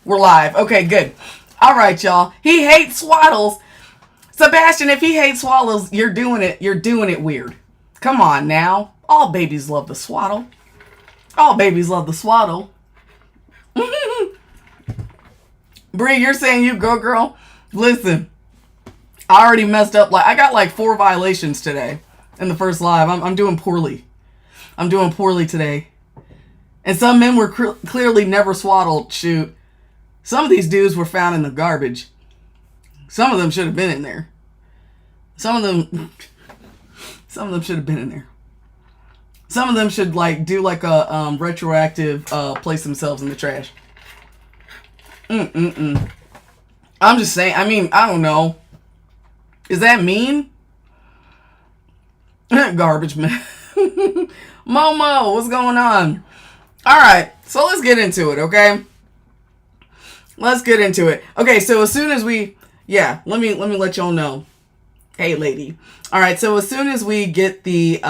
We're live. Okay, good. All right, y'all. He hates swaddles. Sebastian, if he hates swallows, you're doing it. You're doing it weird. Come on now. All babies love the swaddle. All babies love the swaddle. Bree, you're saying you go, girl? Listen, I already messed up. Like I got like 4 violations today in the first live. I'm doing poorly. I'm doing poorly today. And some men were clearly never swaddled. Shoot. Some of these dudes were found in the garbage. Some of them should have been in there. Some of them should have been in there. Some of them should like do like a retroactive place themselves in the trash. I'm just saying. I mean, I don't know. Is that mean? Garbage man. Momo, what's going on? All right, so let's get into it, okay? Let's get into it. Okay, so as soon as we, let me let y'all know. Hey, lady. All right, so as soon as we get the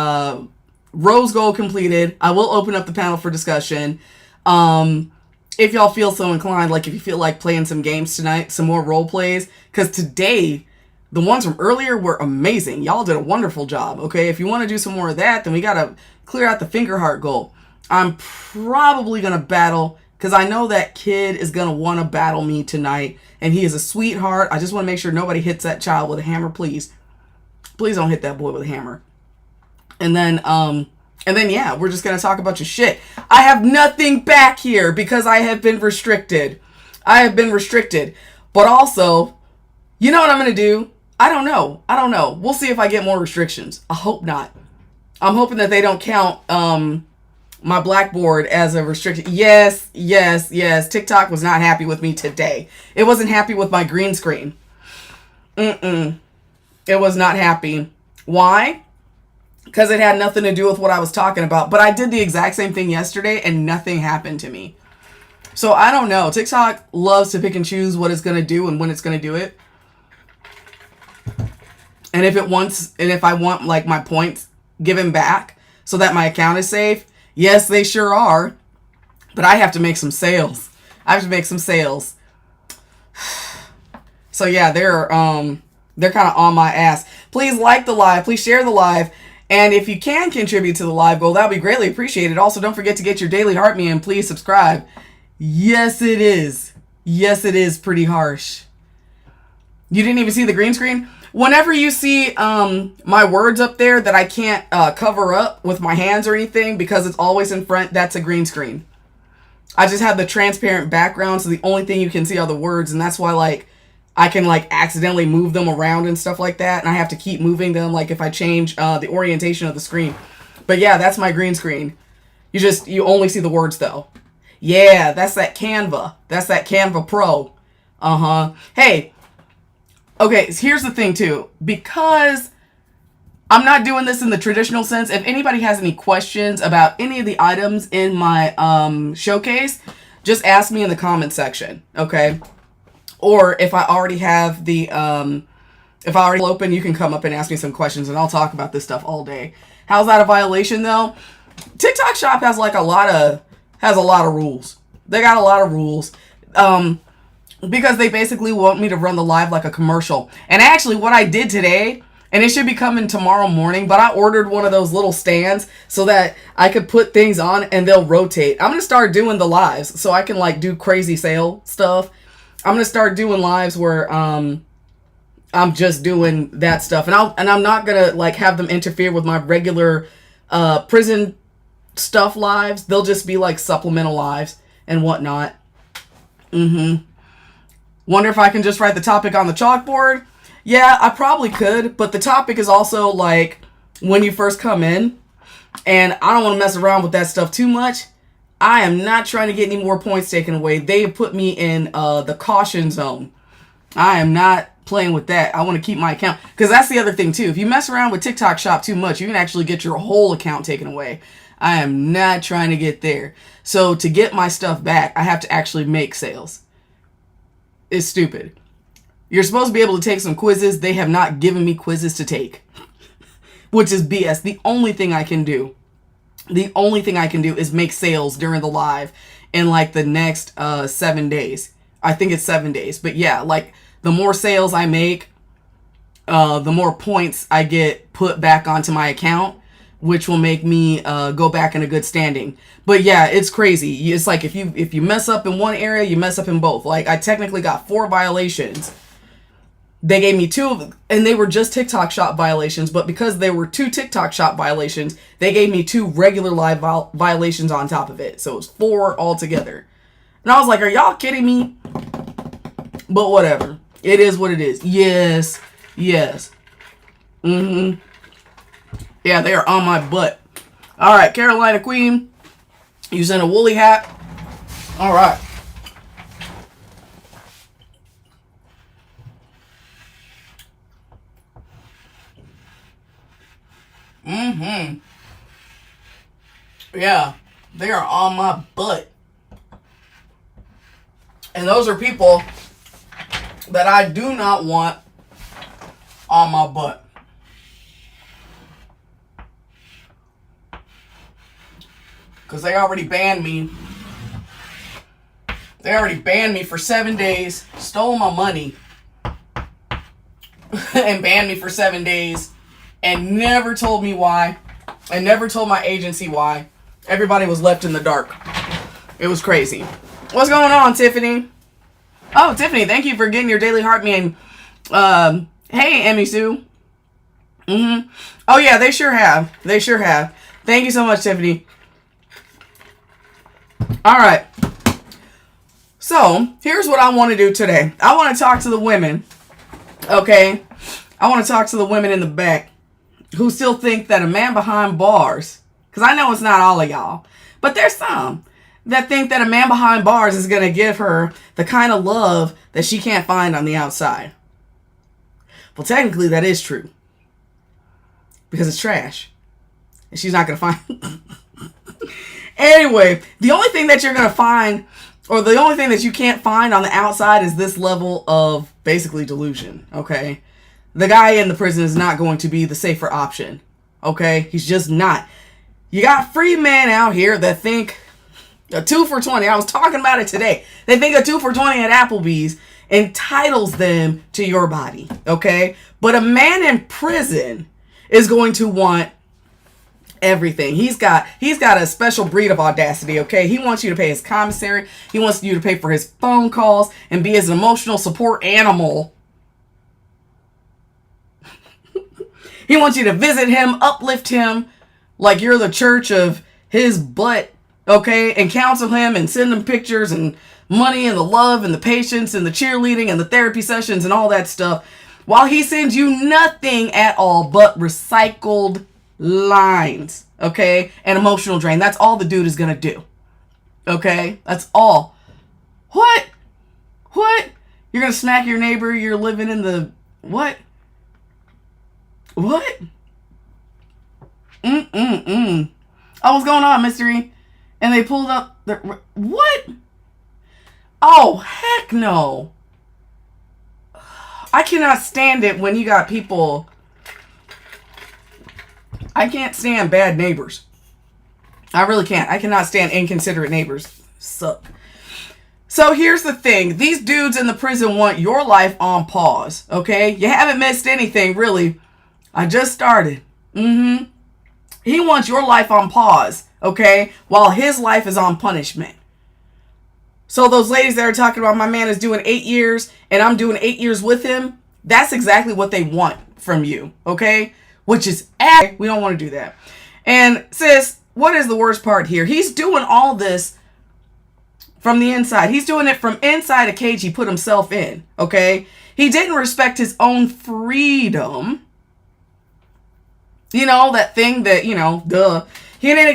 rose gold completed, I will open up the panel for discussion. If y'all feel so inclined, like if you feel like playing some games tonight, some more role plays, because today, the ones from earlier were amazing. Y'all did a wonderful job, okay? If you want to do some more of that, then we got to clear out the finger heart goal. I'm probably going to battle, because I know that kid is going to want to battle me tonight, and he is a sweetheart. I just want to make sure nobody hits that child with a hammer, please. Please don't hit that boy with a hammer. And then, yeah, we're just going to talk about your shit. I have nothing back here because I have been restricted. But also, you know what I'm going to do? I don't know. We'll see if I get more restrictions. I hope not. I'm hoping that they don't count my Blackboard as a restriction. Yes. TikTok was not happy with me today. It wasn't happy with my green screen. It was not happy. Why? Because it had nothing to do with what I was talking about. But I did the exact same thing yesterday and nothing happened to me. So I don't know. TikTok loves to pick and choose what it's going to do and when it's going to do it. And if I want like my points given back so that my account is safe, yes, they sure are. But I have to make some sales. So yeah, they're kind of on my ass. Please like the live. Please share the live. And if you can contribute to the live goal, that would be greatly appreciated. Also, don't forget to get your daily heart me and please subscribe. Yes, it is. Yes, it is pretty harsh. You didn't even see the green screen? Whenever you see my words up there that I can't cover up with my hands or anything because it's always in front, that's a green screen. I just have the transparent background, so the only thing you can see are the words, and that's why like I can like accidentally move them around and stuff like that, and I have to keep moving them like if I change the orientation of the screen. But yeah, that's my green screen. You only see the words though. Yeah, that's that Canva. That's that Canva Pro. Hey, okay, here's the thing too. Because I'm not doing this in the traditional sense, if anybody has any questions about any of the items in my showcase, just ask me in the comment section, okay? Or if I already have the, if I already open, you can come up and ask me some questions and I'll talk about this stuff all day. How's that a violation though? TikTok Shop has like a lot of rules. They got a lot of rules. Because they basically want me to run the live like a commercial. And actually what I did today, and it should be coming tomorrow morning, but I ordered one of those little stands so that I could put things on and they'll rotate. I'm going to start doing the lives so I can like do crazy sale stuff. I'm going to start doing lives where I'm just doing that stuff. And I'm not going to like have them interfere with my regular prison stuff lives. They'll just be like supplemental lives and whatnot. Wonder if I can just write the topic on the chalkboard? Yeah, I probably could, but the topic is also like when you first come in, and I don't want to mess around with that stuff too much. I am not trying to get any more points taken away. They put me in the caution zone. I am not playing with that. I want to keep my account, because that's the other thing too. If you mess around with TikTok Shop too much, you can actually get your whole account taken away. I am not trying to get there. So to get my stuff back, I have to actually make sales. It's stupid. You're supposed to be able to take some quizzes. They have not given me quizzes to take, which is BS. The only thing I can do is make sales during the live in like the next 7 days. I think it's 7 days. But yeah, like the more sales I make, the more points I get put back onto my account, which will make me go back in a good standing. But yeah, it's crazy. It's like if you mess up in one area, you mess up in both. Like I technically got 4 violations. They gave me 2 of them, and they were just TikTok shop violations, but because there were 2 TikTok shop violations, they gave me 2 regular live violations on top of it. So it was 4 altogether. And I was like, are y'all kidding me? But whatever. It is what it is. Yes. Yes. Yeah, they are on my butt. All right, Carolina Queen. Using a woolly hat. All right. Yeah, they are on my butt. And those are people that I do not want on my butt. Because they already banned me. They already banned me for 7 days, stole my money, and banned me for 7 days, and never told me why, and never told my agency why. Everybody was left in the dark. It was crazy. What's going on, Tiffany? Oh, Tiffany, thank you for getting your daily heart man. Hey, Emmy Sue. Oh, yeah, they sure have. They sure have. Thank you so much, Tiffany. All right. So, here's what I want to do today. I want to talk to the women, okay? I want to talk to the women in the back who still think that a man behind bars, because I know it's not all of y'all, but there's some that think that a man behind bars is going to give her the kind of love that she can't find on the outside. Well, technically, that is true. Because it's trash. And she's not going to find... Anyway, the only thing that you're going to find, or the only thing that you can't find on the outside is this level of basically delusion, okay? The guy in the prison is not going to be the safer option, okay? He's just not. You got free men out here that think a 2 for $20, I was talking about it today. They think a 2 for $20 at Applebee's entitles them to your body, okay? But a man in prison is going to want everything. He's got a special breed of audacity, okay? He wants you to pay his commissary. He wants you to pay for his phone calls and be his emotional support animal. He wants you to visit him, uplift him like you're the church of his butt, okay? And counsel him and send him pictures and money and the love and the patience and the cheerleading and the therapy sessions and all that stuff, while he sends you nothing at all but recycled lines, okay? And emotional drain. That's all the dude is gonna do, okay? That's all. What? You're gonna smack your neighbor? You're living in the... What? Oh, what's going on, Mystery? And they pulled up the... What? Oh, heck no. I cannot stand it when you got people... I can't stand bad neighbors. I really can't. I cannot stand inconsiderate neighbors. Suck. So here's the thing. These dudes in the prison want your life on pause, okay? You haven't missed anything, really. I just started. He wants your life on pause, okay? While his life is on punishment. So those ladies that are talking about my man is doing 8 years and I'm doing 8 years with him, that's exactly what they want from you, okay? Which is, we don't want to do that. And sis, what is the worst part here? He's doing all this from the inside. He's doing it from inside a cage he put himself in, okay? He didn't respect his own freedom. You know, that thing that, you know, duh. He didn't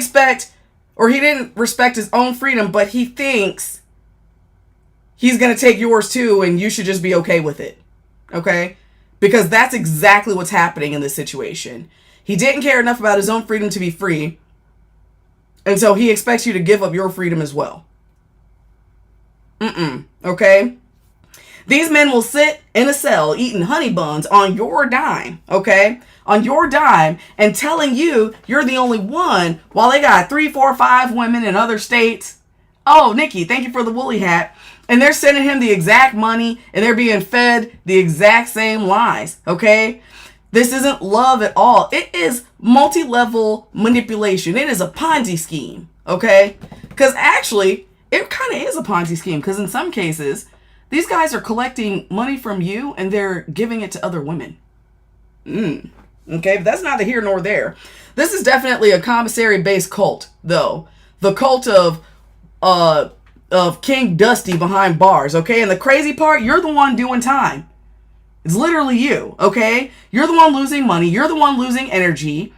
respect his own freedom, but he thinks he's going to take yours too, and you should just be okay with it, okay? Because that's exactly what's happening in this situation. He didn't care enough about his own freedom to be free. And so he expects you to give up your freedom as well. Okay? These men will sit in a cell eating honey buns on your dime. Okay? On your dime, and telling you you're the only one while they got 3, 4, 5 women in other states Oh, Nikki, thank you for the woolly hat. And they're sending him the exact money and they're being fed the exact same lies, okay? This isn't love at all. It is multi-level manipulation. It is a Ponzi scheme, okay? Because actually, it kind of is a Ponzi scheme because in some cases, these guys are collecting money from you and they're giving it to other women. Okay, but that's neither here nor there. This is definitely a commissary-based cult, though. The cult of King Dusty behind bars, okay? And the crazy part, you're the one doing time. It's literally you, okay? You're the one losing money. You're the one losing energy.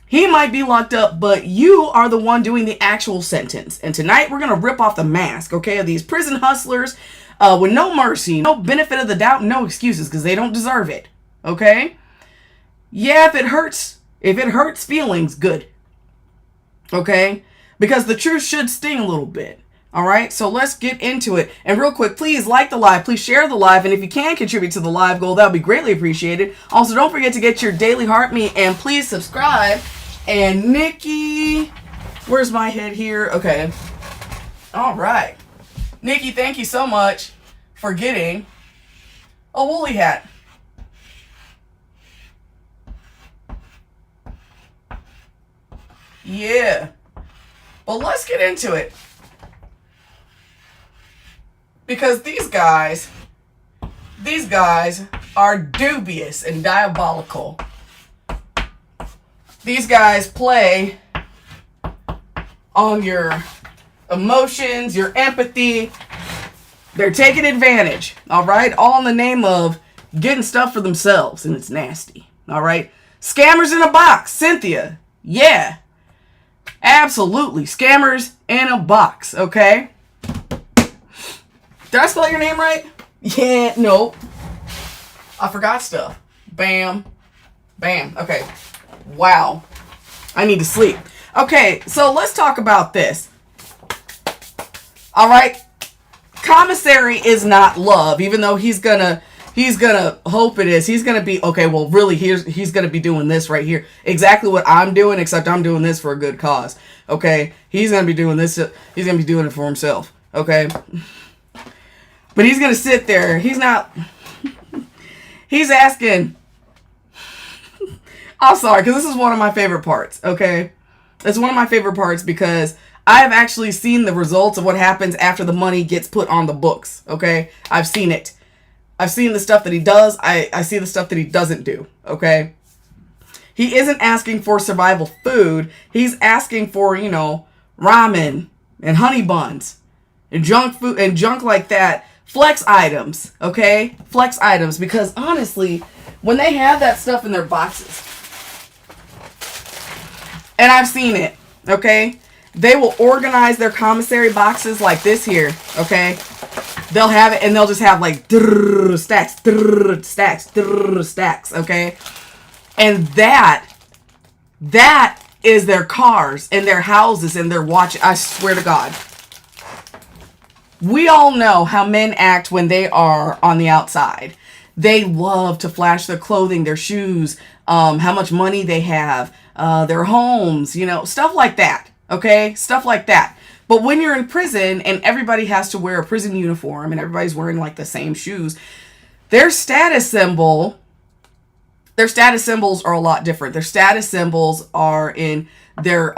He might be locked up, but you are the one doing the actual sentence. And tonight, we're going to rip off the mask, okay, of these prison hustlers with no mercy, no benefit of the doubt, no excuses, because they don't deserve it, okay? Yeah, if it hurts feelings, good, okay? Because the truth should sting a little bit. All right, so let's get into it. And real quick, please like the live. Please share the live. And if you can contribute to the live goal, that would be greatly appreciated. Also, don't forget to get your daily heart meat and please subscribe. And Nikki, where's my head here? Okay. All right. Nikki, thank you so much for getting a woolly hat. Yeah. Well, let's get into it. Because these guys are dubious and diabolical. These guys play on your emotions, your empathy. They're taking advantage, all right? All in the name of getting stuff for themselves, and it's nasty, all right? Scammers in a box, Cynthia. Yeah, absolutely. Scammers in a box, okay? Did I spell your name right? Yeah, no. I forgot stuff. Bam. Bam. Okay. Wow. I need to sleep. Okay, so let's talk about this. All right. Commissary is not love, even though he's gonna hope it is. He's gonna be, okay, well, really, he's gonna be doing this right here. Exactly what I'm doing, except I'm doing this for a good cause. Okay? He's gonna be doing this. He's gonna be doing it for himself. Okay? But he's going to sit there. He's asking. I'm sorry, because this is one of my favorite parts, okay? It's one of my favorite parts because I have actually seen the results of what happens after the money gets put on the books, okay? I've seen it. I've seen the stuff that he does. I see the stuff that he doesn't do, okay? He isn't asking for survival food. He's asking for, ramen and honey buns and junk food and junk like that. Flex items, okay? Flex items, because honestly, when they have that stuff in their boxes, and I've seen it, okay? They will organize their commissary boxes like this here, okay? They'll have it, and they'll just have like stacks, stacks, okay? And that is their cars and their houses and their watches. I swear to God. We all know how men act when they are on the outside. They love to flash their clothing, their shoes, how much money they have, their homes, stuff like that. Okay? Stuff like that. But when you're in prison and everybody has to wear a prison uniform and everybody's wearing like the same shoes, their status symbols are a lot different. Their status symbols are in their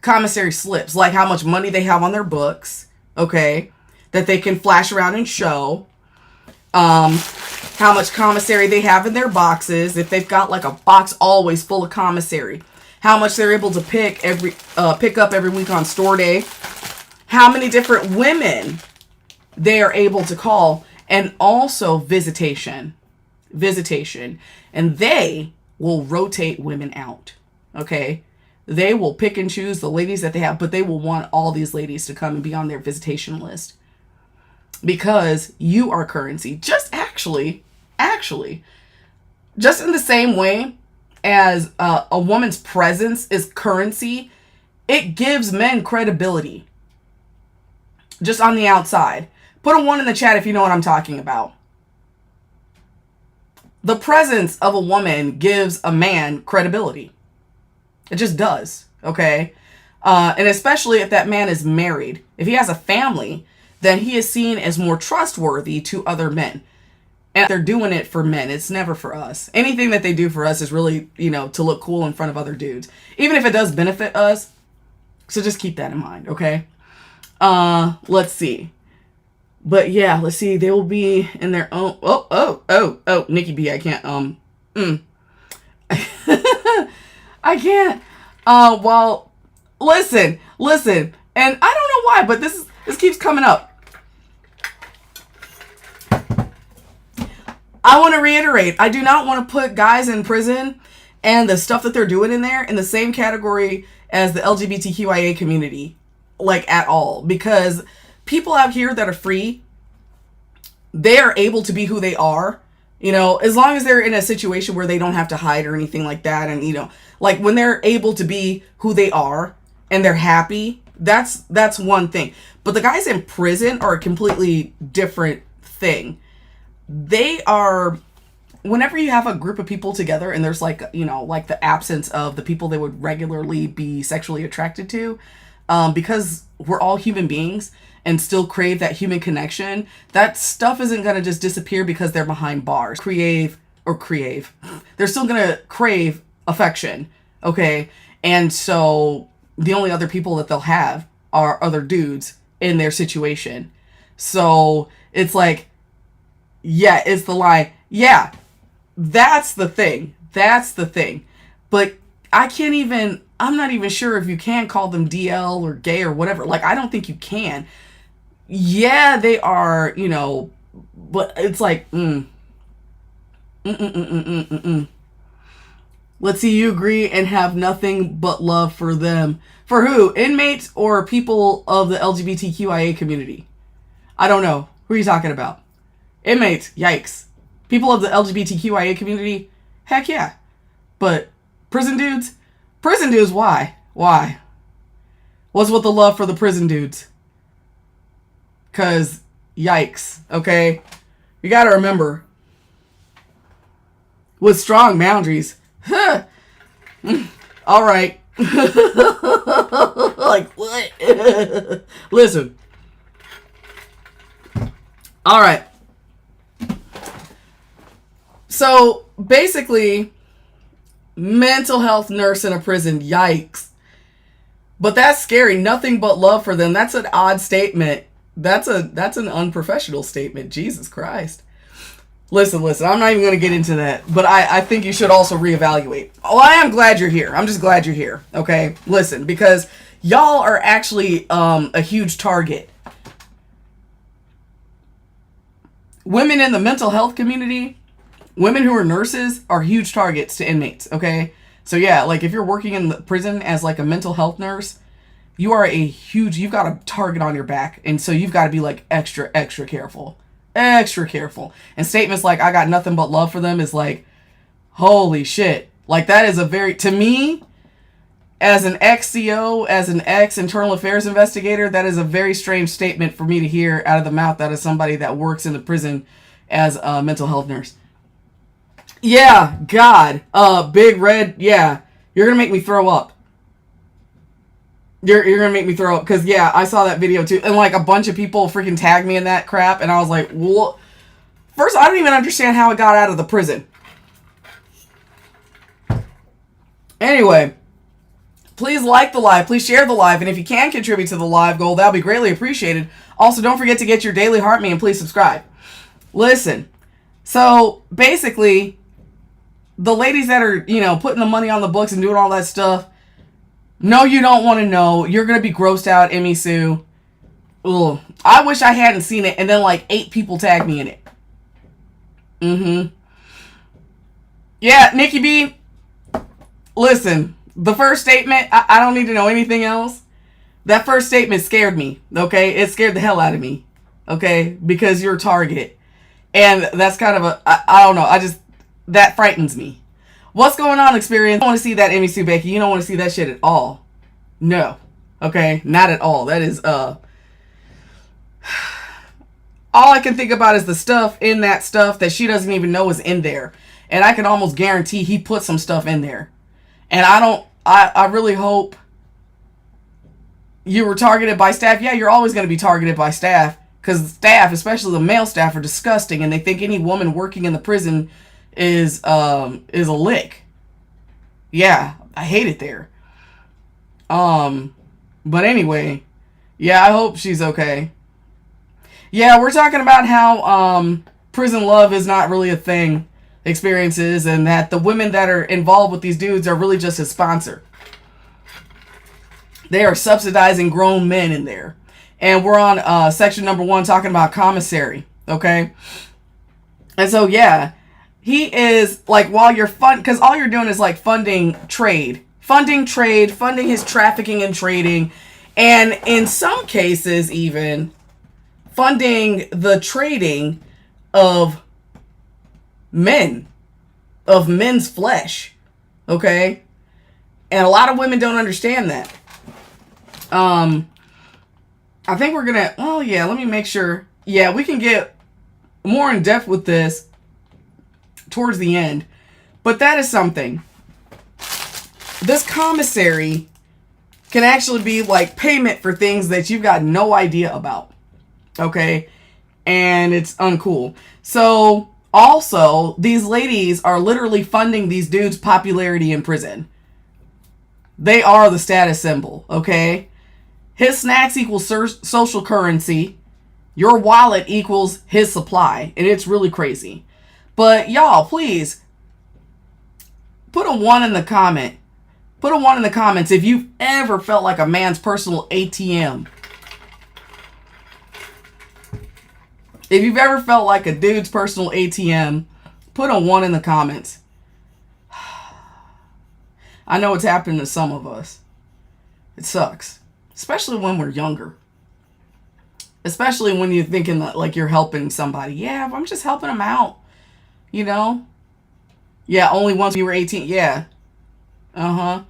commissary slips, like how much money they have on their books. Okay, that they can flash around and show. How much commissary they have in their boxes. If they've got like a box always full of commissary. How much they're able to pick up every week on store day. How many different women they are able to call. And also visitation. And they will rotate women out. Okay. They will pick and choose the ladies that they have, but they will want all these ladies to come and be on their visitation list. Because you are currency. Just actually, just in the same way as a woman's presence is currency, it gives men credibility. Just on the outside. Put a 1 in the chat if you know what I'm talking about. The presence of a woman gives a man credibility. It just does, okay? And especially if that man is married. If he has a family, then he is seen as more trustworthy to other men. And they're doing it for men. It's never for us. Anything that they do for us is really, to look cool in front of other dudes. Even if it does benefit us. So just keep that in mind, okay? Let's see. But yeah, let's see. They will be in their own... Oh, Nikki B, I can't, I can't. Well, listen. And I don't know why, but this keeps coming up. I want to reiterate, I do not want to put guys in prison and the stuff that they're doing in there in the same category as the LGBTQIA community, like at all. Because people out here that are free, they are able to be who they are, as long as they're in a situation where they don't have to hide or anything like that. And, like when they're able to be who they are and they're happy, that's one thing. But the guys in prison are a completely different thing. They are, whenever you have a group of people together and there's like the absence of the people they would regularly be sexually attracted to, because we're all human beings and still crave that human connection, that stuff isn't going to just disappear because they're behind bars. They're still going to crave affection, okay? And so the only other people that they'll have are other dudes in their situation. So it's like, yeah, it's the line. Yeah, that's the thing. But I'm not even sure if you can call them DL or gay or whatever. Like, I don't think you can. Yeah, they are, but it's like, Let's see, you agree and have nothing but love for them. For who? Inmates or people of the LGBTQIA community? I don't know. Who are you talking about? Inmates, yikes. People of the LGBTQIA community? Heck yeah. But prison dudes? Prison dudes, why? Why? What's with the love for the prison dudes? Because, yikes, okay? You gotta remember, with strong boundaries, all right. Like, what? Listen. All right. So, basically, mental health nurse in a prison, yikes. But that's scary. Nothing but love for them. That's an odd statement. That's an unprofessional statement. Jesus Christ. Listen, I'm not even going to get into that. But I think you should also reevaluate. Oh, I am glad you're here. I'm just glad you're here. Okay? Listen, because y'all are actually a huge target. Women in the mental health community, women who are nurses, are huge targets to inmates, okay? So yeah, like if you're working in the prison as like a mental health nurse, you've got a target on your back. And so you've got to be like extra careful. Extra careful. And statements like, I got nothing but love for them is like, holy shit. Like that is to me, as an ex-CO, as an ex-internal affairs investigator, that is a very strange statement for me to hear out of the mouth that is somebody that works in the prison as a mental health nurse. Yeah, God. Big Red, yeah. You're going to make me throw up. You're going to make me throw up. Because, yeah, I saw that video, too. And, like, a bunch of people freaking tagged me in that crap. And I was like, what? First, I don't even understand how it got out of the prison. Anyway, please like the live. Please share the live. And if you can contribute to the live goal, that would be greatly appreciated. Also, don't forget to get your daily heart me and please subscribe. Listen. So, basically, the ladies that are, putting the money on the books and doing all that stuff, no, you don't want to know. You're going to be grossed out, Emmy Sue. Ugh. I wish I hadn't seen it and then like 8 people tagged me in it. Yeah, Nikki B, listen, the first statement, I don't need to know anything else. That first statement scared me, okay? It scared the hell out of me, okay? Because you're a target. And that's kind of I don't know, that frightens me. What's going on, Experience? You don't want to see that, Emmy Sue Becky. You don't want to see that shit at all. No. Okay? Not at all. That is, all I can think about is the stuff in that stuff that she doesn't even know is in there. And I can almost guarantee he put some stuff in there. And I really hope You were targeted by staff. Yeah, you're always going to be targeted by staff, because staff, especially the male staff, are disgusting, and they think any woman working in the prison is a lick. Yeah, I hate it there. But anyway, yeah, I hope she's okay. Yeah, we're talking about how prison love is not really a thing, experiences, and that the women that are involved with these dudes are really just his sponsor. They are subsidizing grown men in there. And we're on section number 1 talking about commissary, okay? And so, yeah, he is, like, while you're because all you're doing is, like, funding trade, funding his trafficking and trading, and in some cases even funding the trading of men's flesh, okay? And a lot of women don't understand that. I think we're gonna, oh yeah, let me make sure. Yeah, we can get more in depth with this towards the end. But that is something. This commissary can actually be like payment for things that you've got no idea about. Okay? And it's uncool. So, also, these ladies are literally funding these dudes' popularity in prison. They are the status symbol, okay? His snacks equals social currency. Your wallet equals his supply. And it's really crazy. But y'all, please, put a 1 in the comment. Put a 1 in the comments if you've ever felt like a man's personal ATM. If you've ever felt like a dude's personal ATM, put a 1 in the comments. I know it's happened to some of us. It sucks. Especially when we're younger. Especially when you're thinking that, like, you're helping somebody. Yeah, I'm just helping them out. You know? Yeah, only once you were 18. Yeah. Uh-huh.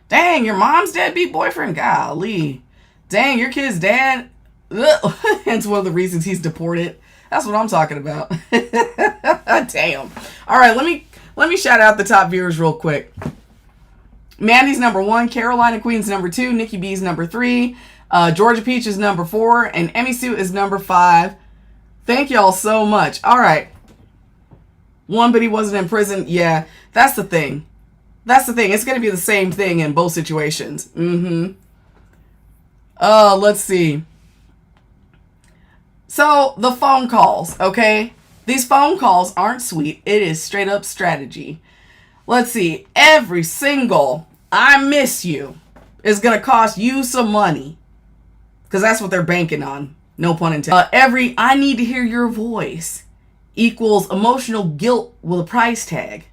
Dang, your mom's deadbeat boyfriend? Golly. Dang, your kid's dad? It's one of the reasons he's deported. That's what I'm talking about. Damn. All right, let me shout out the top viewers real quick. Mandy's number 1, Carolina Queen's number 2, Nikki B's number 3, Georgia Peach is number 4, and Emmy Sue is number 5. Thank y'all so much. All right. 1, but he wasn't in prison. Yeah, that's the thing. That's the thing. It's going to be the same thing in both situations. Let's see. So, the phone calls, okay? These phone calls aren't sweet. It is straight up strategy. Let's see. Every single I miss you is going to cost you some money. Because that's what they're banking on. No pun intended. Every I need to hear your voice equals emotional guilt with a price tag.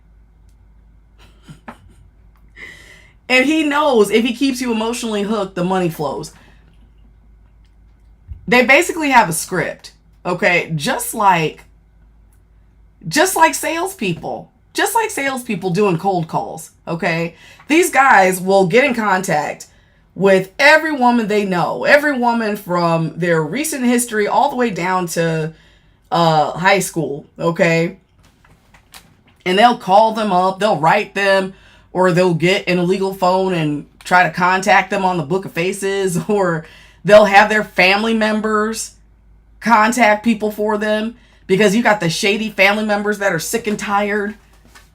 And he knows if he keeps you emotionally hooked, the money flows. They basically have a script. Okay? Just like salespeople. Just like salespeople doing cold calls, okay? These guys will get in contact with every woman they know. Every woman from their recent history all the way down to high school, okay? And they'll call them up. They'll write them. Or they'll get an illegal phone and try to contact them on the Book of Faces. Or they'll have their family members contact people for them. Because you got the shady family members that are sick and tired.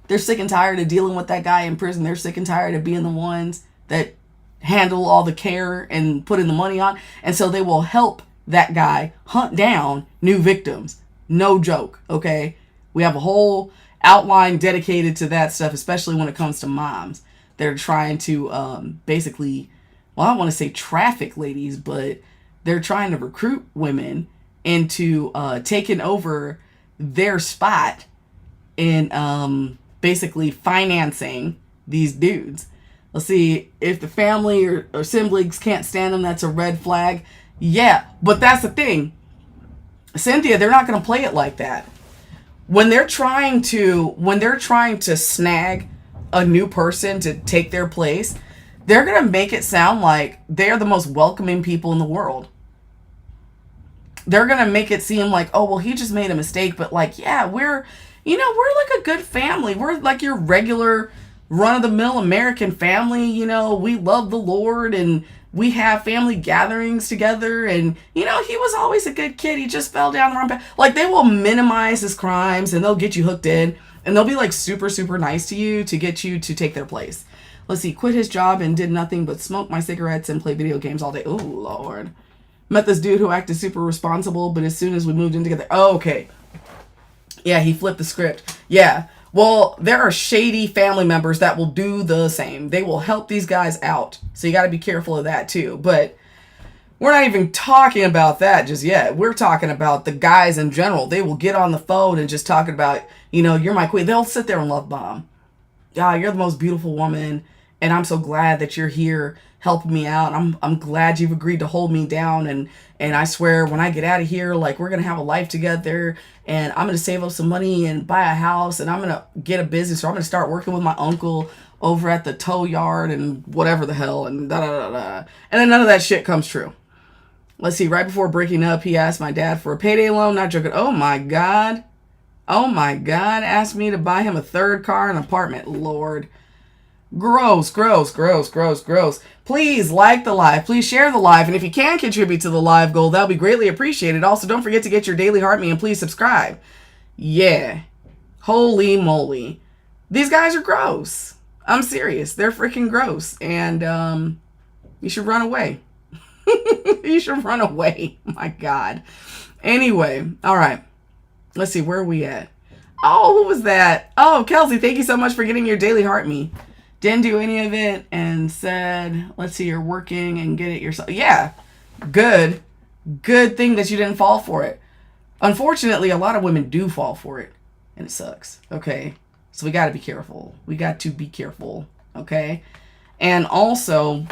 They're sick and tired of dealing with that guy in prison. They're sick and tired of being the ones that handle all the care and putting the money on. And so they will help that guy hunt down new victims. No joke, okay? We have a whole outline dedicated to that stuff, especially when it comes to moms. They're trying to basically, well, I don't want to say traffic ladies, but they're trying to recruit women into taking over their spot in basically financing these dudes. Let's see, if the family or siblings can't stand them, that's a red flag. Yeah, but that's the thing. Cynthia, they're not going to play it like that. When they're trying to snag a new person to take their place, they're going to make it sound like they're the most welcoming people in the world. They're going to make it seem like, oh, well, he just made a mistake, but like, yeah, we're like a good family. We're like your regular run-of-the-mill American family. You know, we love the Lord and we have family gatherings together, and he was always a good kid. He just fell down the wrong path. Like, they will minimize his crimes, and they'll get you hooked in, and they'll be like super, super nice to you to get you to take their place. Let's see. Quit his job and did nothing but smoke my cigarettes and play video games all day. Oh, Lord. Met this dude who acted super responsible, but as soon as we moved in together... Oh, okay. Yeah, he flipped the script. Yeah. Well, there are shady family members that will do the same. They will help these guys out. So you got to be careful of that too. But we're not even talking about that just yet. We're talking about the guys in general. They will get on the phone and just talking about, you're my queen. They'll sit there and love bomb. Yeah, you're the most beautiful woman, and I'm so glad that you're here helping me out. I'm glad you've agreed to hold me down, and I swear when I get out of here, like, we're gonna have a life together, and I'm gonna save up some money and buy a house, and I'm gonna get a business, or I'm gonna start working with my uncle over at the tow yard and whatever the hell, and da da da da. And then none of that shit comes true. Let's see. Right before breaking up, he asked my dad for a payday loan. Not joking. Oh my god. Asked me to buy him a third car and apartment. Lord. Gross. Please like the live. Please share the live. And if you can contribute to the live goal, that'll be greatly appreciated. Also, don't forget to get your daily heart me and please subscribe. Yeah. Holy moly. These guys are gross. I'm serious. They're freaking gross. And you should run away. You should run away. My God. Anyway. All right. Let's see. Where are we at? Oh, who was that? Oh, Kelsey. Thank you so much for getting your daily heart me. Didn't do any of it and said, let's see, you're working and get it yourself. Yeah, good thing that you didn't fall for it. Unfortunately, a lot of women do fall for it, and it sucks. Okay, so we got to be careful. Okay, and also,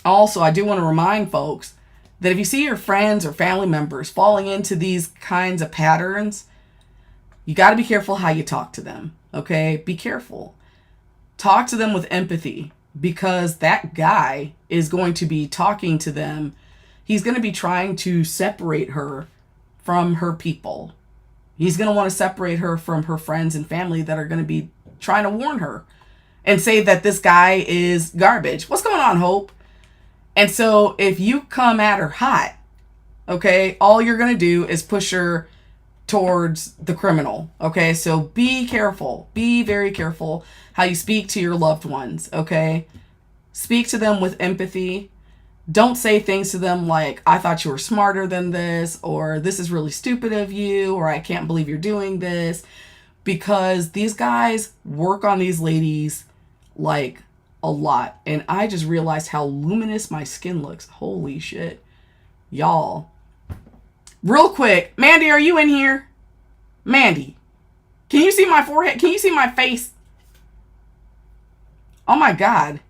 I do want to remind folks that if you see your friends or family members falling into these kinds of patterns, you got to be careful how you talk to them. Okay, be careful. Talk to them with empathy, because that guy is going to be talking to them. He's going to be trying to separate her from her people. He's going to want to separate her from her friends and family that are going to be trying to warn her and say that this guy is garbage. What's going on, Hope? And so if you come at her hot, okay, all you're going to do is push her towards the criminal. Okay, so be careful. Be very careful how you speak to your loved ones. Okay, speak to them with empathy. Don't say things to them like, I thought you were smarter than this, or this is really stupid of you, or I can't believe you're doing this, because these guys work on these ladies like a lot. And I just realized how luminous my skin looks. Holy shit. Y'all. Real quick, Mandy, are you in here? Mandy, can you see my forehead? Can you see my face? Oh my God.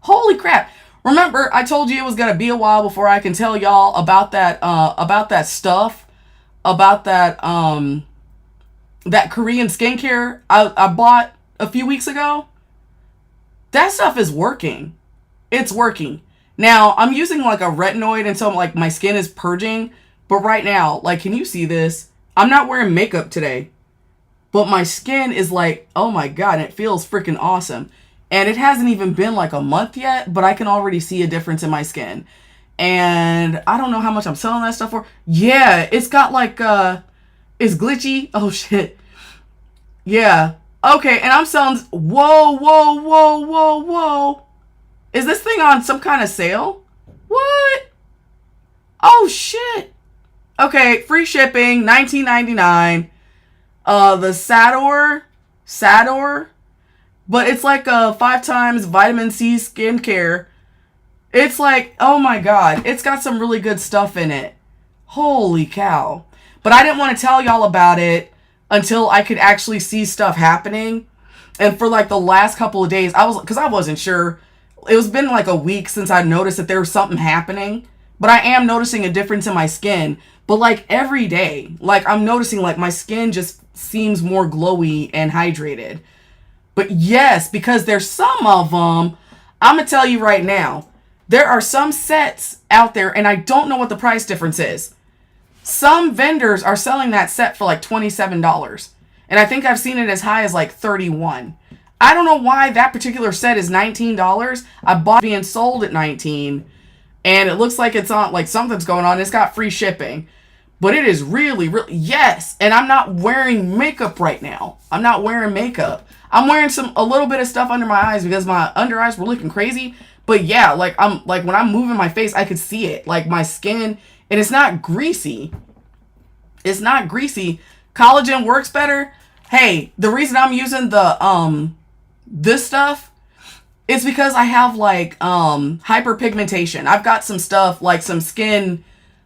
Holy crap. Remember, I told you it was going to be a while before I can tell y'all about that stuff, about that Korean skincare I bought a few weeks ago. That stuff is working. It's working. Now, I'm using like a retinoid, and so like my skin is purging. But right now, like, can you see this? I'm not wearing makeup today, but my skin is like, oh my God, it feels freaking awesome. And it hasn't even been like a month yet, but I can already see a difference in my skin. And I don't know how much I'm selling that stuff for. Yeah, it's got like, it's glitchy. Oh shit. Yeah. Okay, and I'm selling, whoa. Is this thing on some kind of sale? What? Oh shit. Okay, free shipping, $19.99. The Sador, but it's like a 5 times vitamin C skincare. It's like, oh my God, it's got some really good stuff in it. Holy cow. But I didn't want to tell y'all about it until I could actually see stuff happening. And for like the last couple of days, because I wasn't sure. It was been like a week since I noticed that there was something happening. But I am noticing a difference in my skin. But like every day, like I'm noticing like my skin just seems more glowy and hydrated. But yes, because there's some of them, I'm going to tell you right now, there are some sets out there and I don't know what the price difference is. Some vendors are selling that set for like $27. And I think I've seen it as high as like $31. I don't know why that particular set is $19. I bought it being sold at 19, and it looks like it's on, like something's going on. It's got free shipping, but it is really, really, yes. And I'm not wearing makeup right now. I'm not wearing makeup. I'm wearing a little bit of stuff under my eyes because my under eyes were looking crazy. But yeah, like when I'm moving my face, I could see it, like my skin, and it's not greasy. It's not greasy. Collagen works better. Hey, the reason I'm using the this stuff is because I have like hyperpigmentation. I've got some stuff like some skin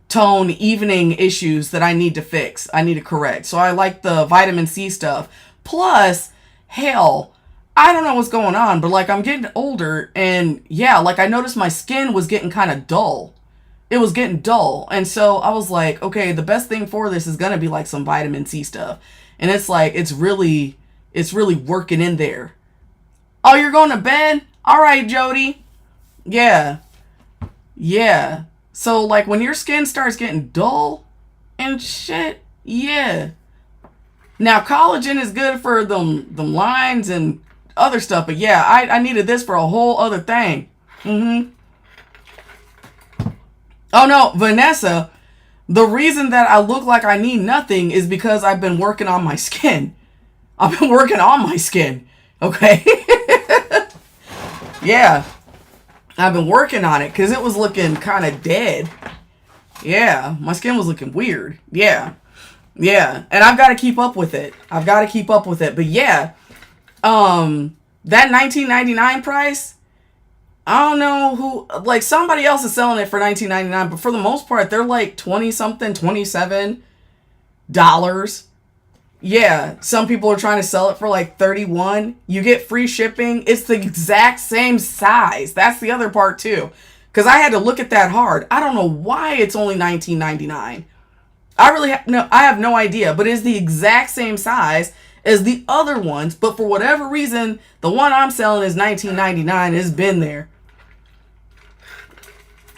tone evening issues that I need to fix. I need to correct. So I like the vitamin C stuff. Plus, hell, I don't know what's going on, but like I'm getting older, and yeah, like I noticed my skin was getting kind of dull. It was getting dull. And so I was like, okay, the best thing for this is going to be like some vitamin C stuff. And it's like, it's really working in there. Oh, you're going to bed? All right, Jody. Yeah. Yeah. So like when your skin starts getting dull and shit, yeah. Now collagen is good for them lines and other stuff, but yeah, I needed this for a whole other thing. Oh no, Vanessa, the reason that I look like I need nothing is because I've been working on my skin. I've been working on my skin. Okay. Yeah. I've been working on it because it was looking kind of dead. Yeah. My skin was looking weird. Yeah. Yeah. And I've got to keep up with it. But yeah. That $19.99 price, I don't know who, like somebody else is selling it for $19.99, but for the most part, they're like 20 something, $27. Yeah, some people are trying to sell it for like $31. You get free shipping. It's the exact same size. That's the other part too. Because I had to look at that hard. I don't know why it's only $19.99. I have no idea, but it's the exact same size as the other ones. But for whatever reason, the one I'm selling is $19.99. It's been there.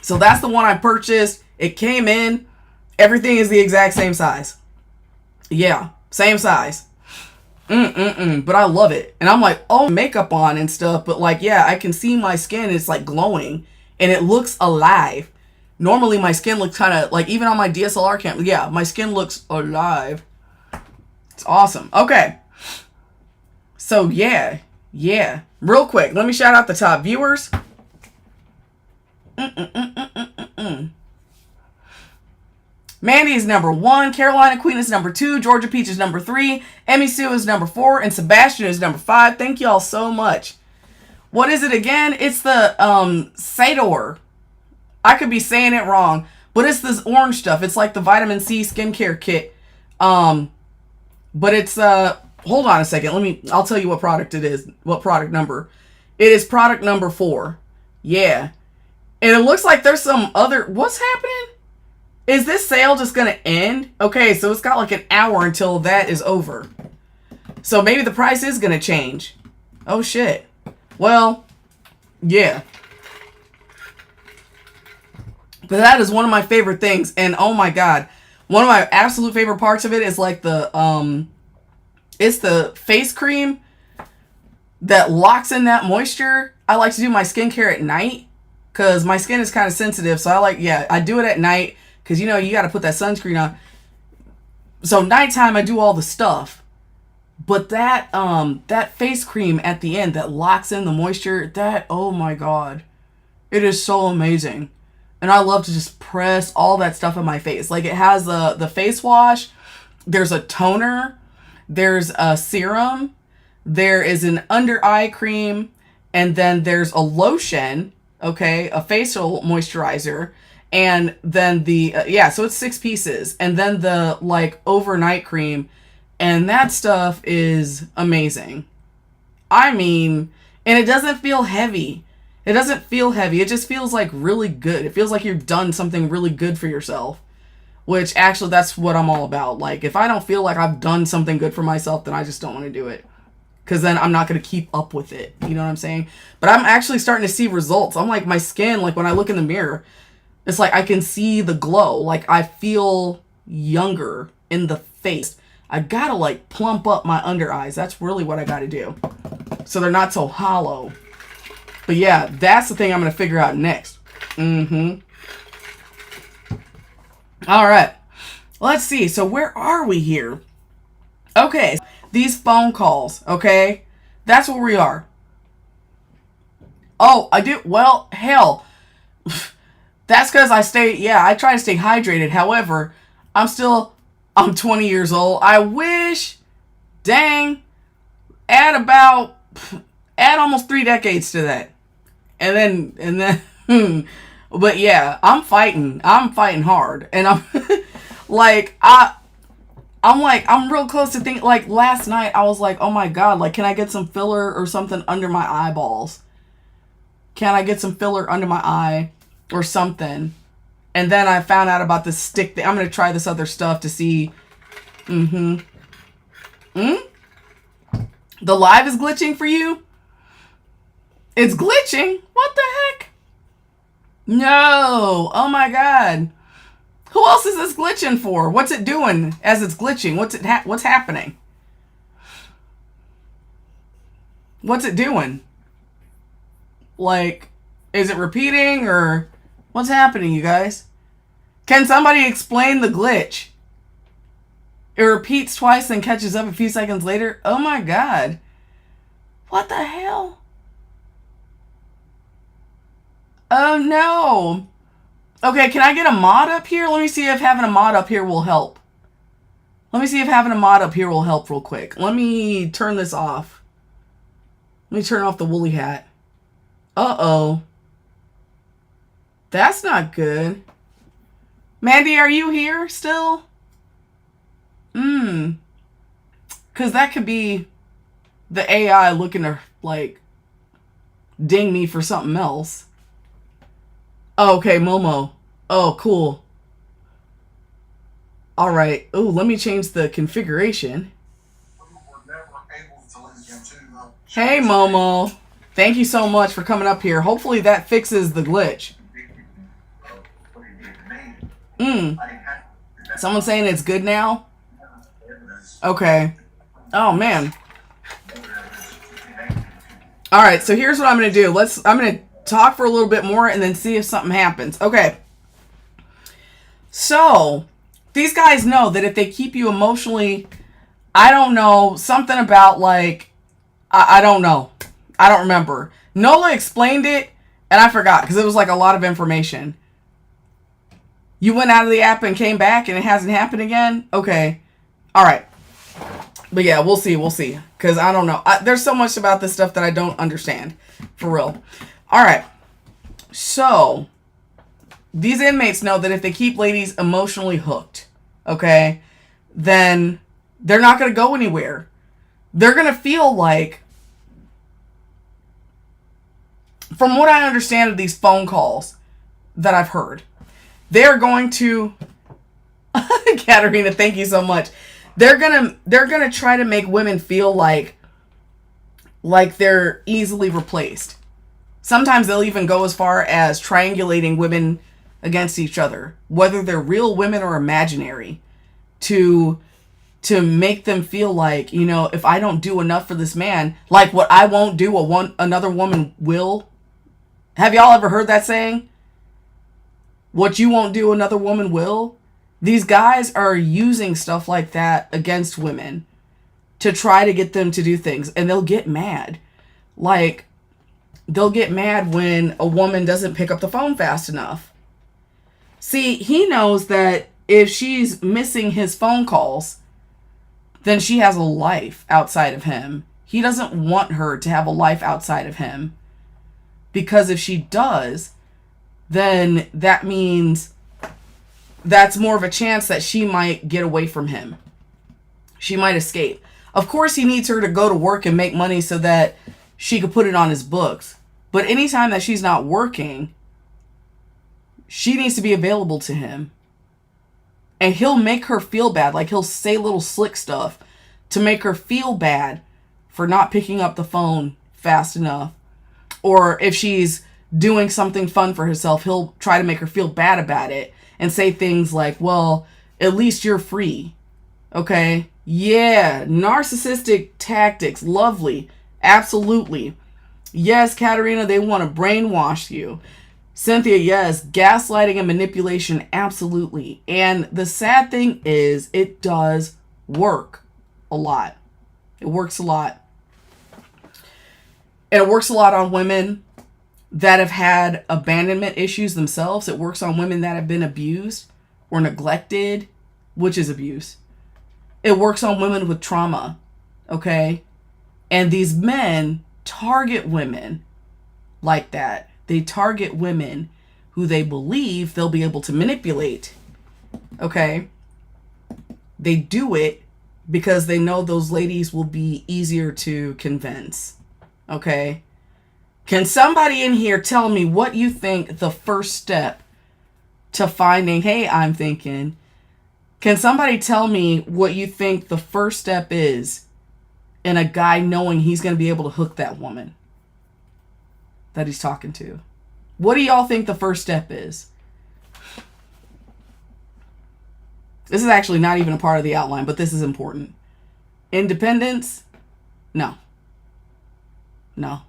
So that's the one I purchased. It came in. Everything is the exact same size. Yeah. Same size. But I love it. And I'm like, oh, makeup on and stuff. But like, yeah, I can see my skin. It's like glowing. And it looks alive. Normally my skin looks kind of like, even on my DSLR camera. Yeah, my skin looks alive. It's awesome. Okay. So yeah. Yeah. Real quick. Let me shout out the top viewers. Mandy is number 1, Carolina Queen is number 2, Georgia Peach is number 3, Emmy Sue is number 4, and Sebastian is number 5. Thank you all so much. What is it again? It's the Sador. I could be saying it wrong, but it's this orange stuff. It's like the vitamin C skincare kit. But it's hold on a second. I'll tell you what product it is. What product number? It is product number 4. Yeah. And it looks like there's some other, what's happening? Is this sale just going to end? Okay, so it's got like an hour until that is over. So maybe the price is going to change. Oh, shit. Well, yeah. But that is one of my favorite things. And oh my God. One of my absolute favorite parts of it is like it's the face cream that locks in that moisture. I like to do my skincare at night because my skin is kind of sensitive. So I do it at night. Because, you know, you got to put that sunscreen on. So nighttime, I do all the stuff. But that face cream at the end that locks in the moisture, oh my God. It is so amazing. And I love to just press all that stuff on my face. Like it has the face wash. There's a toner. There's a serum. There is an under eye cream. And then there's a lotion. Okay. A facial moisturizer. And then so it's 6 pieces. And then the like overnight cream. And that stuff is amazing. I mean, and it doesn't feel heavy. It doesn't feel heavy. It just feels like really good. It feels like you've done something really good for yourself. Which actually that's what I'm all about. Like if I don't feel like I've done something good for myself, then I just don't want to do it. Because then I'm not going to keep up with it. You know what I'm saying? But I'm actually starting to see results. I'm like my skin, like when I look in the mirror, it's like I can see the glow. Like I feel younger in the face. I gotta like plump up my under eyes. That's really what I gotta do. so they're not so hollow. But yeah, that's the thing I'm going to figure out next. All right. Let's see. So where are we here? Okay. These phone calls. Okay. That's where we are. Oh, I do. Well, hell. That's because I try to stay hydrated. However, I'm 20 years old. I wish, dang, add almost 3 decades to that. And then, but yeah, I'm fighting hard. And I'm like, I'm real close to think, like last night I was like, oh my God, like, can I get some filler or something under my eyeballs? Can I get some filler under my eye or something? And then I found out about this stick thing. I'm going to try this other stuff to see. The live is glitching for you? It's glitching? What the heck? No. Oh my God. Who else is this glitching for? What's it doing as it's glitching? What's happening? What's it doing? Like, is it repeating or what's happening, you guys? Can somebody explain the glitch? It repeats twice and catches up a few seconds later. Oh my God. What the hell? Oh no. Okay, can I get a mod up here? Let me see if having a mod up here will help. Let me see if having a mod up here will help real quick. Let me turn this off. Let me turn off the woolly hat. Uh-oh. That's not good. Mandy, are you here still? Because that could be the AI looking to, like, ding me for something else. Oh, okay, Momo. Oh, cool. All right. Oh, let me change the configuration. Hey, Momo. Thank you so much for coming up here. Hopefully that fixes the glitch. Someone's saying it's good now? Okay. Oh, man. All right, so here's what I'm going to do. I'm going to talk for a little bit more and then see if something happens. Okay. So, these guys know that if they keep you emotionally, I don't know, something about like, I don't know. I don't remember. Nola explained it and I forgot because it was like a lot of information. You went out of the app and came back and it hasn't happened again? Okay. All right. But yeah, we'll see. We'll see. Because I don't know. There's so much about this stuff that I don't understand. For real. All right. So, these inmates know that if they keep ladies emotionally hooked, okay, then they're not going to go anywhere. They're going to feel like, from what I understand of these phone calls that I've heard, they're going to, Katarina, thank you so much. They're gonna try to make women feel like they're easily replaced. Sometimes they'll even go as far as triangulating women against each other, whether they're real women or imaginary, to make them feel like, you know, if I don't do enough for this man, like what I won't do, another woman will. Have y'all ever heard that saying? What you won't do, another woman will. These guys are using stuff like that against women to try to get them to do things. And they'll get mad. Like, they'll get mad when a woman doesn't pick up the phone fast enough. See, he knows that if she's missing his phone calls, then she has a life outside of him. He doesn't want her to have a life outside of him. Because if she does, then that means that's more of a chance that she might get away from him. She might escape. Of course, he needs her to go to work and make money so that she could put it on his books. But anytime that she's not working, she needs to be available to him. And he'll make her feel bad. Like, he'll say little slick stuff to make her feel bad for not picking up the phone fast enough. Or if she's doing something fun for herself, he'll try to make her feel bad about it and say things like, well, at least you're free. Okay? Yeah, narcissistic tactics. Lovely. Absolutely. Yes, Katarina, they want to brainwash you. Cynthia, yes, gaslighting and manipulation, absolutely. And the sad thing is, it does work a lot. It works a lot. And it works a lot on women that have had abandonment issues themselves. It works on women that have been abused or neglected, which is abuse. It works on women with trauma, okay? And these men target women like that. They target women who they believe they'll be able to manipulate, okay? They do it because they know those ladies will be easier to convince, okay? Can somebody in here tell me what you think the first step to finding, hey, I'm thinking, can somebody tell me what you think the first step is in a guy knowing he's going to be able to hook that woman that he's talking to? What do y'all think the first step is? This is actually not even a part of the outline, but this is important. Independence? No. No.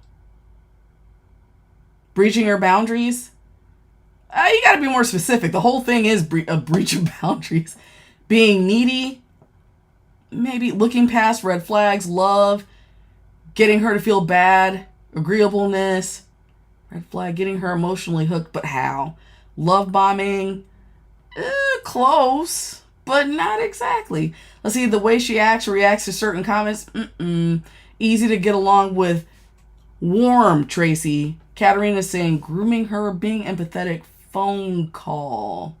Breaching your boundaries? You got to be more specific. The whole thing is a breach of boundaries. Being needy? Maybe looking past red flags, love, getting her to feel bad, agreeableness, red flag, getting her emotionally hooked, but how? Love bombing? Close, but not exactly. Let's see, the way she acts or reacts to certain comments, easy to get along with. Warm, Tracy. Katarina's saying grooming her, being empathetic, phone call.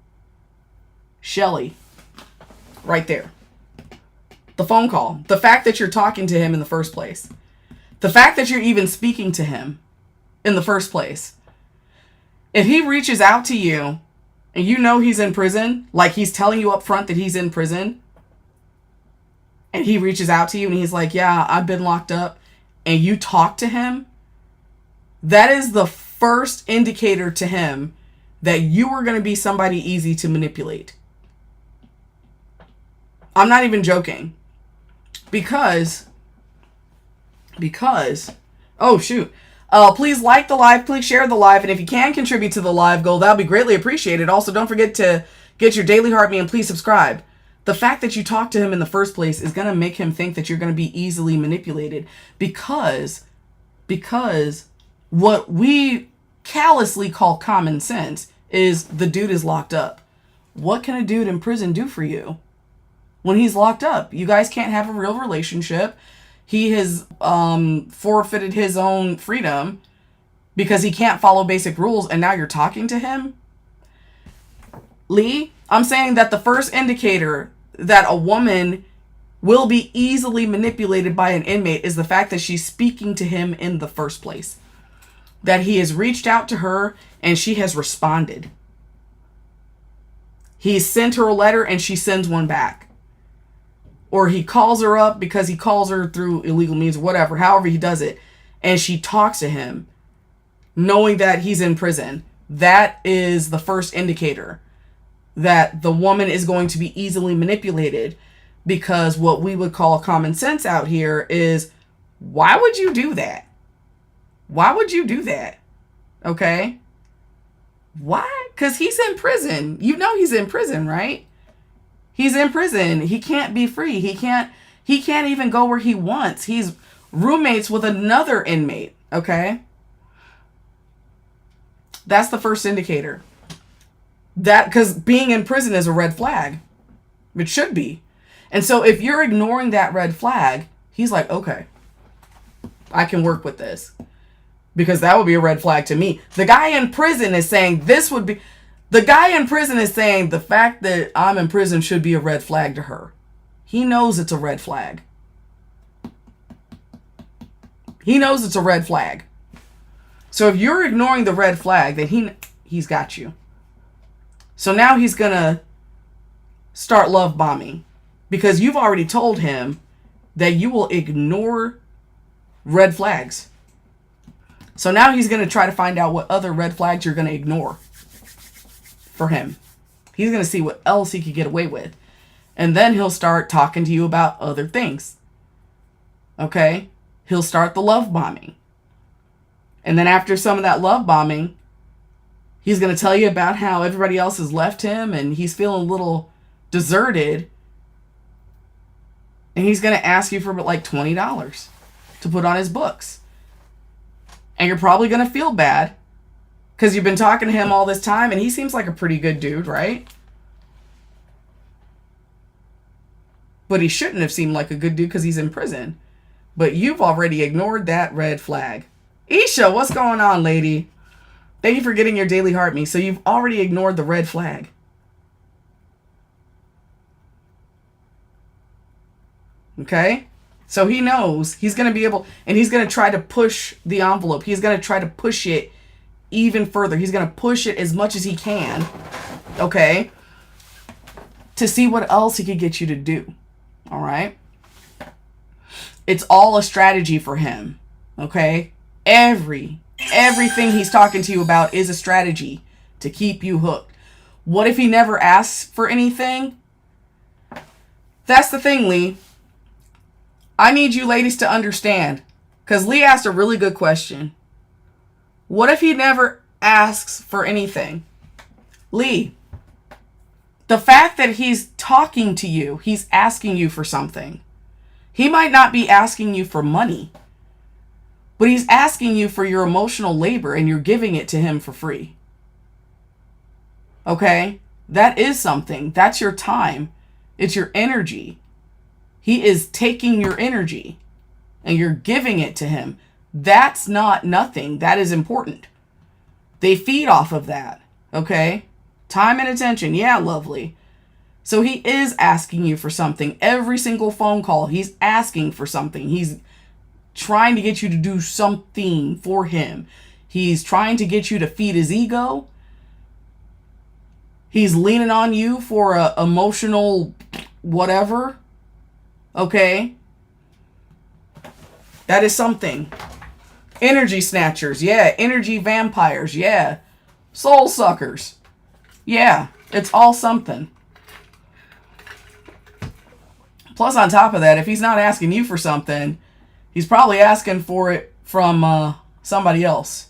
Shelly, right there. The phone call. The fact that you're talking to him in the first place. The fact that you're even speaking to him in the first place. If he reaches out to you and you know he's in prison, like he's telling you up front that he's in prison, and he reaches out to you and he's like, yeah, I've been locked up, and you talk to him, that is the first indicator to him that you are going to be somebody easy to manipulate. I'm not even joking. Because, oh shoot. Please like the live, please share the live, and if you can contribute to the live goal, that'll be greatly appreciated. Also, don't forget to get your daily heart me and please subscribe. The fact that you talked to him in the first place is going to make him think that you're going to be easily manipulated because what we callously call common sense is the dude is locked up. What can a dude in prison do for you when he's locked up? You guys can't have a real relationship. He has forfeited his own freedom because he can't follow basic rules, and now you're talking to him? Lee, I'm saying that the first indicator that a woman will be easily manipulated by an inmate is the fact that she's speaking to him in the first place. That he has reached out to her and she has responded. He sent her a letter and she sends one back. Or he calls her up because he calls her through illegal means, whatever, however he does it. And she talks to him knowing that he's in prison. That is the first indicator that the woman is going to be easily manipulated, because what we would call common sense out here is, why would you do that? Why would you do that? Okay? Why? Because he's in prison. You know he's in prison, right? He's in prison. He can't be free. He can't even go where he wants. He's roommates with another inmate, okay? That's the first indicator. That, because being in prison is a red flag. It should be. And so if you're ignoring that red flag, he's like, okay, I can work with this. Because that would be a red flag to me. The guy in prison is saying the fact that I'm in prison should be a red flag to her. He knows it's a red flag. He knows it's a red flag. So if you're ignoring the red flag, then he's got you. So now he's going to start love bombing, because you've already told him that you will ignore red flags. So now he's going to try to find out what other red flags you're going to ignore for him. He's going to see what else he could get away with. And then he'll start talking to you about other things. Okay? he'll start the love bombing. And then after some of that love bombing, he's going to tell you about how everybody else has left him and he's feeling a little deserted. And he's going to ask you for like $20 to put on his books. And you're probably going to feel bad because you've been talking to him all this time and he seems like a pretty good dude, right? But he shouldn't have seemed like a good dude because he's in prison. But you've already ignored that red flag. Isha, what's going on, lady? Thank you for getting your daily heart me. So you've already ignored the red flag. Okay? So he knows he's going to be able, and he's going to try to push the envelope. He's going to try to push it even further. He's going to push it as much as he can. Okay? To see what else he could get you to do. All right? It's all a strategy for him. Okay? Everything he's talking to you about is a strategy to keep you hooked. What if he never asks for anything? That's the thing, Lee. I need you ladies to understand, because Lee asked a really good question. What if he never asks for anything? Lee, the fact that he's talking to you, he's asking you for something. He might not be asking you for money, but he's asking you for your emotional labor and you're giving it to him for free. Okay? That is something. That's your time. It's your energy. He is taking your energy and you're giving it to him. That's not nothing. That is important. They feed off of that. Okay? Time and attention. Yeah, lovely. So he is asking you for something. Every single phone call, he's asking for something. He's trying to get you to do something for him. He's trying to get you to feed his ego. He's leaning on you for a emotional whatever. Okay? That is something. Energy snatchers. Yeah. Energy vampires. Yeah. Soul suckers. Yeah. It's all something. Plus, on top of that, if he's not asking you for something, he's probably asking for it from somebody else.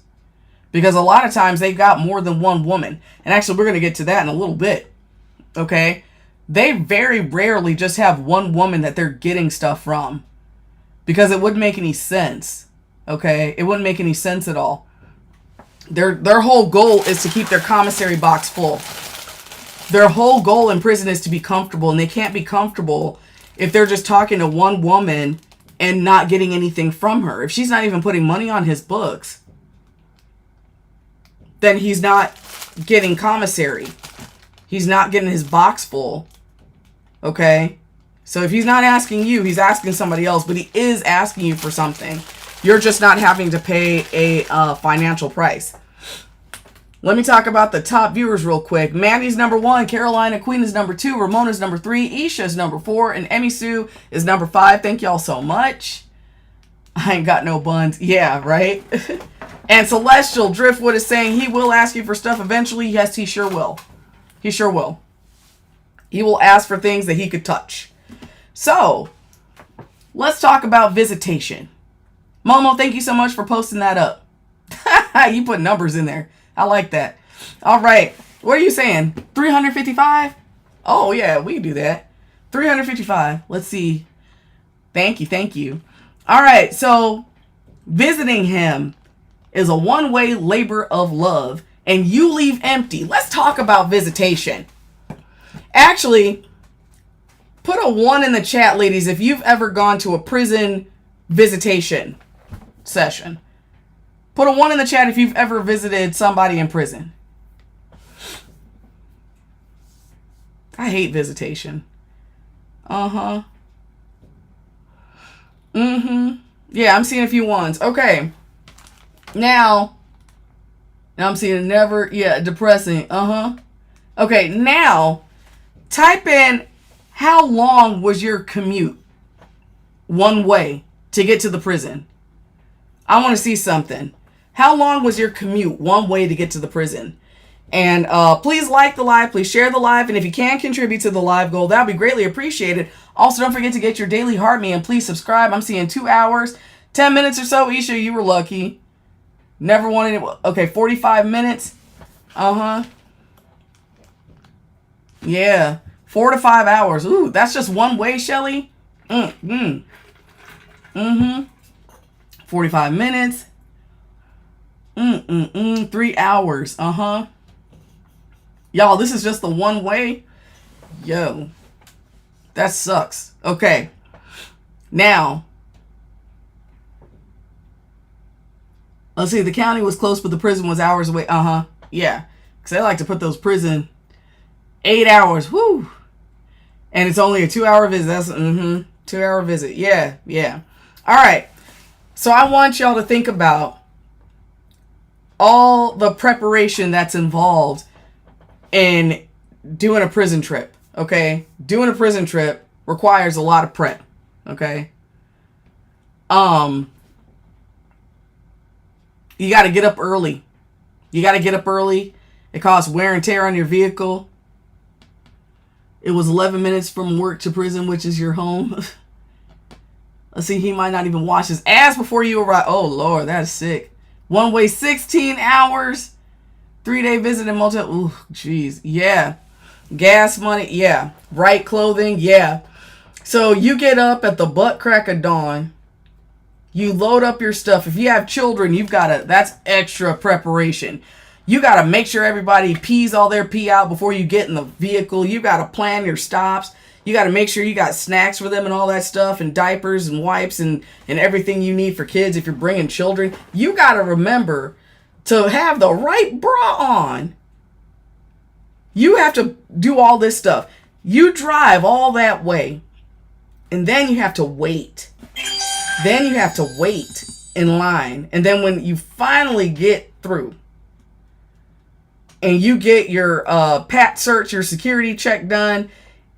Because a lot of times they've got more than one woman. And actually, we're going to get to that in a little bit. Okay? They very rarely just have one woman that they're getting stuff from. Because it wouldn't make any sense. Okay? It wouldn't make any sense at all. Their whole goal is to keep their commissary box full. Their whole goal in prison is to be comfortable. And they can't be comfortable if they're just talking to one woman and not getting anything from her. If she's not even putting money on his books, then he's not getting commissary. He's not getting his box full. Okay? So if he's not asking you, he's asking somebody else, but he is asking you for something. You're just not having to pay a financial price. Let me talk about the top viewers real quick. Mandy's number 1, Carolina Queen is number 2, Ramona's number 3, Isha's number 4, and Emmy Sue is number 5. Thank y'all so much. I ain't got no buns. Yeah, right? And Celestial Driftwood is saying he will ask you for stuff eventually. Yes, he sure will. He sure will. He will ask for things that he could touch. So, let's talk about visitation. Momo, thank you so much for posting that up. You put numbers in there. I like that. All right. What are you saying? 355? Oh, yeah, we can do that. 355. Let's see. Thank you. Thank you. All right. So, visiting him is a one-way labor of love, and you leave empty. Let's talk about visitation. Actually, put a 1 in the chat, ladies, if you've ever gone to a prison visitation session. Put a 1 in the chat if you've ever visited somebody in prison. I hate visitation. Uh-huh. Mm-hmm. Yeah, I'm seeing a few 1s. Okay. Now I'm seeing never. Yeah, depressing. Uh-huh. Okay, now type in how long was your commute one way to get to the prison. I want to see something. How long was your commute one way to get to the prison? And please like the live. Please share the live. And if you can contribute to the live goal, that would be greatly appreciated. Also, don't forget to get your daily heart me and please subscribe. I'm seeing 2 hours, 10 minutes or so, Isha, you were lucky. Never wanted it. Okay, 45 minutes. Uh-huh. Yeah. 4 to 5 hours. Ooh, that's just one way, Shelly? Mm-hmm. 45 minutes. 3 hours. Uh-huh. Y'all, this is just the one way? Yo. That sucks. Okay. Now. Let's see. The county was close, but the prison was hours away. Uh-huh. Yeah. Because they like to put those prison 8 hours. Whew. And it's only a 2-hour visit. That's 2-hour visit. Yeah. Yeah. All right. So I want y'all to think about all the preparation that's involved in doing a prison trip. Okay? Doing a prison trip requires a lot of prep. Okay? You got to get up early. It costs wear and tear on your vehicle. It was 11 minutes from work to prison, which is your home. Let's see, he might not even wash his ass before you arrive. Oh, Lord, that's sick. One way, 16 hours. 3-day visit in motel. Ooh, jeez. Yeah. Gas money. Yeah. Right clothing. Yeah. So you get up at the butt crack of dawn. You load up your stuff. If you have children, that's extra preparation. You got to make sure everybody pees all their pee out before you get in the vehicle. You got to plan your stops. You got to make sure you got snacks for them and all that stuff, and diapers and wipes and everything you need for kids if you're bringing children. You got to remember to have the right bra on. You have to do all this stuff. You drive all that way, and then you have to wait. Then you have to wait in line. And then when you finally get through, and you get your pat search, your security check done,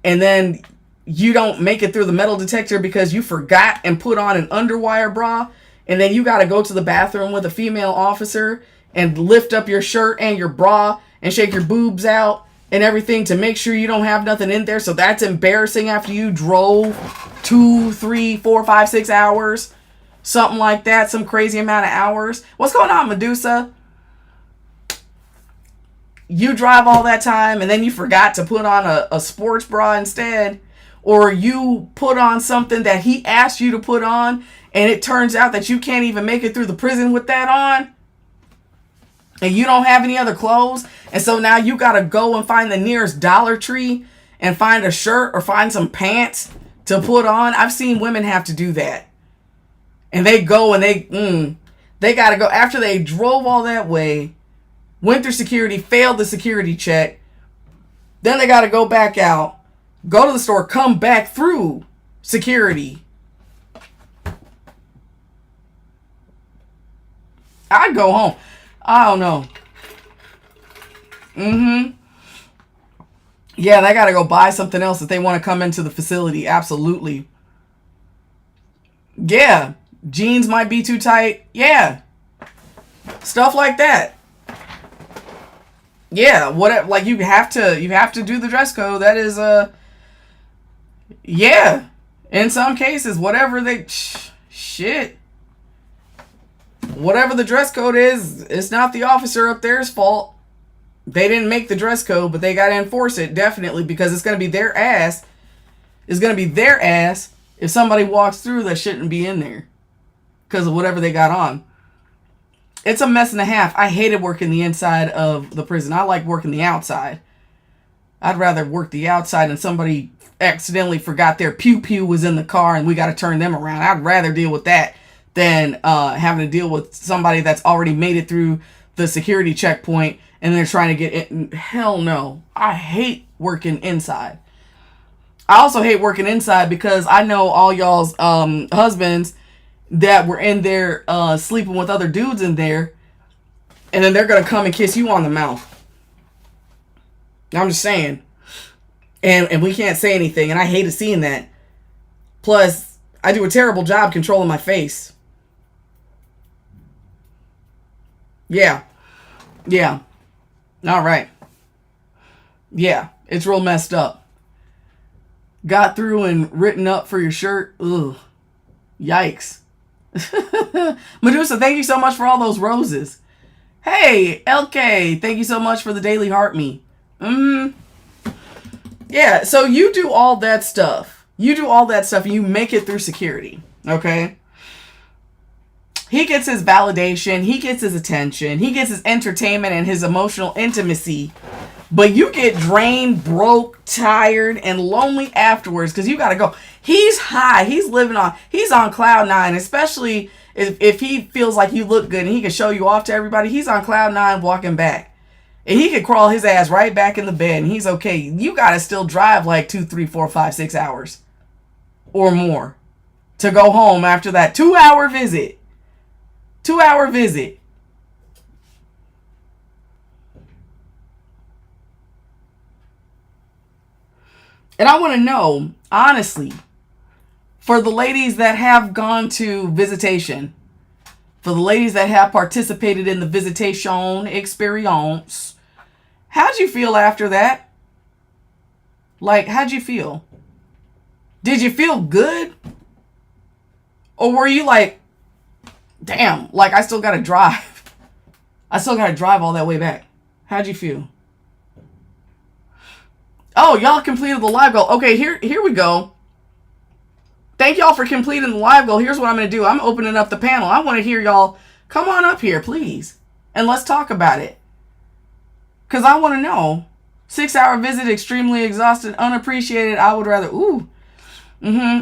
and then you don't make it through the metal detector because you forgot and put on an underwire bra, and then you got to go to the bathroom with a female officer and lift up your shirt and your bra and shake your boobs out and everything to make sure you don't have nothing in there. So that's embarrassing after you drove 2, 3, 4, 5, 6 hours. Something like that. Some crazy amount of hours. What's going on, Medusa? You drive all that time and then you forgot to put on a sports bra instead. Or you put on something that he asked you to put on and it turns out that you can't even make it through the prison with that on. And you don't have any other clothes. And so now you got to go and find the nearest Dollar Tree and find a shirt or find some pants to put on. I've seen women have to do that. And they go and they got to go after they drove all that way, went through security, failed the security check. Then they got to go back out, go to the store, come back through security. I'd go home. I don't know. Yeah, they got to go buy something else if they want to come into the facility. Absolutely. Yeah. Jeans might be too tight. Yeah. Stuff like that. Yeah, whatever. Like you have to do the dress code. That is yeah. In some cases, whatever they shit. Whatever the dress code is, it's not the officer up there's fault. They didn't make the dress code, but they got to enforce it definitely because it's going to be their ass. It's going to be their ass if somebody walks through that shouldn't be in there because of whatever they got on. It's a mess and a half. I hated working the inside of the prison. I like working the outside. I'd rather work the outside and somebody accidentally forgot their pew-pew was in the car and we got to turn them around. I'd rather deal with that than having to deal with somebody that's already made it through the security checkpoint and they're trying to get in. Hell no. I hate working inside. I also hate working inside because I know all y'all's husbands that were in there sleeping with other dudes in there, and then they're going to come and kiss you on the mouth. I'm just saying. And we can't say anything, and I hated seeing that. Plus, I do a terrible job controlling my face. Yeah. Yeah. All right. Yeah, it's real messed up. Got through and written up for your shirt. Ugh. Yikes. Medusa, thank you so much for all those roses. Hey, LK, thank you so much for the daily heart me. Yeah, so you do all that stuff. You do all that stuff and you make it through security. Okay? He gets his validation. He gets his attention. He gets his entertainment and his emotional intimacy. But you get drained, broke, tired, and lonely afterwards because you got to go. He's high. He's on cloud nine, especially if he feels like you look good and he can show you off to everybody. He's on cloud nine walking back. And he could crawl his ass right back in the bed and he's okay. You got to still drive like 2, 3, 4, 5, 6 hours or more to go home after that 2-hour visit. 2-hour visit. And I want to know, honestly, for the ladies that have gone to visitation, for the ladies that have participated in the visitation experience, how'd you feel after that? Like, how'd you feel? Did you feel good? Or were you like, damn, like I still got to drive. I still got to drive all that way back. How'd you feel? Oh, y'all completed the live goal. Okay, here we go. Thank y'all for completing the live goal. Here's what I'm going to do. I'm opening up the panel. I want to hear y'all. Come on up here, please. And let's talk about it. Because I want to know. 6-hour visit, extremely exhausted, unappreciated. I would rather,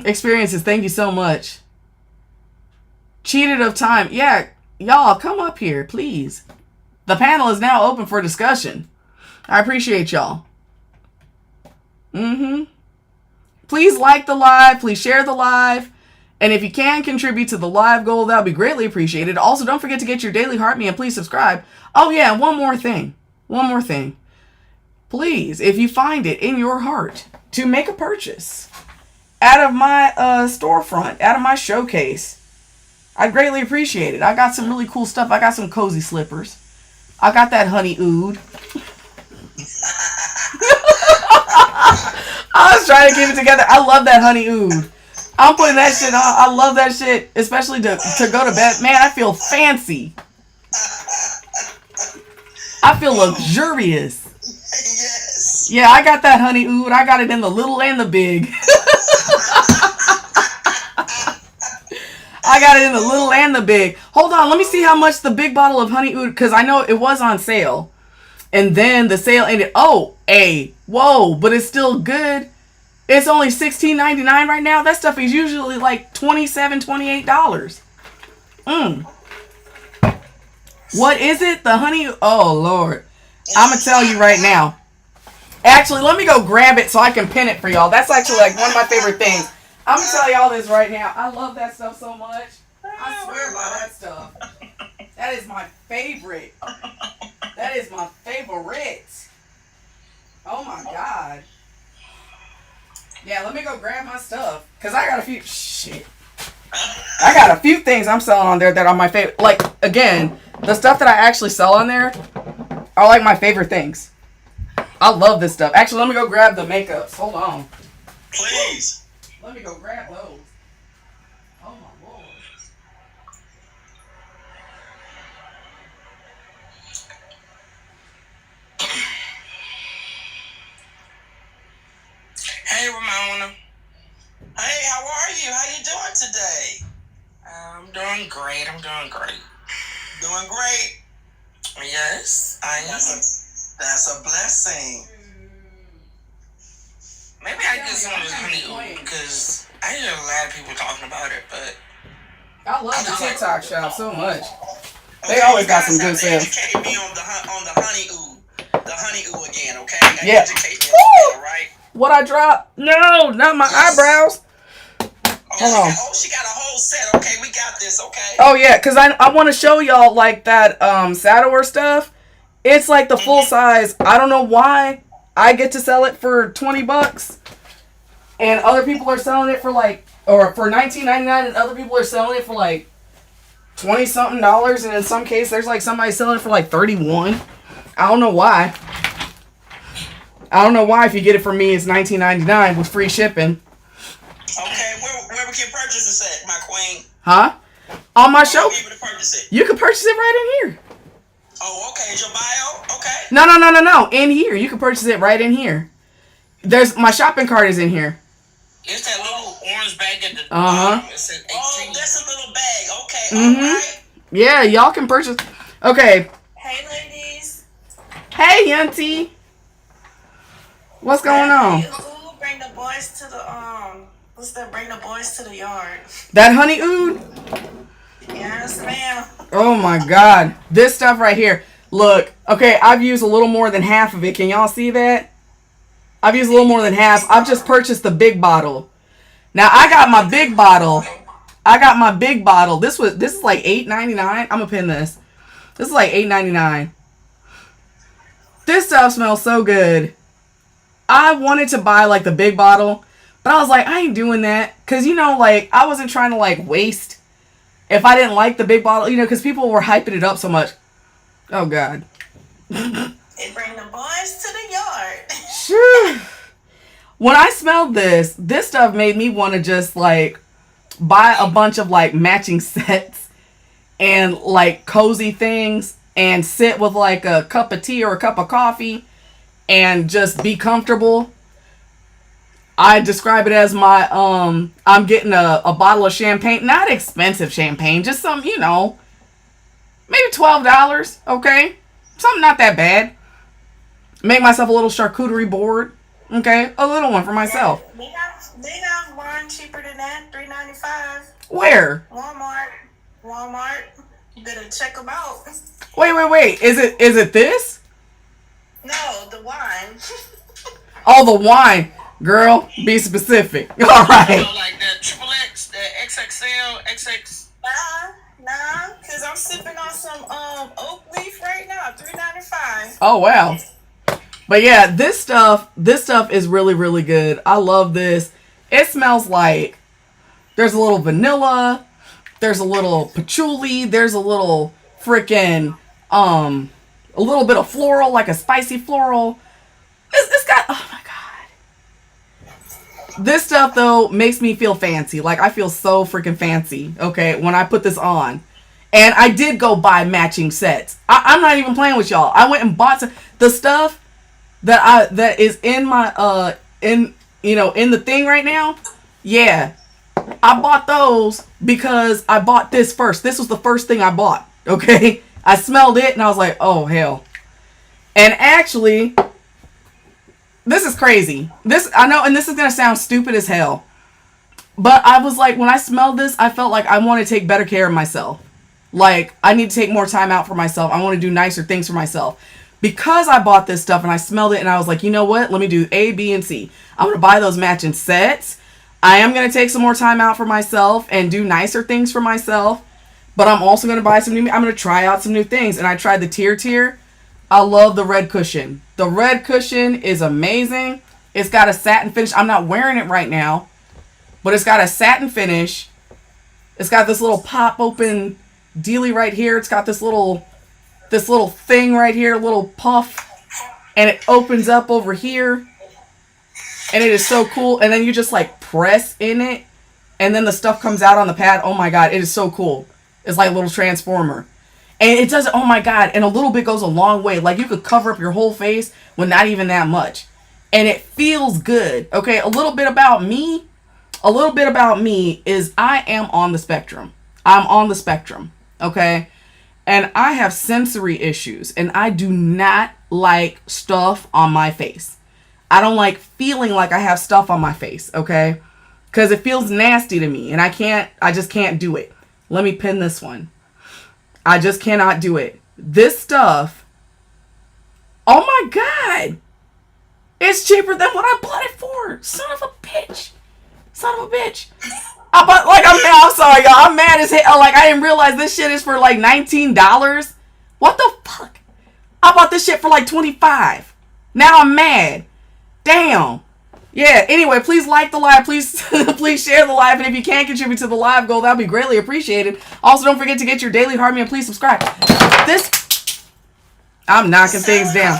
experiences. Thank you so much. Cheated of time. Yeah, y'all, come up here, please. The panel is now open for discussion. I appreciate y'all. Please like the live. Please share the live. And if you can contribute to the live goal, that would be greatly appreciated. Also, don't forget to get your daily heart me and please subscribe. Oh, yeah, one more thing. Please, if you find it in your heart to make a purchase out of my storefront, out of my showcase, I'd greatly appreciate it. I got some really cool stuff. I got some cozy slippers. I got that honey oud. I was trying to keep it together. I love that honey oud. I'm putting that shit on. I love that shit, especially to go to bed. Man, I feel fancy. I feel luxurious. Yes. Yeah, I got that honey oud. I got it in the little and the big. I got it in the little and the big. Hold on, let me see how much the big bottle of honey oud, because I know it was on sale. And then the sale ended. Whoa, but it's still good. It's only $16.99 right now. That stuff is usually like $27, $28. What is it? The honey? Oh, Lord. I'm going to tell you right now. Actually, let me go grab it so I can pin it for y'all. That's actually like one of my favorite things. I'm going to tell y'all this right now. I love that stuff so much. I swear by that stuff. That is my favorite. That is my favorite. Oh my God. Yeah, let me go grab my stuff. Because I got a few... Shit. I got a few things I'm selling on there that are my favorite. Like, again, the stuff that I actually sell on there are like my favorite things. I love this stuff. Actually, let me go grab the makeups. Hold on. Please. Let me go grab those. Oh my Lord. Hey, Ramona. Hey, how are you? How you doing today? I'm doing great. Doing great? Yes, I am. That's a blessing. Maybe I get some of this honey oud because I hear a lot of people talking about it, but I love the TikTok shop so much. They always got some good sales. Educate me on the honey oud. The honey oud again, okay? Yeah. Educate me on that, right? What I dropped? No, not my eyebrows. Hold on. She got a whole set. Okay, we got this, okay? Oh, yeah, because I want to show y'all, like, that Saddler stuff. It's, like, the full size. I don't know why I get to sell it for $20. And other people are selling it for, like, or for $19.99, and other people are selling it for, like, $20-something. And in some case, there's, like, somebody selling it for, like, $31. I don't know why. I don't know why if you get it from me, it's $19.99 with free shipping. Okay, where we can purchase this at, my queen? Huh? On my I'll show, be able to purchase it. you can purchase it right in here. Oh, okay. Is your bio? Okay. No. In here. You can purchase it right in here. There's my shopping cart is in here. It's that little orange bag at the Uh-huh. bottom. It says 18. Oh, that's a little bag. Okay. Mhm. All right. Yeah, y'all can purchase. Okay. Hey, ladies. Hey, Yunty. What's going on? Who bring the boys to the What's that? Bring the boys to the yard. That honey oud? Yes, ma'am. Oh my god. This stuff right here. Look, okay, I've used a little more than half of it. Can y'all see that? I've used a little more than half. I've just purchased the big bottle. Now I got my big bottle. This is like $8.99. I'm gonna pin this. This is like $8.99. This stuff smells so good. I wanted to buy like the big bottle, but I was like, I ain't doing that. Cause like I wasn't trying to like waste if I didn't like the big bottle, because people were hyping it up so much. Oh god. They bring the boys to the yard. Sure. When I smelled this stuff made me want to just like buy a bunch of like matching sets and like cozy things and sit with like a cup of tea or a cup of coffee and just be comfortable. I describe it as my I'm getting a bottle of champagne, not expensive champagne, just some, maybe $12, okay? Something not that bad. Make myself a little charcuterie board, okay? A little one for myself. They have one cheaper than that, $3.95. Where? Walmart. You better check them out. Wait. Is it this? No, the wine. Oh, the wine. Girl, be specific. All right. Like the triple X, the XXL, XX. Nah, because I'm sipping on some oak leaf right now, $3.95. Oh, wow. But yeah, this stuff is really, really good. I love this. It smells like there's a little vanilla, there's a little patchouli, there's a little freaking a little bit of floral, like a spicy floral. It's got, oh my god. This stuff though makes me feel fancy. Like I feel so freaking fancy, okay, when I put this on. And I did go buy matching sets. I'm not even playing with y'all. I went and bought the stuff that is in my in the thing right now. Yeah. I bought those because I bought this first. This was the first thing I bought, okay? I smelled it and I was like, "Oh hell." And actually, this is crazy. I know, and this is going to sound stupid as hell. But I was like, when I smelled this, I felt like I want to take better care of myself. Like, I need to take more time out for myself. I want to do nicer things for myself. Because I bought this stuff and I smelled it and I was like, you know what? Let me do A, B, and C. I'm going to buy those matching sets. I am going to take some more time out for myself and do nicer things for myself. But I'm also going to buy I'm going to try out some new things. And I tried the Tier. I love the red cushion. The red cushion is amazing. It's got a satin finish. I'm not wearing it right now, but it's got a satin finish. It's got this little pop open dealy right here. It's got this little thing right here, little puff, and it opens up over here. And it is so cool. And then you just like press in it, and then the stuff comes out on the pad. Oh my god, it is so cool. It's like a little transformer. And it does, oh my god, and a little bit goes a long way. Like you could cover up your whole face with not even that much. And it feels good. Okay, a little bit about me is I am on the spectrum. I'm on the spectrum, okay? And I have sensory issues, and I do not like stuff on my face. I don't like feeling like I have stuff on my face, okay? Because it feels nasty to me, and I just can't do it. Let me pin this one. I just cannot do it. This stuff, oh my god, it's cheaper than what I bought it for. Son of a bitch. I'm sorry, y'all. I'm mad as hell. Like, I didn't realize this shit is for like $19. What the fuck? I bought this shit for like $25. Now I'm mad. Damn. Yeah, anyway, please like the live. Please please share the live. And if you can contribute to the live goal, that would be greatly appreciated. Also, don't forget to get your daily heart and please subscribe. I'm knocking things down.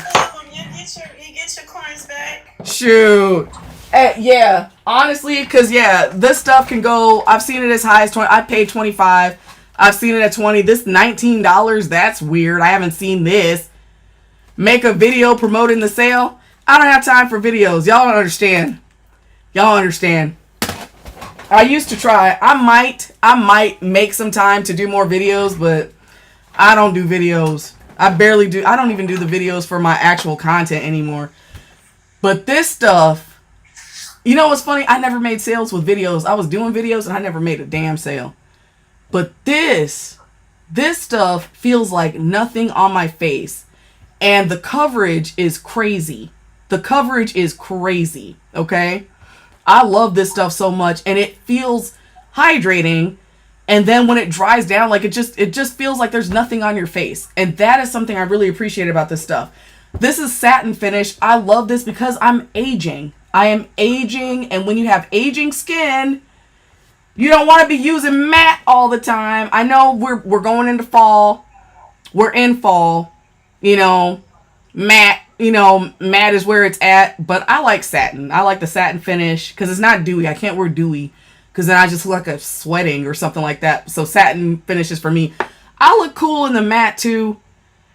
You get your coins back. Shoot. Yeah, honestly, because, yeah, this stuff can go, I've seen it as high as 20. I paid $25. I've seen it at $20. This $19, that's weird. I haven't seen this. Make a video promoting the sale. I don't have time for videos. Y'all don't understand. Y'all understand. I used to try. I might make some time to do more videos, but I don't do videos. I barely do. I don't even do the videos for my actual content anymore. But this stuff, you know what's funny? I never made sales with videos. I was doing videos and I never made a damn sale. But this stuff feels like nothing on my face. And the coverage is crazy. The coverage is crazy, okay? I love this stuff so much, and it feels hydrating. And then when it dries down, like it just feels like there's nothing on your face. And that is something I really appreciate about this stuff. This is satin finish. I love this because I'm aging. I am aging, and when you have aging skin, you don't want to be using matte all the time. I know we're going into fall. We're in fall. You know, matte is where it's at, but I like satin. I like the satin finish because it's not dewy. I can't wear dewy because then I just look like I'm sweating or something like that. So satin finishes for me. I look cool in the matte too.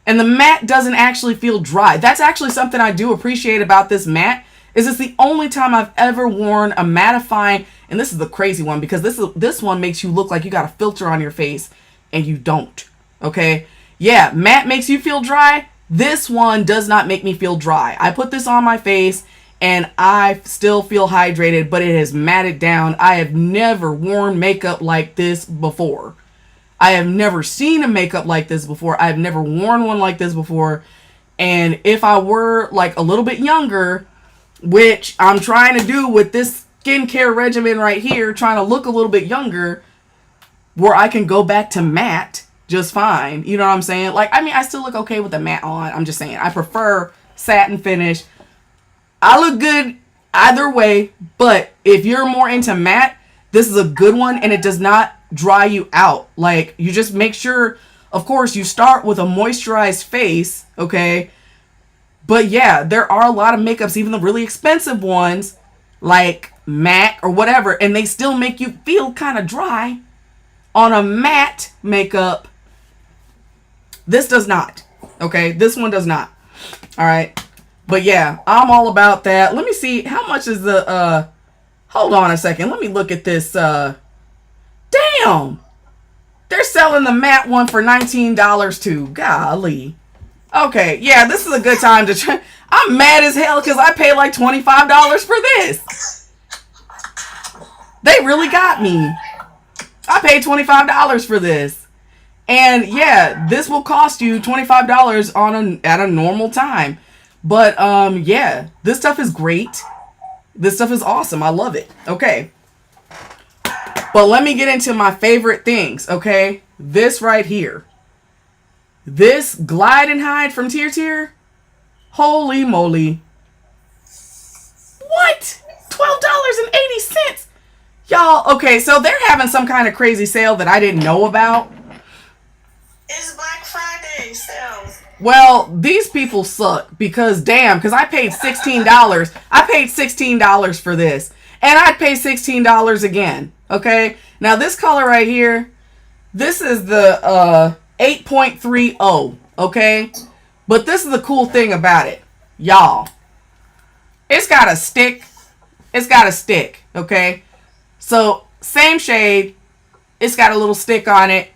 And the matte doesn't actually feel dry. That's actually something I do appreciate about this matte. Is it's the only time I've ever worn a mattifying, and this is the crazy one because this one makes you look like you got a filter on your face and you don't. Okay? Yeah, matte makes you feel dry. This one does not make me feel dry. I put this on my face and I still feel hydrated, but it has matted down. I have never worn makeup like this before. I have never seen a makeup like this before. I've never worn one like this before. And if I were like a little bit younger, which I'm trying to do with this skincare regimen right here, trying to look a little bit younger, where I can go back to matte just fine. You know what I'm saying? Like, I mean, I still look okay with the matte on. I'm just saying, I prefer satin finish. I look good either way, but if you're more into matte, this is a good one, and it does not dry you out. Like, you just make sure, of course, you start with a moisturized face, okay? But yeah, there are a lot of makeups, even the really expensive ones, like MAC or whatever, and they still make you feel kind of dry on a matte makeup. This does not, okay? This one does not. All right. But yeah, I'm all about that. Let me see, how much is the, hold on a second. Let me look at this, damn! They're selling the matte one for $19 too. Golly. Okay, yeah, this is a good time to try. I'm mad as hell because I paid like $25 for this. They really got me. I paid $25 for this. And yeah, this will cost you $25 at a normal time. But yeah, this stuff is great. This stuff is awesome. I love it. Okay. But let me get into my favorite things, okay? This right here. This Glide and Hide from Tier. Holy moly. What? $12.80. Y'all, okay, so they're having some kind of crazy sale that I didn't know about. It's Black Friday sales. Well, these people suck because because I paid $16. I paid $16 for this. And I'd pay $16 again. Okay? Now this color right here, this is the 8.30. Okay? But this is the cool thing about it. Y'all. It's got a stick. It's got a stick. Okay? So, same shade. It's got a little stick on it.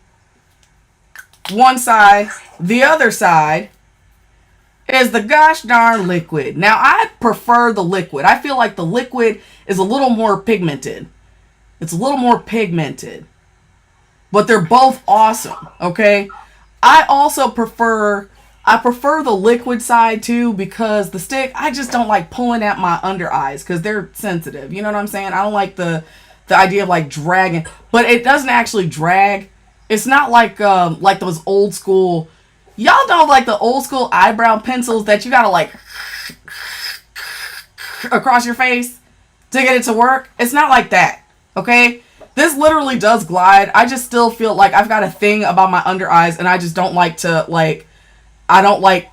One side. The other side is the gosh darn liquid. Now, I prefer the liquid. I feel like the liquid is a little more pigmented. It's a little more pigmented. But they're both awesome, okay? I also prefer the liquid side too because the stick, I just don't like pulling at my under eyes because they're sensitive. You know what I'm saying? I don't like the idea of like dragging. But it doesn't actually drag. It's not like those old school. Y'all know like the old school eyebrow pencils that you gotta like across your face to get it to work. It's not like that, okay? This literally does glide. I just still feel like I've got a thing about my under eyes and I just don't like to I don't like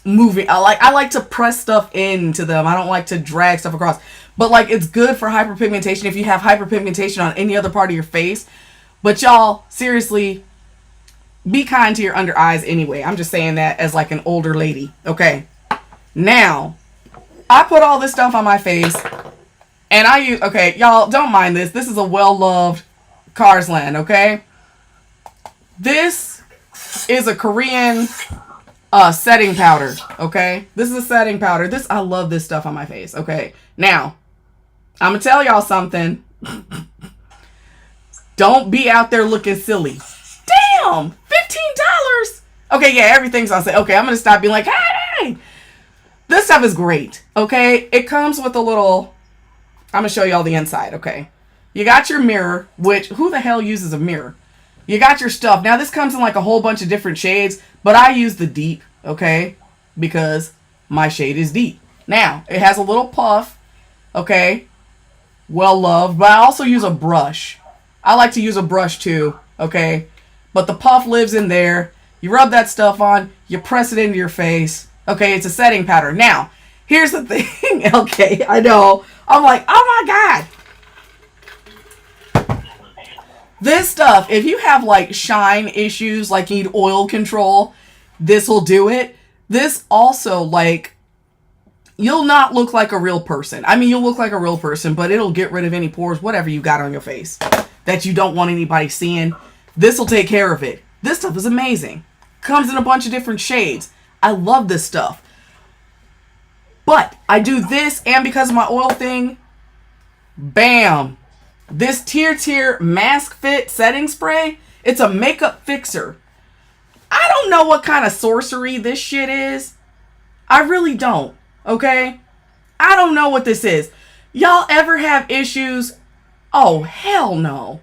moving. I like to press stuff into them. I don't like to drag stuff across. But like it's good for hyperpigmentation if you have hyperpigmentation on any other part of your face. But y'all, seriously, be kind to your under eyes anyway. I'm just saying that as like an older lady. Okay. Now, I put all this stuff on my face. And I use, okay, y'all, don't mind this. This is a well-loved Carsland, okay? This is a Korean setting powder, okay? This is a setting powder. I love this stuff on my face, okay? Now, I'm going to tell y'all something. Don't be out there looking silly. Damn! $15! Okay, yeah, everything's on sale. Okay, I'm going to stop being like, hey! This stuff is great, okay? It comes with a little... I'm going to show y'all the inside, okay? You got your mirror, which... Who the hell uses a mirror? You got your stuff. Now, this comes in like a whole bunch of different shades, but I use the deep, okay? Because my shade is deep. Now, it has a little puff, okay? Well loved, but I also use a brush. I like to use a brush too, okay? But the puff lives in there. You rub that stuff on, you press it into your face. Okay, it's a setting powder. Now, here's the thing. Okay, I know. I'm like, oh my God. This stuff, if you have like shine issues, like you need oil control, this will do it. This also, like, you'll not look like a real person. I mean, you'll look like a real person, but it'll get rid of any pores, whatever you got on your face that you don't want anybody seeing. This will take care of it. This stuff is amazing. Comes in a bunch of different shades. I love this stuff. But I do this, and because of my oil thing, bam. This Tier Mask Fit Setting Spray, it's a makeup fixer. I don't know what kind of sorcery this shit is. I really don't, okay? I don't know what this is. Y'all ever have issues? Oh, hell no.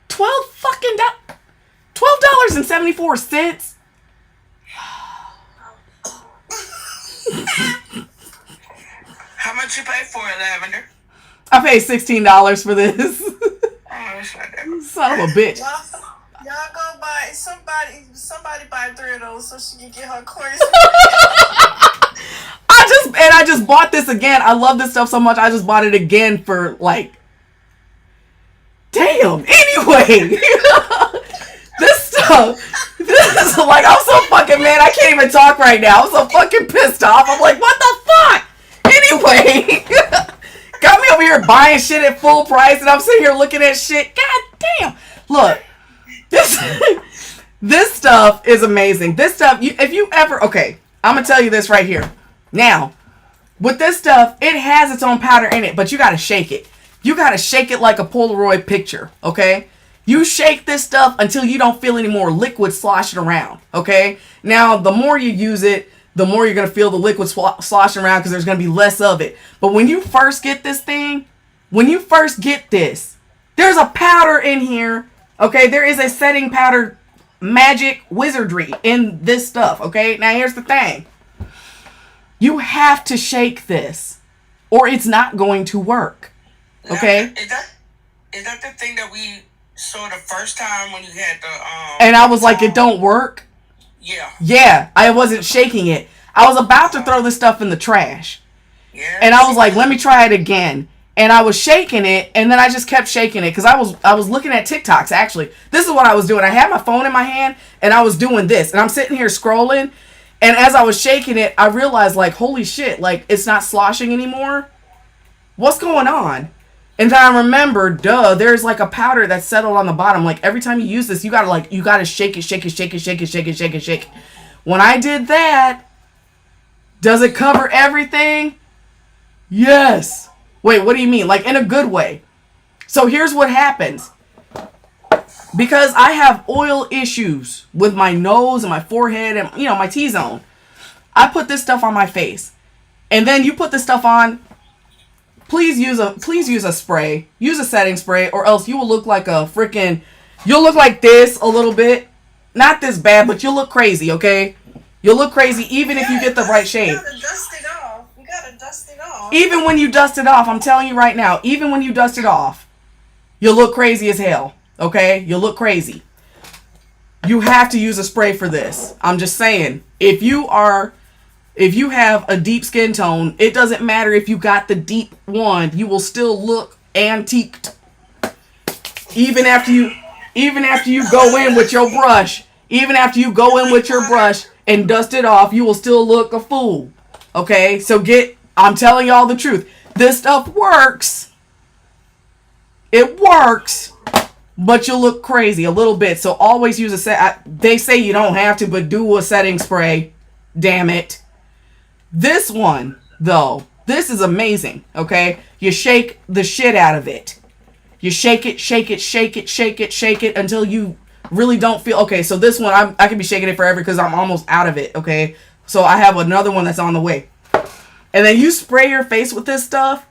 $12.74. How much you pay for it, Lavender? I paid $16 for this. Oh, that's not that. Son of a bitch. Y'all go buy somebody buy 3 of those so she can get her coins. I just bought this again. I love this stuff so much. I just bought it again for like, damn. Anyway, this stuff. This is like, I'm so fucking mad. I can't even talk right now. I'm so fucking pissed off. I'm like, what the fuck? Anyway, got me over here buying shit at full price, and I'm sitting here looking at shit. God damn. Look, this stuff is amazing. This stuff, if you ever, okay, I'm gonna tell you this right here. Now, with this stuff, it has its own powder in it, but you gotta shake it. You gotta shake it like a Polaroid picture, okay? You shake this stuff until you don't feel any more liquid sloshing around, okay? Now, the more you use it, the more you're going to feel the liquid sloshing around because there's going to be less of it. But when you first get this thing, there's a powder in here, okay? There is a setting powder magic wizardry in this stuff, okay? Now, here's the thing. You have to shake this or it's not going to work, okay? Is that the thing that we saw the first time when you had the... And I was like, it don't work? Yeah. Yeah, I wasn't shaking it. I was about to throw this stuff in the trash. Yeah. And I was like, let me try it again. And I was shaking it, and then I just kept shaking it because I was looking at TikToks, actually. This is what I was doing. I had my phone in my hand, and I was doing this. And I'm sitting here scrolling, and as I was shaking it, I realized, like, holy shit, like, it's not sloshing anymore. What's going on? And then I remembered, there's like a powder that's settled on the bottom. Like every time you use this, you gotta shake it. When I did that, does it cover everything? Yes. Wait, what do you mean? Like in a good way. So here's what happens. Because I have oil issues with my nose and my forehead and, my T-zone. I put this stuff on my face. And then you put this stuff on. Please use a spray. Use a setting spray, or else you will look like you'll look like this a little bit. Not this bad, but you'll look crazy, okay? You'll look crazy even if you get the right shade. You gotta dust it off. Even when you dust it off, I'm telling you right now, even when you dust it off, you'll look crazy as hell, okay? You'll look crazy. You have to use a spray for this. I'm just saying, if you have a deep skin tone, it doesn't matter if you got the deep one, you will still look antiqued. Even after you even after you go in with your brush, and dust it off, you will still look a fool. Okay? So I'm telling y'all the truth. This stuff works. It works. But you'll look crazy a little bit. So always use a set. They say you don't have to, but do a setting spray. Damn it. This one, though, this is amazing. Okay? You shake the shit out of it. You shake it until you really don't feel. Okay, so this one, I can be shaking it forever because I'm almost out of it. Okay? So I have another one that's on the way. And then you spray your face with this stuff.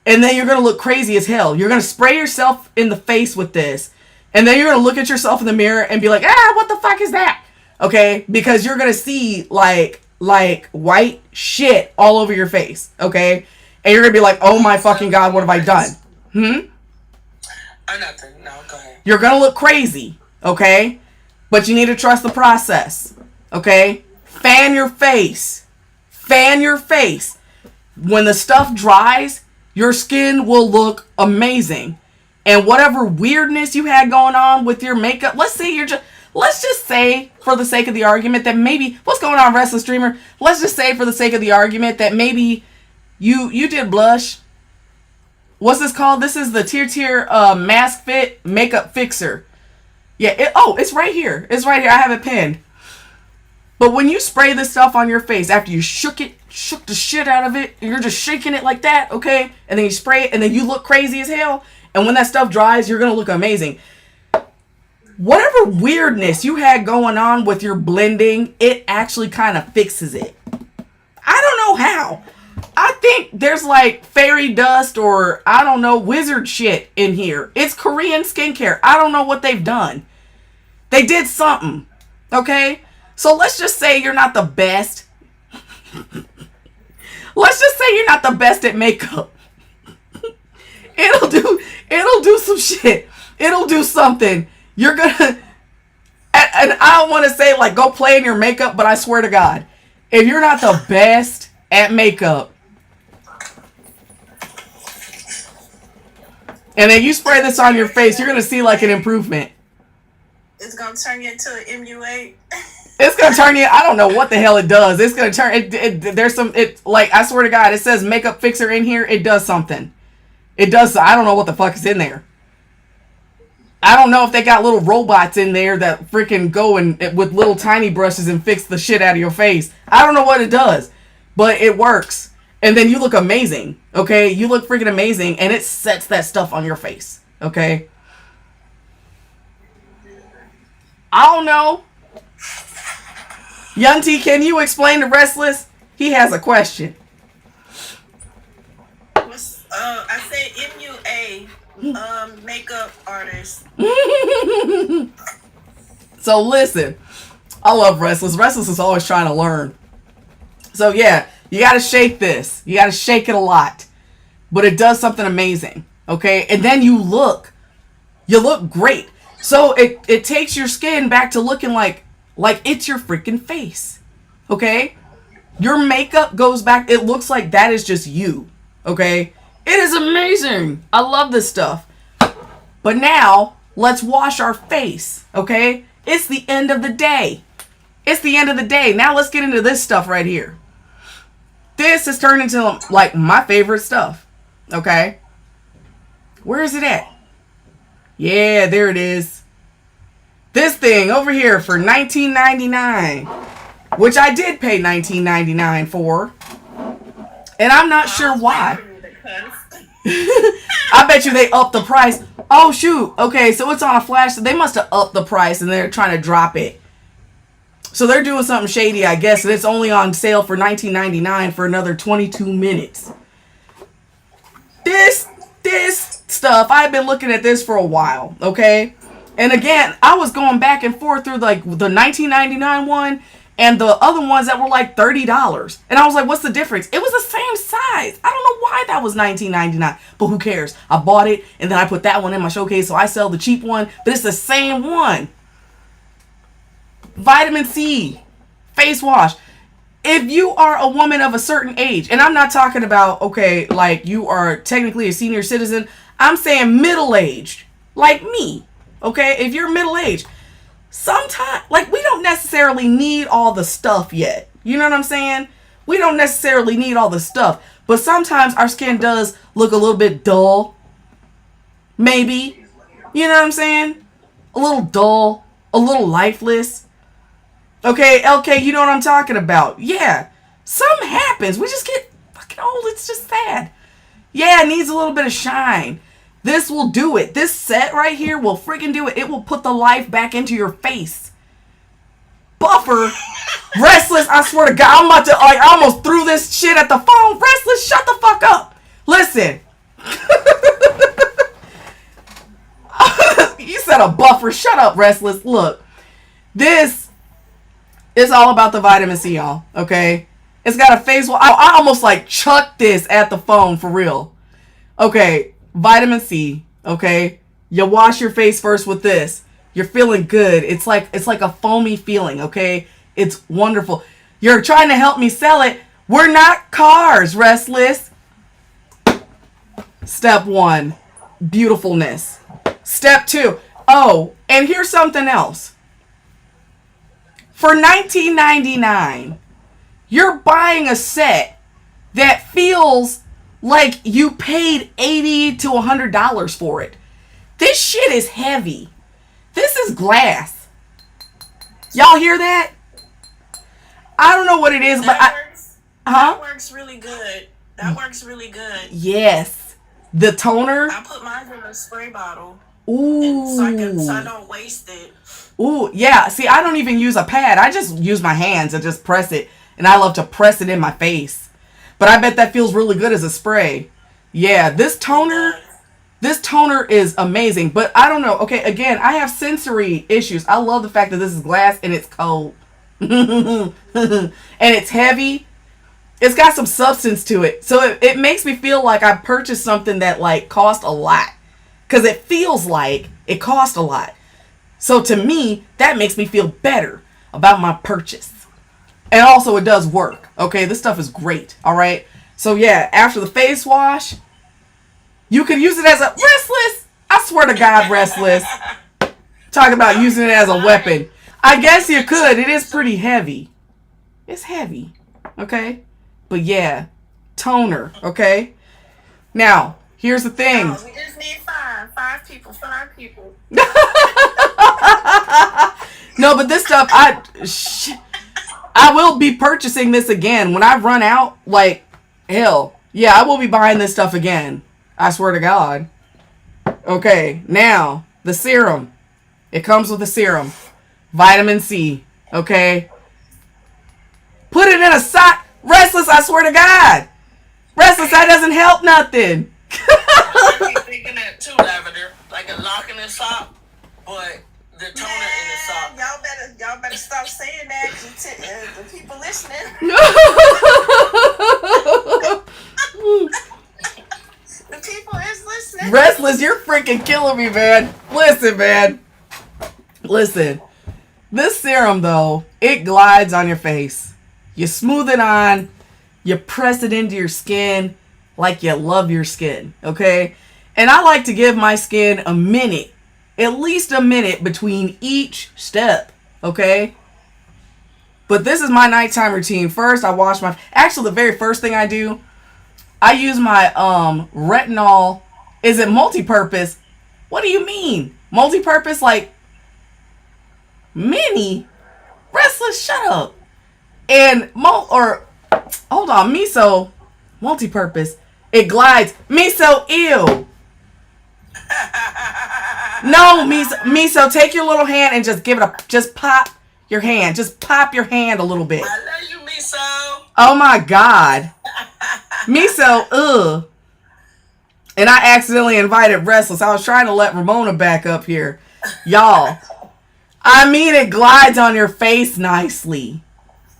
And then you're going to look crazy as hell. You're going to spray yourself in the face with this. And then you're going to look at yourself in the mirror and be like, what the fuck is that? Okay? Because you're going to see, like white shit all over your face. Okay? And you're going to be like, oh my fucking God, what have I done? Nothing. No, go ahead. You're going to look crazy. Okay? But you need to trust the process. Okay? Fan your face. Fan your face. When the stuff dries, your skin will look amazing. And whatever weirdness you had going on with your makeup, let's just say, for the sake of the argument, that maybe, what's going on, Restless Dreamer? Let's just say, for the sake of the argument, that maybe you did blush. What's this called? This is the Tier Mask Fit Makeup Fixer. Yeah, it's right here. It's right here. I have it pinned. But when you spray this stuff on your face, after you shook the shit out of it, you're just shaking it like that, okay? And then you spray it, and then you look crazy as hell. And when that stuff dries, you're going to look amazing. Whatever weirdness you had going on with your blending, it actually kind of fixes it. I don't know how. I think there's like fairy dust or, I don't know, wizard shit in here. It's Korean skincare. I don't know what they've done. They did something, okay? So let's just say you're not the best. Let's just say you're not the best at makeup. It'll do some shit. It'll do something. You're gonna, and I don't want to say like go play in your makeup, but I swear to God, if you're not the best at makeup, and then you spray this on your face, you're gonna see like an improvement. It's gonna turn you into an MUA. It's gonna turn you. I don't know what the hell it does. It's gonna turn it. There's some. It like I swear to God, it says makeup fixer in here. It does something. It does. I don't know what the fuck is in there. I don't know if they got little robots in there that freaking go and with little tiny brushes and fix the shit out of your face. I don't know what it does, but it works. And then you look amazing. Okay, you look freaking amazing, and it sets that stuff on your face. Okay. I don't know. Young T, can you explain to Restless? He has a question. I said MUA, makeup artist. So listen, I love Restless. Restless is always trying to learn. So yeah, you gotta shake this. You gotta shake it a lot. But it does something amazing. Okay? And then you look great. So it takes your skin back to looking like it's your freaking face. Okay? Your makeup goes back. It looks like that is just you. Okay? It is amazing. I love this stuff. But now, let's wash our face. Okay? It's the end of the day. It's the end of the day. Now let's get into this stuff right here. This has turned into like my favorite stuff. Okay? Where is it at? Yeah, there it is. This thing over here for $19.99, which I did pay $19.99 for, and I'm not sure why. I bet you they upped the price. Oh shoot! Okay, so it's on a flash. So they must have upped the price, and they're trying to drop it. So they're doing something shady, I guess, and it's only on sale for $19.99 for another 22 minutes. This stuff, I've been looking at this for a while, okay? And again, I was going back and forth through like the $19.99 one and the other ones that were like $30. And I was like, what's the difference? It was the same size. I don't know why that was $19.99, but who cares? I bought it and then I put that one in my showcase, so I sell the cheap one, but it's the same one. Vitamin C face wash. If you are a woman of a certain age, and I'm not talking about, okay, like you are technically a senior citizen, I'm saying middle-aged, like me. okay? If you're middle-aged, sometimes, like, we don't necessarily need all the stuff yet. You know what I'm saying? We don't necessarily need all the stuff. But sometimes our skin does look a little bit dull. Maybe. You know what I'm saying? A little dull. A little lifeless. Okay, LK, you know what I'm talking about. Yeah. Something happens. We just get fucking old. It's just sad. Yeah, it needs a little bit of shine. This will do it. This set right here will freaking do it. It will put the life back into your face. Buffer. Restless, I swear to God, I'm about to, like, I almost threw this shit at the phone. Restless, shut the fuck up. Listen. You said a buffer. Shut up, Restless. Look, this is all about the vitamin C, y'all. Okay? It's got a face wash. I almost, like, chucked this at the phone, for real. Okay, vitamin C. Okay? You wash your face first with this. You're feeling good. It's like a foamy feeling, okay? It's wonderful. You're trying to help me sell it. We're not cars, Restless. Step 1, beautifulness. Step 2, oh, and here's something else. For $19.99, you're buying a set that feels like you paid $80 to $100 for it. This shit is heavy. This is glass. Y'all hear that? I don't know what it is, but that works really good. That works really good. Yes. The toner. I put mine in a spray bottle. Ooh. So I don't waste it. Ooh, yeah. See, I don't even use a pad. I just use my hands and just press it. And I love to press it in my face. But I bet that feels really good as a spray. Yeah, this toner is amazing. But I don't know. Okay, again, I have sensory issues. I love the fact that this is glass and it's cold. And it's heavy. It's got some substance to it. So it makes me feel like I purchased something that, like, cost a lot. Because it feels like it cost a lot. So to me, that makes me feel better about my purchase. And also, it does work. Okay, this stuff is great. All right. So yeah, after the face wash, you could use it as a Restless. I swear to God, Restless. Talk about using it as a weapon. I guess you could. It is pretty heavy. It's heavy. Okay. But yeah, toner. Okay. Now, here's the thing. We just need five people. No, but this stuff, I will be purchasing this again when I run out. Like, hell, yeah, I will be buying this stuff again. I swear to God. Okay, now the serum. It comes with a serum, vitamin C. Okay, put it in a sock. Restless, I swear to God. Restless, that doesn't help nothing. I keep thinking that too, Lavender. Like a lock in the sock, but the toner in the sock. Y'all better stop saying that to the people listening. The people is listening. Restless, you're freaking killing me, man. Listen, man. Listen. This serum, though, it glides on your face. You smooth it on. You press it into your skin like you love your skin, okay? And I like to give my skin a minute, at least a minute between each step, okay? But this is my nighttime routine. First, I wash my... Actually, the very first thing I do, I use my retinol. Is it multi-purpose? What do you mean? Multi-purpose, like... Mini? Restless, shut up. And hold on, miso, multi-purpose. It glides. Miso, ew. No, miso, take your little hand and just give it just pop your hand. Just pop your hand a little bit. I love you, Miso. Oh my God. Miso, ugh. And I accidentally invited Restless. I was trying to let Ramona back up here. Y'all. I mean, it glides on your face nicely.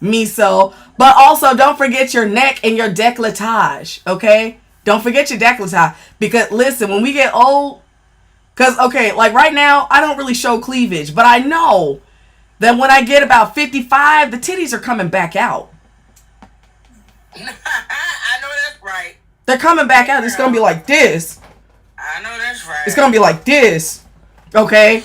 Miso. But also, don't forget your neck and your décolletage, okay? Don't forget your décolletage. Because, listen, when we get old... Because, okay, like right now, I don't really show cleavage. But I know that when I get about 55, the titties are coming back out. I know that's right. They're coming back out. It's going to be like this. I know that's right. It's going to be like this. Okay?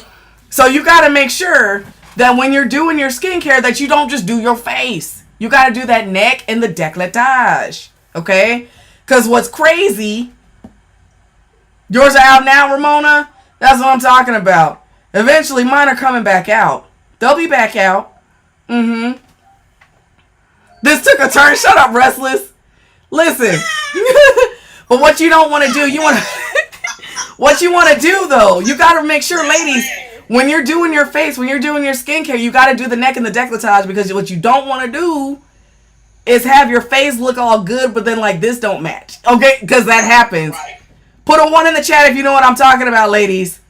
So you got to make sure that when you're doing your skincare that you don't just do your face. You got to do that neck and the décolletage. Okay? Because what's crazy, yours are out now, Ramona? That's what I'm talking about. Eventually, mine are coming back out. They'll be back out. Mm-hmm. This took a turn. Shut up, Restless. Listen. But what you don't want to do, what you want to do, though, you got to make sure, ladies, when you're doing your face, when you're doing your skincare, you got to do the neck and the décolletage, because what you don't want to do is have your face look all good, but then, like, this don't match. Okay? Because that happens. Put a 1 in the chat if you know what I'm talking about, ladies.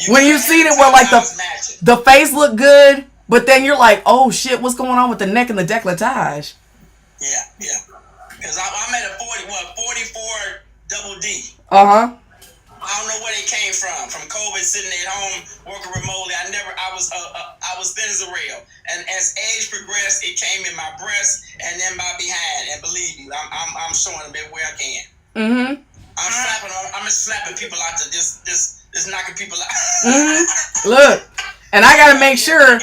When you've seen it where, like, the face look good, but then you're like, oh, shit, what's going on with the neck and the décolletage? Yeah. Because I'm at a 44 double D. Uh-huh. I don't know where they came from. From COVID, sitting at home, working remotely. I was thin as a rail. And as age progressed, it came in my breast and then my behind. And believe me, I'm showing them everywhere I can. Mm-hmm. I'm just slapping people out to just knocking people out. Mm-hmm. Look, and I gotta make sure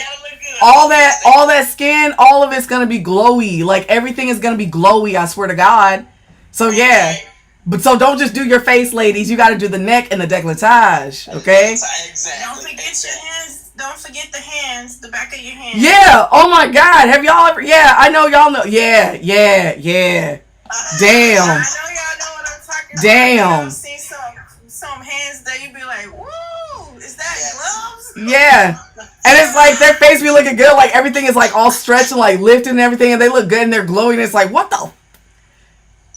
all that skin, all of it's gonna be glowy. Like, everything is gonna be glowy, I swear to God. So yeah. But so don't just do your face, ladies. You gotta do the neck and the décolletage. Okay? Exactly. Don't forget your hands. Don't forget the hands, the back of your hands. Yeah. Oh my God. Have y'all ever? Yeah, I know y'all know. Yeah. Damn. I know y'all know what I'm talking about. Damn. You see some hands that you be like, woo, is that gloves? Yeah. And it's like their face be looking good. Like, everything is like all stretched and like lifted and everything, and they look good and they're glowing. It's like, what the?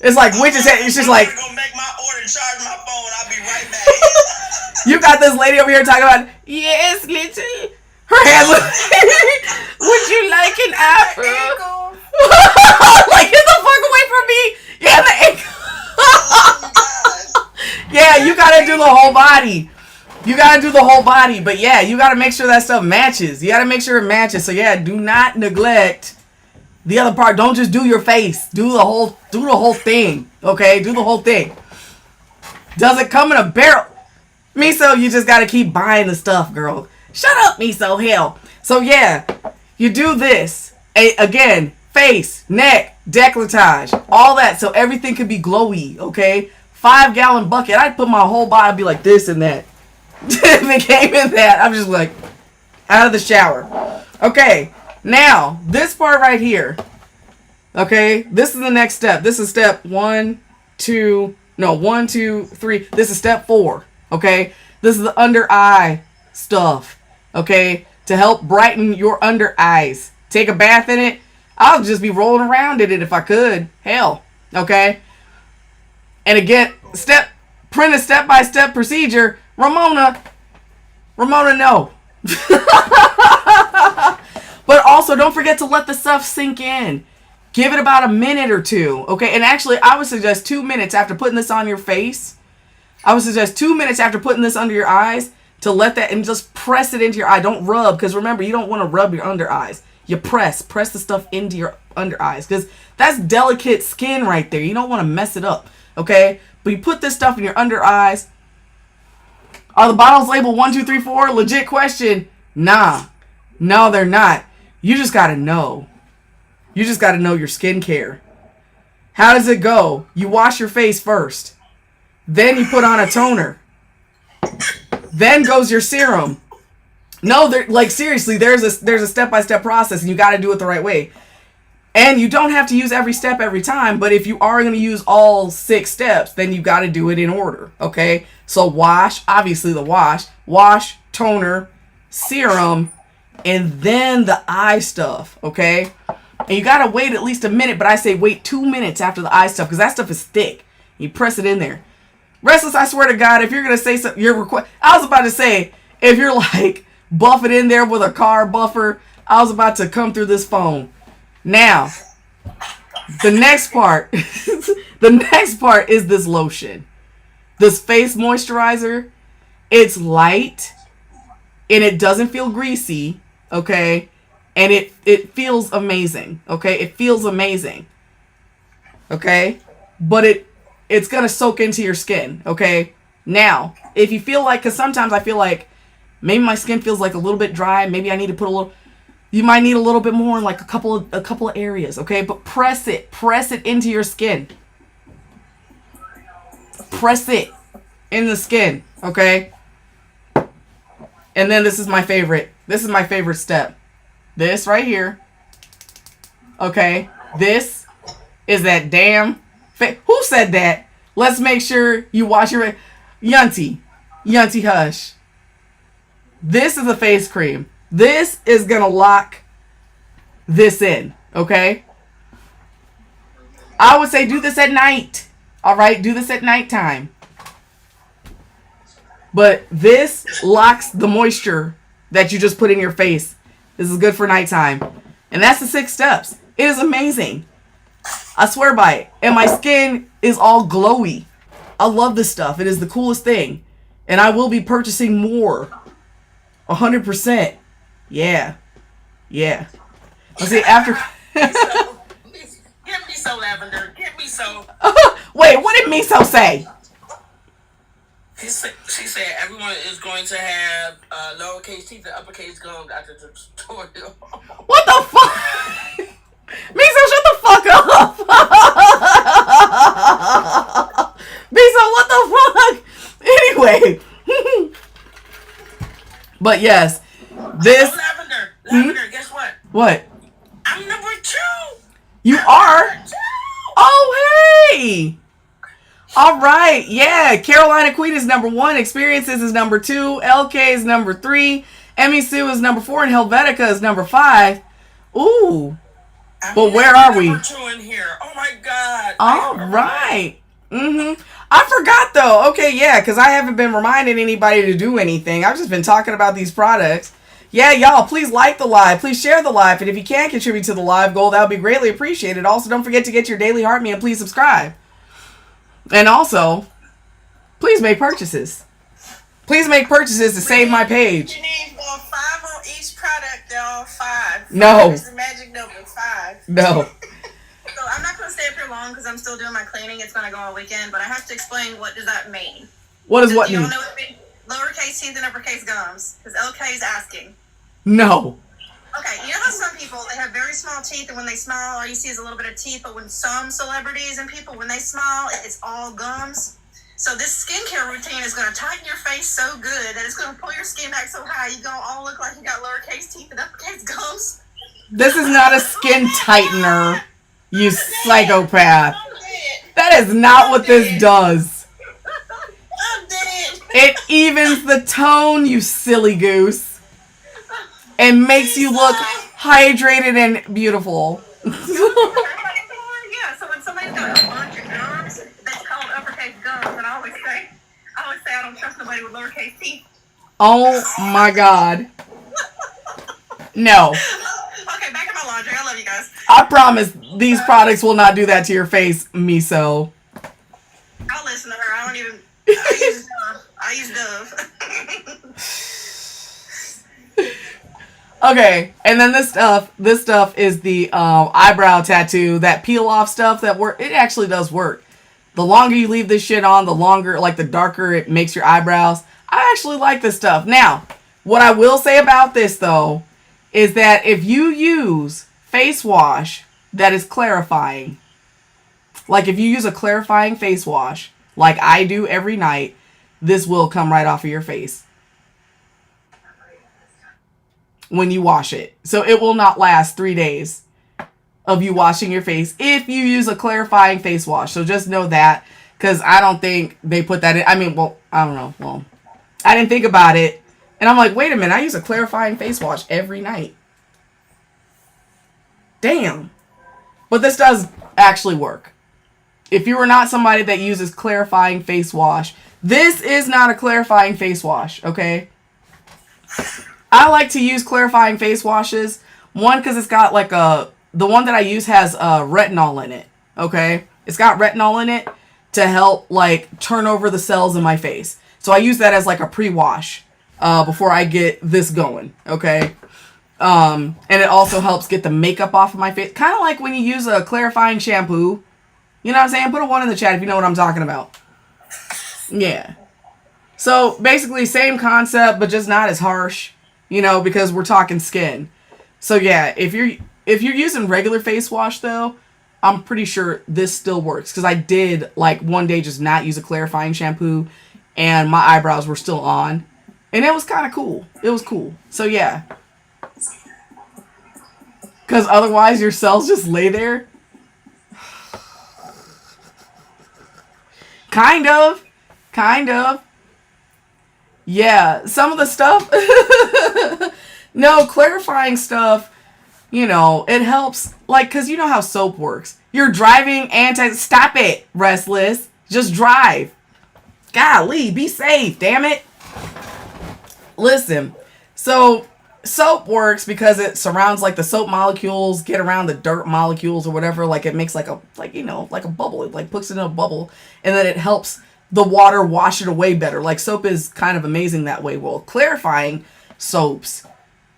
It's like witch's head. It's just like, I'm gonna make my order, charge my phone. I'll be right back. you got this lady over here talking about, yes, little. Her hands look. Would you like an apple? Ankle. Like, get the fuck away from me. Yeah, the ankle. Yeah, you gotta do the whole body. You gotta do the whole body. But yeah, you gotta make sure that stuff matches. You gotta make sure it matches. So yeah, do not neglect the other part. Don't just do your face. Do the whole thing. Okay? Do the whole thing. Does it come in a barrel? Miso, you just gotta keep buying the stuff, girl. Shut up, Miso. Hell. So yeah, you do this. Again, face, neck, décolletage, all that, so everything could be glowy. Okay? 5-gallon bucket. I'd put my whole body, I'd be like this and that. If it came in that, I'm just like out of the shower. Okay. Now, this part right here, okay, this is the next step. This is step 1, 2, 3. This is step 4, okay? This is the under eye stuff, okay, to help brighten your under eyes. Take a bath in it. I'll just be rolling around in it if I could. Hell, okay? And again, print a step-by-step procedure. Ramona, no. But also, don't forget to let the stuff sink in. Give it about a minute or 2, okay? And actually, I would suggest 2 minutes after putting this on your face. I would suggest 2 minutes after putting this under your eyes to let that, and just press it into your eye. Don't rub, because remember, you don't want to rub your under eyes. You press the stuff into your under eyes, because that's delicate skin right there. You don't want to mess it up, okay? But you put this stuff in your under eyes. Are the bottles labeled 1, 2, 3, 4? Legit question. Nah. No, they're not. You just gotta know. You just gotta know your skincare. How does it go? You wash your face first. Then you put on a toner. Then goes your serum. No, like, seriously, there's a step-by-step process, and you gotta do it the right way. And you don't have to use every step every time, but if you are going to use all 6 steps, then you got to do it in order, okay? So wash, obviously the wash, toner, serum, and then the eye stuff, okay? And you got to wait at least a minute, but I say wait 2 minutes after the eye stuff, because that stuff is thick. You press it in there. Restless, I swear to God, if you're going to say something, I was about to say, if you're like, buff it in there with a car buffer, I was about to come through this phone. Now, the next part, is this lotion. This face moisturizer. It's light, and it doesn't feel greasy, okay? And it feels amazing, okay? It feels amazing, okay? But it's going to soak into your skin, okay? Now, if you feel like, because sometimes I feel like maybe my skin feels like a little bit dry. Maybe I need to put a little, you might need a little bit more in like a couple of areas, okay? But press it into your skin. Press it in the skin, okay? And then this is my favorite. This is my favorite step. This right here. Okay? This is that damn who said that? Let's make sure you wash your Yunty Hush. This is a face cream. This is gonna lock this in, okay? I would say do this at night. Alright, do this at nighttime. But this locks the moisture that you just put in your face. This is good for nighttime. And that's the 6 steps. It is amazing. I swear by it. And my skin is all glowy. I love this stuff. It is the coolest thing. And I will be purchasing more. 100%. Yeah. Yeah. Let's see, after... Get me so, Lavender. Get me so. Wait, what did Miso say? She said everyone is going to have lowercase teeth and uppercase gums after the tutorial. What the fuck? Miso, shut the fuck up. Miso, what the fuck? Anyway. But yes, this... Oh, Lavender, guess what? What? I'm number 2. You are? Oh, hey. All right. Yeah. Carolina Queen is number 1. Experiences is number 2. LK is number 3. Emmy Sue is number 4. And Helvetica is number 5. Ooh. But where are we? Number 2 in here. Oh, my God. All right. Mm-hmm. I forgot, though. Okay, yeah, because I haven't been reminding anybody to do anything. I've just been talking about these products. Yeah, y'all, please like the live. Please share the live. And if you can contribute to the live goal, that would be greatly appreciated. Also, don't forget to get your daily heart me and please subscribe. And also, please make purchases. Please make purchases to save my page. You need 5 on each product, y'all. 5. No. 5 is the magic number. 5. No. So I'm not going to stay up here long because I'm still doing my cleaning. It's going to go all weekend, but I have to explain what does that mean. What does what you mean? don't know what it means? Lowercase teeth and uppercase gums, because LK is asking. No. Okay, you know how some people, they have very small teeth, and when they smile, all you see is a little bit of teeth, but when some celebrities and people, when they smile, it's all gums. So this skincare routine is going to tighten your face so good that it's going to pull your skin back so high, you're going to all look like you got lowercase teeth and uppercase gums. This is not a skin tightener, you psychopath. That is not what this does. I'm dead. It evens the tone, you silly goose. And makes you look hydrated and beautiful. Yeah, so when somebody's got a bunch of gums, that's called uppercase gums, and I always say I don't trust nobody with lowercase teeth. Oh my god. No. Okay, back to my laundry. I love you guys. I promise these products will not do that to your face, Miso. I'll listen to her. I use Dove. Okay, and then this stuff is the eyebrow tattoo, that peel off stuff that it actually does work. The longer you leave this shit on, the longer, like the darker it makes your eyebrows. I actually like this stuff. Now, what I will say about this though, is that if you use face wash that is clarifying, like if you use a clarifying face wash, like I do every night, this will come right off of your face when you wash it. So it will not last 3 days of you washing your face if you use a clarifying face wash. So just know that, because I don't think they put that in. I mean, well, I don't know. Well, I didn't think about it. And I'm like, wait a minute, I use a clarifying face wash every night. Damn. But this does actually work. If you are not somebody that uses clarifying face wash, this is not a clarifying face wash, okay? I like to use clarifying face washes. One, because it's got like the one that I use has retinol in it, okay? It's got retinol in it to help like turn over the cells in my face. So I use that as like a pre-wash before I get this going, okay? And it also helps get the makeup off of my face. Kind of like when you use a clarifying shampoo. You know what I'm saying? Put a 1 in the chat if you know what I'm talking about. Yeah. So basically, same concept, but just not as harsh, because we're talking skin. So yeah, if you're using regular face wash though, I'm pretty sure this still works because I did like one day just not use a clarifying shampoo, and my eyebrows were still on, and it was kind of cool. It was cool. So yeah, because otherwise your cells just lay there. Kind of. Yeah, some of the stuff. No, clarifying stuff, it helps. Like, because you know how soap works. You're driving stop it, Restless. Just drive. Golly, be safe, damn it. Listen, so soap works because it surrounds, like, the soap molecules, get around the dirt molecules or whatever. Like, it makes, like a bubble. It, like, puts it in a bubble. And then it helps the water wash it away better. Like, soap is kind of amazing that way. Well, clarifying soaps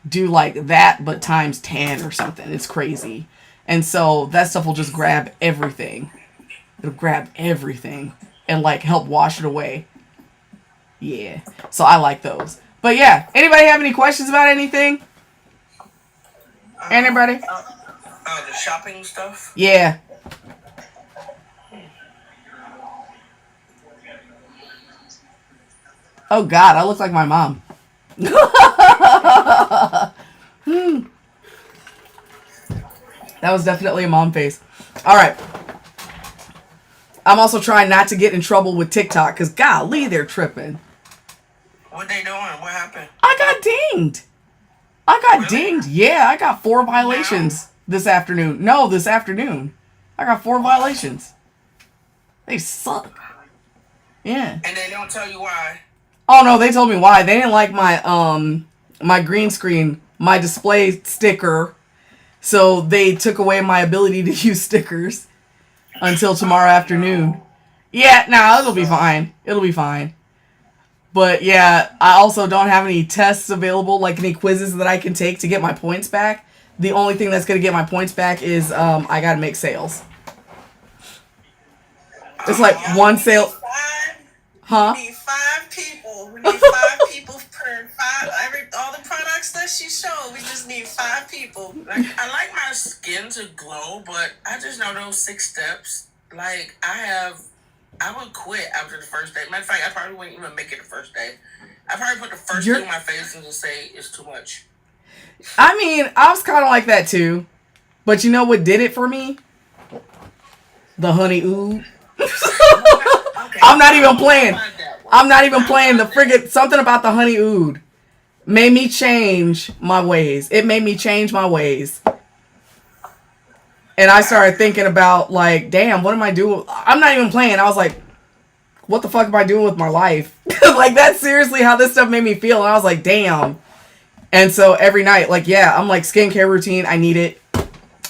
do like that, but times 10 or something. It's crazy. And so that stuff will just grab everything. It'll grab everything and, like, help wash it away. Yeah. So I like those. But yeah, anybody have any questions about anything? Anybody? The shopping stuff? Yeah. Oh God, I look like my mom. That was definitely a mom face. All right. I'm also trying not to get in trouble with TikTok because golly, they're tripping. What they doing? What happened? I got dinged. Dinged. Yeah, I got 4 violations this afternoon. No, this afternoon. I got 4 violations. They suck. Yeah. And they don't tell you why. Oh no, they told me why. They didn't like my green screen, my display sticker. So they took away my ability to use stickers until tomorrow afternoon. Yeah, no, it'll be fine. It'll be fine. But yeah, I also don't have any tests available, like any quizzes that I can take to get my points back. The only thing that's going to get my points back is I got to make sales. It's like one sale. Huh? We need 5 people. We need 5 people per 5. All the products that she showed, we just need 5 people. Like, I like my skin to glow, but I just know those 6 steps. Like, I would quit after the first day. Matter of fact, I probably wouldn't even make it the first day. I probably put the first thing in my face and just say it's too much. I mean, I was kind of like that too. But you know what did it for me? The honey oud. Okay. I'm not even playing. The friggin' something about the honey oud made me change my ways. It made me change my ways. And I started thinking about, like, damn, what am I doing? I'm not even playing. I was like, what the fuck am I doing with my life? Like, that's seriously how this stuff made me feel. And I was like, damn. And so every night, like, yeah, I'm like, skincare routine. I need it.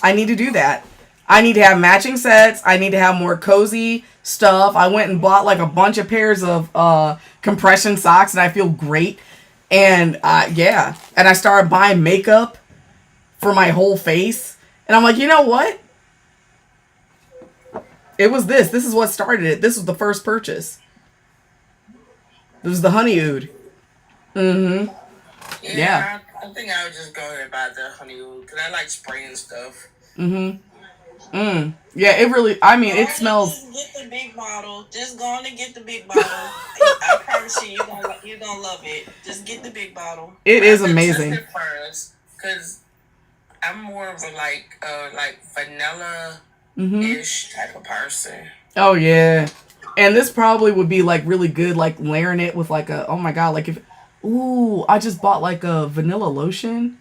I need to do that. I need to have matching sets. I need to have more cozy stuff. I went and bought like a bunch of pairs of compression socks and I feel great. And yeah. And I started buying makeup for my whole face. And I'm like, you know what? It was this. This is what started it. This was the first purchase. This was the honey oud. Mm-hmm. Yeah. I think I would just go ahead and buy the honey oud because I like spraying stuff. Mm-hmm. Yeah, it really, I mean, it smells. Just get the big bottle. Just go on and get the big bottle. I promise you, you're gonna love it. Just get the big bottle. It is amazing. Because I'm more of a like vanilla-ish type of person. Oh yeah, and this probably would be like really good, like layering it with like a. Oh my god, like if. Ooh, I just bought like a vanilla lotion.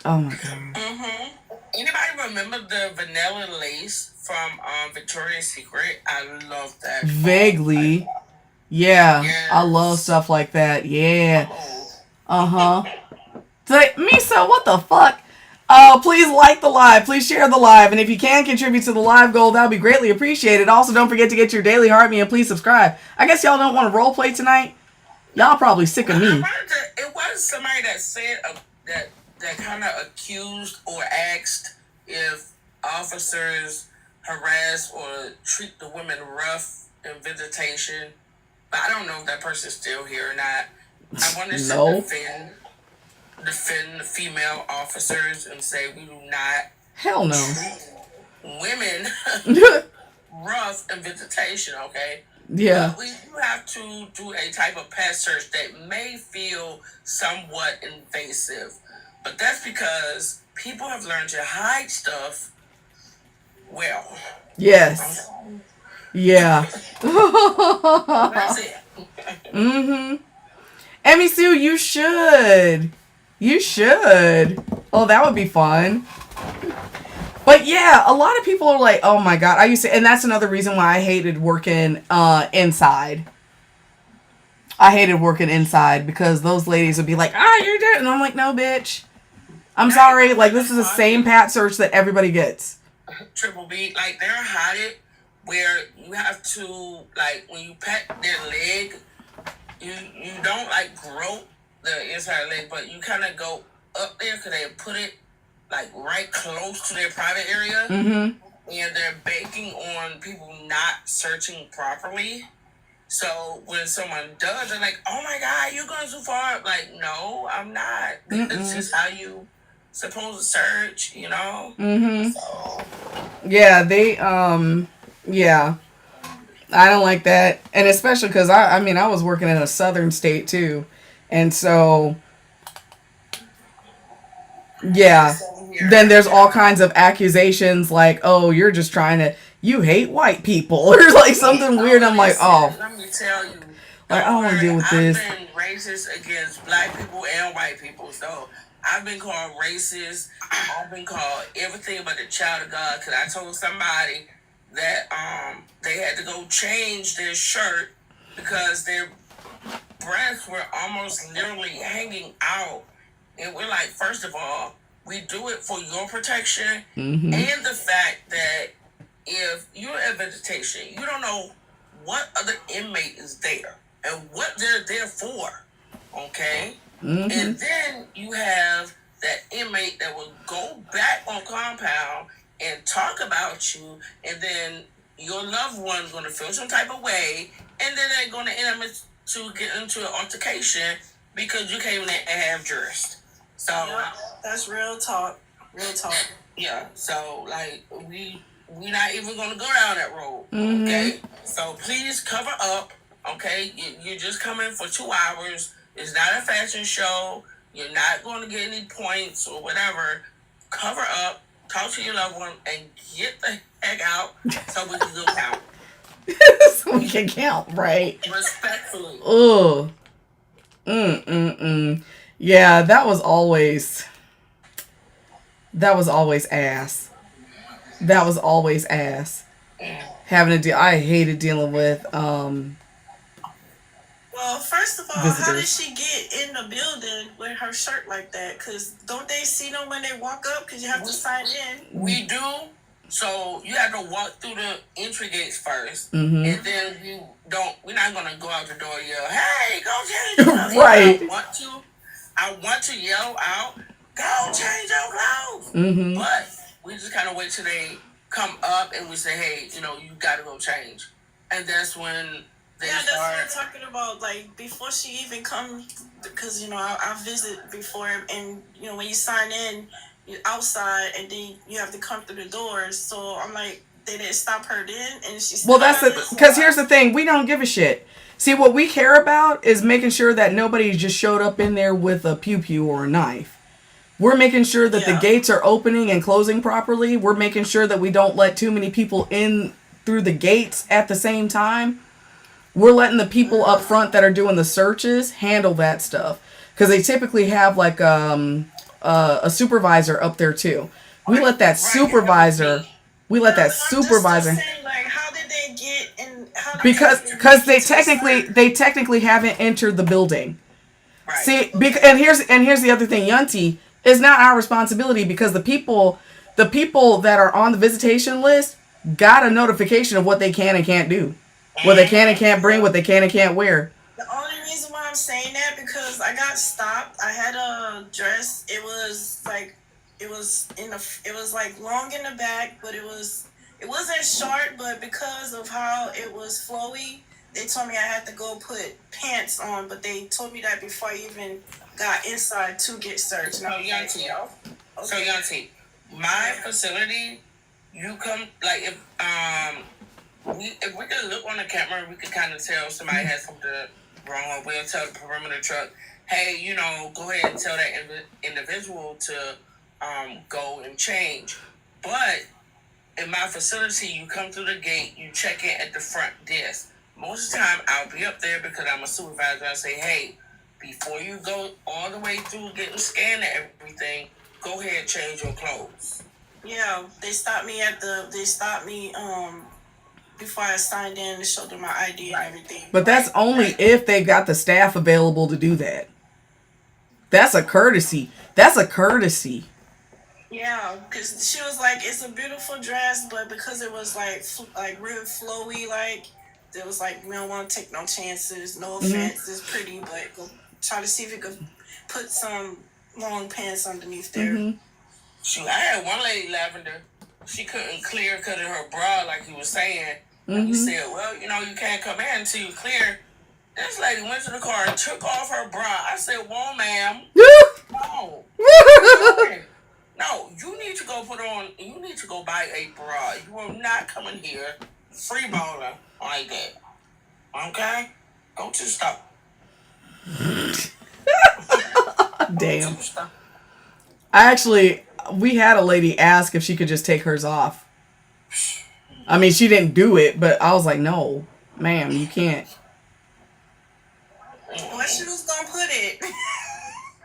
Oh my god. Mm-hmm. Anybody remember the vanilla lace from Victoria's Secret? I love that. Vaguely. Yeah, yes. I love stuff like that. Yeah. Uh-huh. Misa, what the fuck? Please like the live. Please share the live. And if you can contribute to the live goal, that would be greatly appreciated. Also, don't forget to get your daily heart me and please subscribe. I guess y'all don't want to role play tonight. Y'all probably sick of me. It was somebody that said that kind of accused or asked if officers harass or treat the women rough in visitation. but I don't know if that person's still here or not. I want to No. defend the female officers and say we do not Hell no. treat women rough in visitation, okay? Yeah. But we do have to do a type of pet search that may feel somewhat invasive. But that's because people have learned to hide stuff well. Yes. Yeah. That's it. Mm-hmm. Emmy Sue, you should. You should. Oh, that would be fun. But yeah, a lot of people are like, oh my God. I used to, and that's another reason why I hated working inside. I hated working inside because those ladies would be like, you're dead. And I'm like, no, bitch. I'm sorry. Like, this is the same pat search that everybody gets. Triple B, like they're hided where you have to, like, when you pet their leg, you don't like grope the inside leg, but you kind of go up there because they put it like right close to their private area, Mm-hmm. and they're banking on people not searching properly. So when someone does, they're like, "Oh my God, you're going too far!" Like, no, I'm not. This is how you supposed to search, you know. Mm-hmm. So Yeah, they, yeah. I don't like that. And especially because, I mean, I was working in a southern state, too. And so, yeah. Then there's all kinds of accusations like, oh, you're just trying to, you hate white people. Or like something weird. I'm like, oh. Let me tell you. Like, I don't want to deal with this. I've been racist against black people and white people. So I've been called racist. I've been called everything but the child of God. Because I told somebody that they had to go change their shirt because their breasts were almost literally hanging out. And we're like, first of all, we do it for your protection, Mm-hmm. and the fact that if you're at visitation, you don't know what other inmate is there and what they're there for, okay? Mm-hmm. And then you have that inmate that will go back on compound and talk about you, and then your loved one's going to feel some type of way, and then they're going to end up to get into an altercation because you came in there and have jurist. So Yeah, that's real talk. Real talk. yeah, so like we not even gonna go down that road, Mhm. okay? So please cover up, okay? You're just coming for 2 hours. It's not a fashion show. You're not going to get any points or whatever. Cover up, talk to your loved one, and get the heck out so we can go count So we can count, right? respectfully. Ugh. Yeah, that was always ass. That was always ass. Having to deal, I hated dealing with, Well, first of all, how did visitors. she get in the building with her shirt like that? Because don't they see them when they walk up? Because you have to sign in. We do. So you have to walk through the entry gates first, Mhm. and then we're not gonna go out the door and yell, "Hey, go change your clothes." Right. I want to yell out, "Go change your clothes." Mhm. But we just kind of wait till they come up and we say, "Hey, you got to go change," and that's when they Yeah, that's what I'm start. talking about. Like, before she even come, because, I visit before, and, when you sign in, you're outside, and then you have to come through the doors. So I'm like, they didn't stop her then, and she's Well, that's because here's the thing. We don't give a shit. See, what we care about is making sure that nobody just showed up in there with a pew-pew or a knife. We're making sure that the Yeah. gates are opening and closing properly. We're making sure that we don't let too many people in through the gates at the same time. We're letting the people up front that are doing the searches handle that stuff. Because they typically have like a supervisor up there too. We let that supervisor... Like, how did they get in? because they technically haven't entered the building. Right. See, and here's the other thing, Yunti, it's not our responsibility because the people that are on the visitation list got a notification of what they can and can't do, what they can and can't bring, what they can and can't wear. The only reason why I'm saying that because I got stopped. I had a dress. It was like long in the back, but it wasn't short. But because of how it was flowy, they told me I had to go put pants on, but they told me that before I even got inside to get searched. So young T, so young T, my facility, you come like if we could look on the camera, we could kind of tell somebody has something wrong. We'll tell the perimeter truck, hey, you know, go ahead and tell that individual to go and change. But in my facility, you come through the gate, you check in at the front desk. Most of the time, I'll be up there because I'm a supervisor. I say, hey, before you go all the way through getting scanned and everything, go ahead and change your clothes. Yeah, they stopped me before I signed in and showed them my ID and everything. But that's only if they've got the staff available to do that. That's a courtesy. That's a courtesy. Yeah, because she was like, it's a beautiful dress, but because it was like real flowy, like, it was like, we don't want to take no chances. No offense, it's pretty, but go try to see if you could put some long pants underneath there. Shoot, I had one lady, Lavender, she couldn't clear because of her bra, like you were saying. And he said, well, you know, you can't come in until you clear. This lady went to the car and took off her bra. I said, whoa, ma'am. No. No, you need to go you need to go buy a bra. You are not coming here free balling like that. Okay? Go to the store. Damn. We had a lady ask if she could just take hers off. I mean, she didn't do it, but I was like, no, ma'am, you can't. Where she was gonna put it?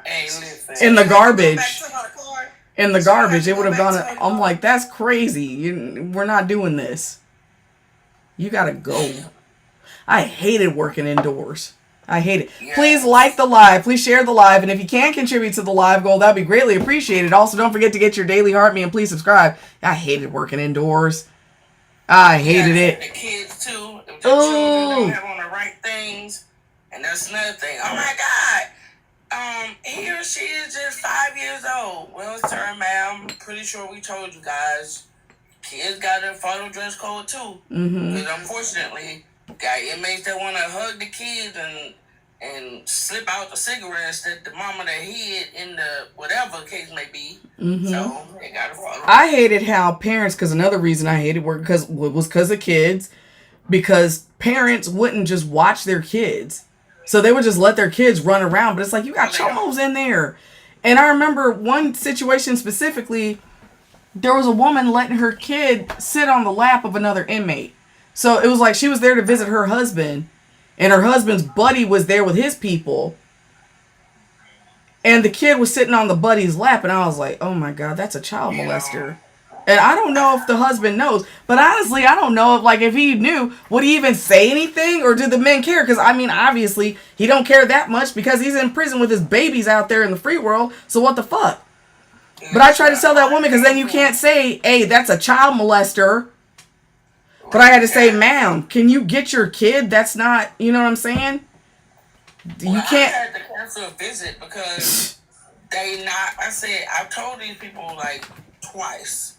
Hey, listen. In the garbage. Back to her car. In the garbage. It would have gone. I'm like, that's crazy. We're not doing this. You gotta go. I hated working indoors. I hate it. Yes. Please like the live. Please share the live. And if you can contribute to the live goal, that would be greatly appreciated. Also, don't forget to get your daily heart me and please subscribe. I hated working indoors. I hated it. The kids, too. If the children don't have on the right things. And that's another thing. Oh, my God. He or she is just 5 years old. Well, sir, ma'am, pretty sure we told you guys. Kids got a photo dress code, too. Because, unfortunately, got inmates that want to hug the kids and slip out the cigarettes that the mama that hid in the whatever case may be. So they got to follow. I hated how parents, because another reason I hated work was because of kids, because parents wouldn't just watch their kids. So they would just let their kids run around. But it's like, you got chomos in there. And I remember one situation specifically, there was a woman letting her kid sit on the lap of another inmate. So it was like she was there to visit her husband, and her husband's buddy was there with his people. And the kid was sitting on the buddy's lap, and I was like, oh my God, that's a child molester. And I don't know if the husband knows, but honestly, I don't know if he knew, would he even say anything, or did the men care? Because I mean, obviously, he don't care that much because he's in prison with his babies out there in the free world. So what the fuck? But I tried to tell that woman, because then you can't say, hey, that's a child molester. But I had to say, ma'am, can you get your kid? That's not, you know what I'm saying? You can't. I had to cancel a visit because I've told these people like twice.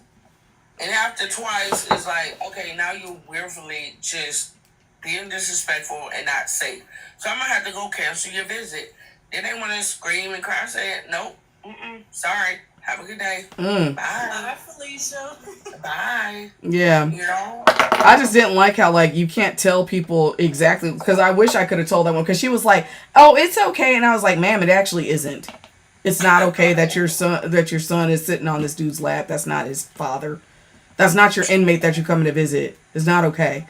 And after twice, it's like, okay, now you're willfully just being disrespectful and not safe. So I'm going to have to go cancel your visit. Then they want to scream and cry. I said, nope, sorry. Have a good day. Bye. Bye, Felicia. Bye. Yeah. You know? I just didn't like how, you can't tell people exactly, because I wish I could have told that one, because she was like, oh, it's okay. And I was like, ma'am, it actually isn't. It's not okay that your son is sitting on this dude's lap. That's not his father. That's not your inmate that you're coming to visit. It's not okay.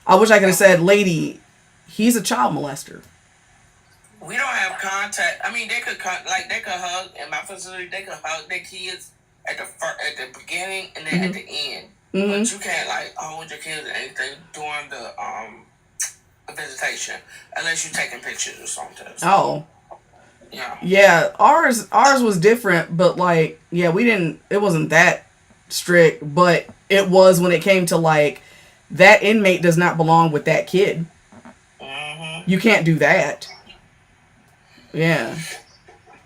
I wish I could have said, lady, he's a child molester. We don't have contact. I mean, they could hug in my facility. They could hug their kids at the beginning and then at the end. But you can't hold your kids or anything during the visitation unless you're taking pictures or something. So, Oh. Yeah. Yeah, ours was different, but we didn't. It wasn't that strict, but it was when it came to that inmate does not belong with that kid. You can't do that. Yeah.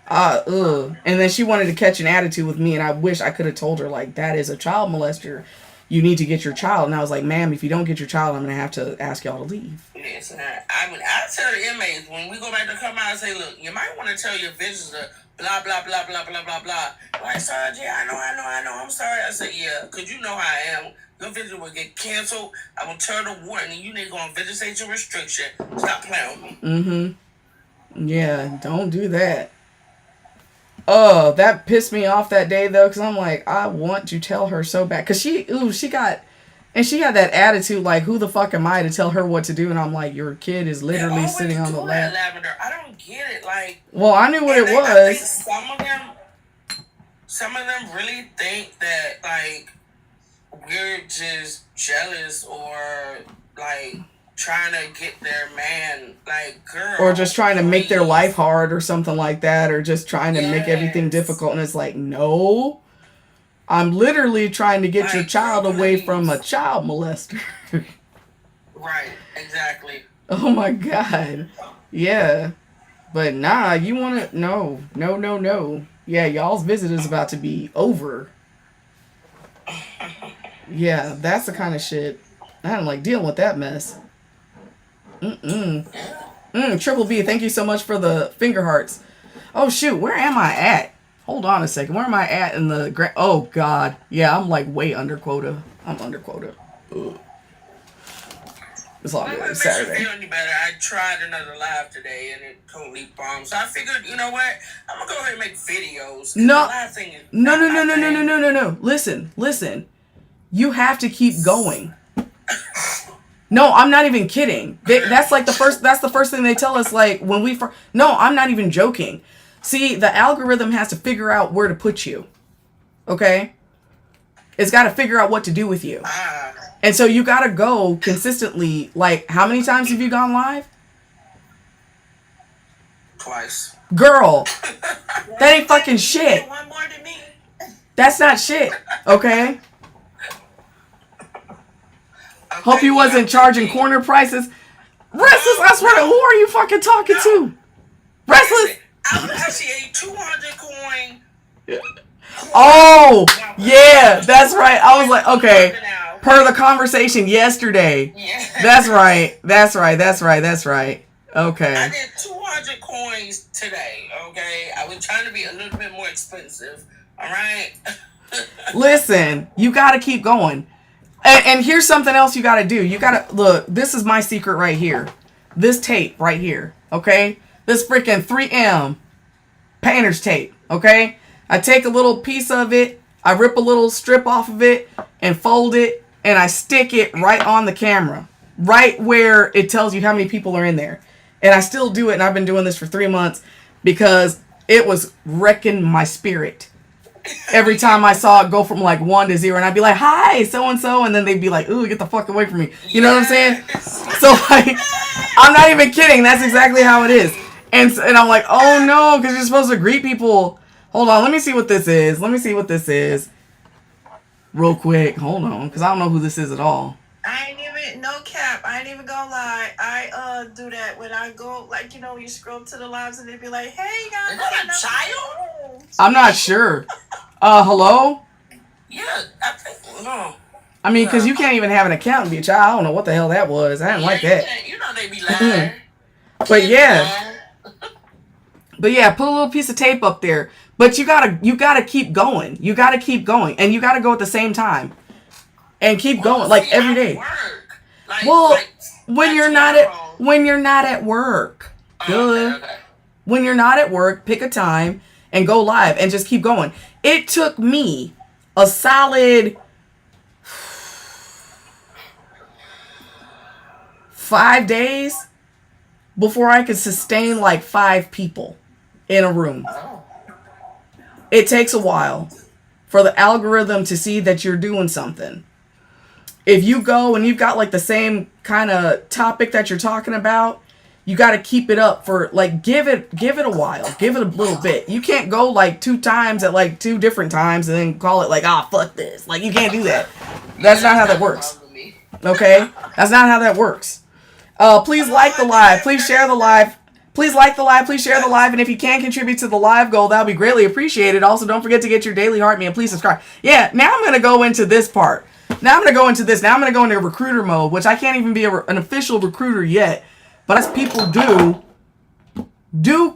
And then she wanted to catch an attitude with me, and I wish I could have told her, that is a child molester. you need to get your child. And I was like, ma'am, if you don't get your child, I'm going to have to ask y'all to leave. Yes, I mean, I tell the inmates when we go back to come out, I say, look, you might want to tell your visitor, blah, blah, blah, blah, blah, blah, blah. Like, Sarge, yeah, I know, I'm sorry. I said, yeah, because you know how I am. Your visit will get canceled. I will tell the warden, you need to go on visitation restriction. Stop playing with me. Yeah, don't do that. Oh, that pissed me off that day, though, because I'm like, I want to tell her so bad. Because she had that attitude, like, who the fuck am I to tell her what to do? And I'm like, your kid is literally sitting on the lap. Lavender. I don't get it. Like, well, I knew what it was. I think some of them really think that, like, we're just jealous or, like, trying to get their man, like, girl. Or just trying to make their life hard or something like that. Or just trying to make everything difficult. And it's like, no. I'm literally trying to get your child away from a child molester. Right, exactly. Oh my God. Yeah. But nah, you want to... No. Yeah, y'all's visit is about to be over. Yeah, that's the kind of shit. I don't like dealing with that mess. Triple B, thank you so much for the finger hearts. Oh shoot, where am I at? Hold on a second. Where am I at in the... Oh God. Yeah, I'm like way under quota. I'm under quota. Ugh. It's all good. It's Saturday. Feel any better? I tried another live today and it totally bombed. So I figured, you know what? I'm gonna go ahead and make videos. No. No. Listen. You have to keep going. No, I'm not even kidding. That's the first thing they tell us. Like when we no, I'm not even joking. See, the algorithm has to figure out where to put you. Okay? It's got to figure out what to do with you. And so you got to go consistently. Like, how many times have you gone live? Twice. Girl, that ain't fucking shit. One more than me. That's not shit. Okay? Hope you wasn't charging corner prices. Restless, I swear to, who are you fucking talking to? Restless. I was actually a 200 coin. Oh, yeah, that's right. I was like, okay, per the conversation yesterday. Yeah. That's right. Okay. I did 200 coins today, okay? I was trying to be a little bit more expensive, all right? Listen, you got to keep going. And here's something else you got to do. You got to, look, this is my secret right here. This tape right here, okay? This freaking 3M painter's tape, okay? I take a little piece of it, I rip a little strip off of it, and fold it, and I stick it right on the camera. Right where it tells you how many people are in there. And I still do it, and I've been doing this for 3 months, because it was wrecking my spirit. Every time I saw it go from like 1 to 0, and I'd be like, hi, so-and-so, and then they'd be like, ooh, get the fuck away from me. You know what I'm saying? So, like, I'm not even kidding. That's exactly how it is. And I'm like, oh, no, because you're supposed to greet people. Hold on, let me see what this is. Real quick. Hold on, because I don't know who this is at all. I ain't even, no cap, I ain't even gonna lie. I do that when I go, like, you know, you scroll to the lives and they be like, hey, guys. Is that a child? I'm not sure. Hello? Yeah, I think, no. I mean, because you can't even have an account and be a child. I don't know what the hell that was. I didn't like that. You know they be lying. But yeah. But yeah, put a little piece of tape up there. But you gotta keep going. You gotta keep going. And you gotta go at the same time. And keep going, like every day. When you're not at work. Duh. Okay. When you're not at work, pick a time and go live and just keep going. It took me a solid 5 days before I could sustain like 5 people in a room. It takes a while for the algorithm to see that you're doing something. If you go and you've got like the same kind of topic that you're talking about, you got to keep it up for like, give it a while, give it a little bit. You can't go like 2 times at like 2 different times and then call it like, fuck this. Like, you can't do that. That's not how that works. Okay? That's not how that works. Please like the live. Please share the live. Please like the live. Please share the live. And if you can contribute to the live goal, that would be greatly appreciated. Also, don't forget to get your daily heart meal. Please subscribe. Yeah, now I'm going to go into this part. Now I'm going to go into this. Now I'm going to go into recruiter mode, which I can't even be an official recruiter yet. But as people do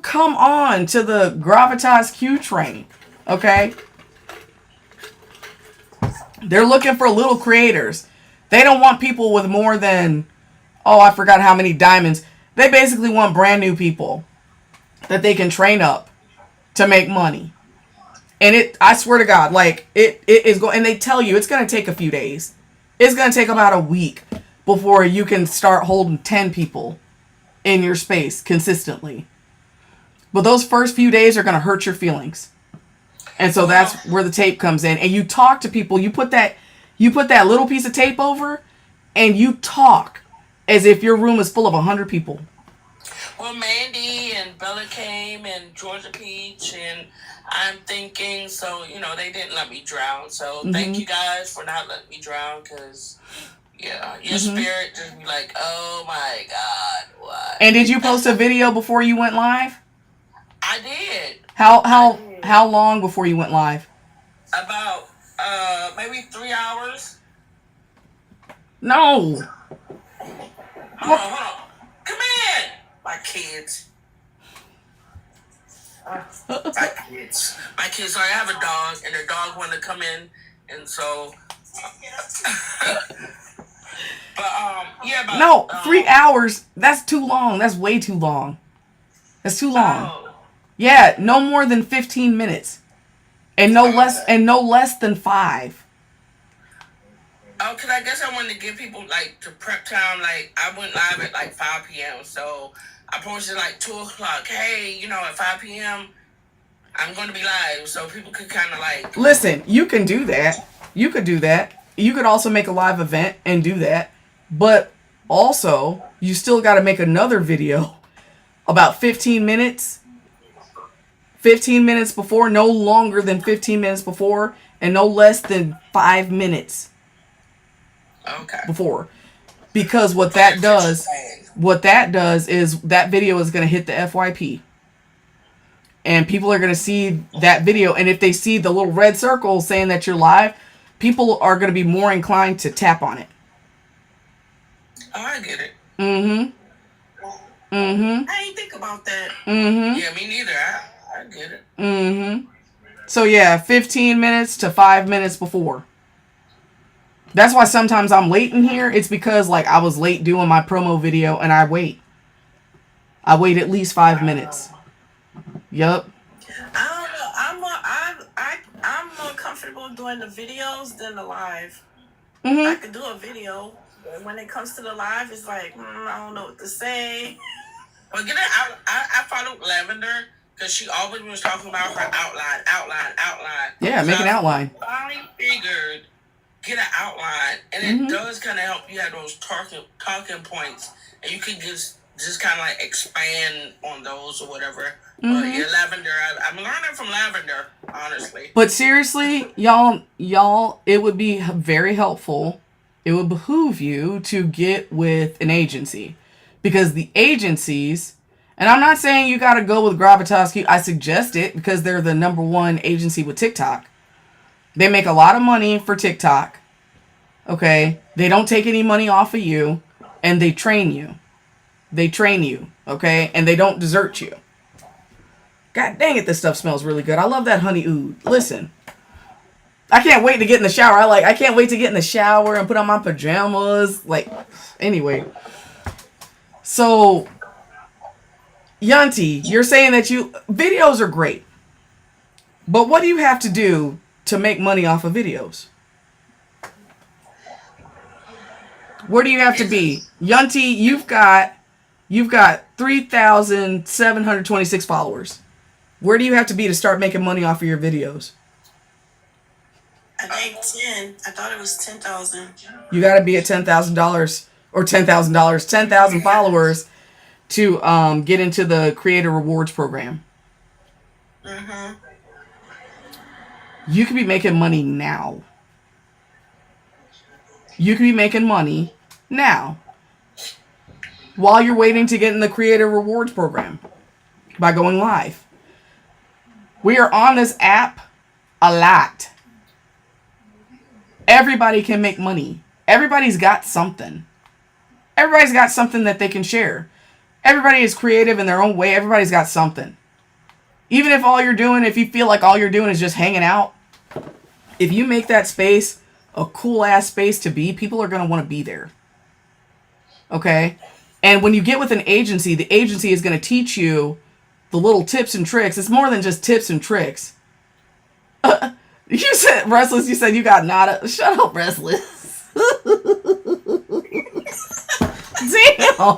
come on to the Gravitas Q train. Okay? They're looking for little creators. They don't want people with more than, I forgot how many diamonds. They basically want brand new people that they can train up to make money. And I swear to God, like, it is going, and they tell you it's going to take a few days. It's going to take about a week before you can start holding 10 people in your space consistently. But those first few days are going to hurt your feelings. And so that's where the tape comes in. And you talk to people, you put that little piece of tape over, and you talk as if your room is full of 100 people. Well, Mandy and Bella came, and Georgia Peach, and I'm thinking, so, they didn't let me drown. So thank you guys for not letting me drown, because, your spirit just be like, oh my God, what? And did you post a video before you went live? I did. How long before you went live? About, maybe 3 hours. No. Hold on. Come in! My kids. My kids. Sorry, I have a dog, and the dog wanted to come in, and so. No, 3 hours. That's too long. That's way too long. That's too long. Oh. Yeah, no more than 15 minutes, and no less than 5. Oh, because I guess I wanted to give people, to prep time. I went live at, 5 p.m., so I posted, 2 o'clock. Hey, at 5 p.m., I'm going to be live, so people could kind of, Listen, you can do that. You could do that. You could also make a live event and do that. But also, you still got to make another video about 15 minutes. 15 minutes before, no longer than 15 minutes before, and no less than 5 minutes. Okay. Before. Because what that does is that video is going to hit the FYP. And people are going to see that video. And if they see the little red circle saying that you're live, people are going to be more inclined to tap on it. Oh, I get it. I ain't think about that. Yeah, me neither. I get it. So yeah, 15 minutes to 5 minutes before. That's why sometimes I'm late in here. It's because I was late doing my promo video, and I wait at least 5 minutes. Yup. I don't know. I'm more comfortable doing the videos than the live. I could do a video, but when it comes to the live, it's I don't know what to say. Well, I followed Lavender because she always was talking about her outline. Yeah, make an outline. I figured get an outline, and it does kind of help you have those talking points, and you can just kind of expand on those or whatever. But yeah, Lavender, I'm learning from Lavender, honestly. But seriously, y'all, it would be very helpful. It would behoove you to get with an agency, because the agencies, and I'm not saying you got to go with Gravitas. I suggest it because they're the #1 agency with TikTok. They make a lot of money for TikTok. Okay, they don't take any money off of you, and they train you. Okay, and they don't desert you. God dang it, this stuff smells really good. I love that honey oud. Listen, I can't wait to get in the shower. I can't wait to get in the shower and put on my pajamas. Anyway. So, Yanti, you're saying that videos are great. But what do you have to do to make money off of videos? Where do you have to be? Yanti, you've got 3,726 followers. Where do you have to be to start making money off of your videos? I think 10. I thought it was 10,000. You got to be at $10,000 or $10,000, 10,000 followers to get into the Creator Rewards program. You could be making money now. You could be making money now while you're waiting to get in the Creator Rewards program by going live. We are on this app a lot. Everybody can make money. Everybody's got something. Everybody's got something that they can share. Everybody is creative in their own way. Everybody's got something. Even if all you're doing, if you feel like all you're doing is just hanging out, if you make that space a cool ass space to be, people are going to want to be there. Okay? And when you get with an agency, the agency is going to teach you the little tips and tricks. It's more than just tips and tricks. You said, Restless, you said you got nada. Shut up, Restless. Damn.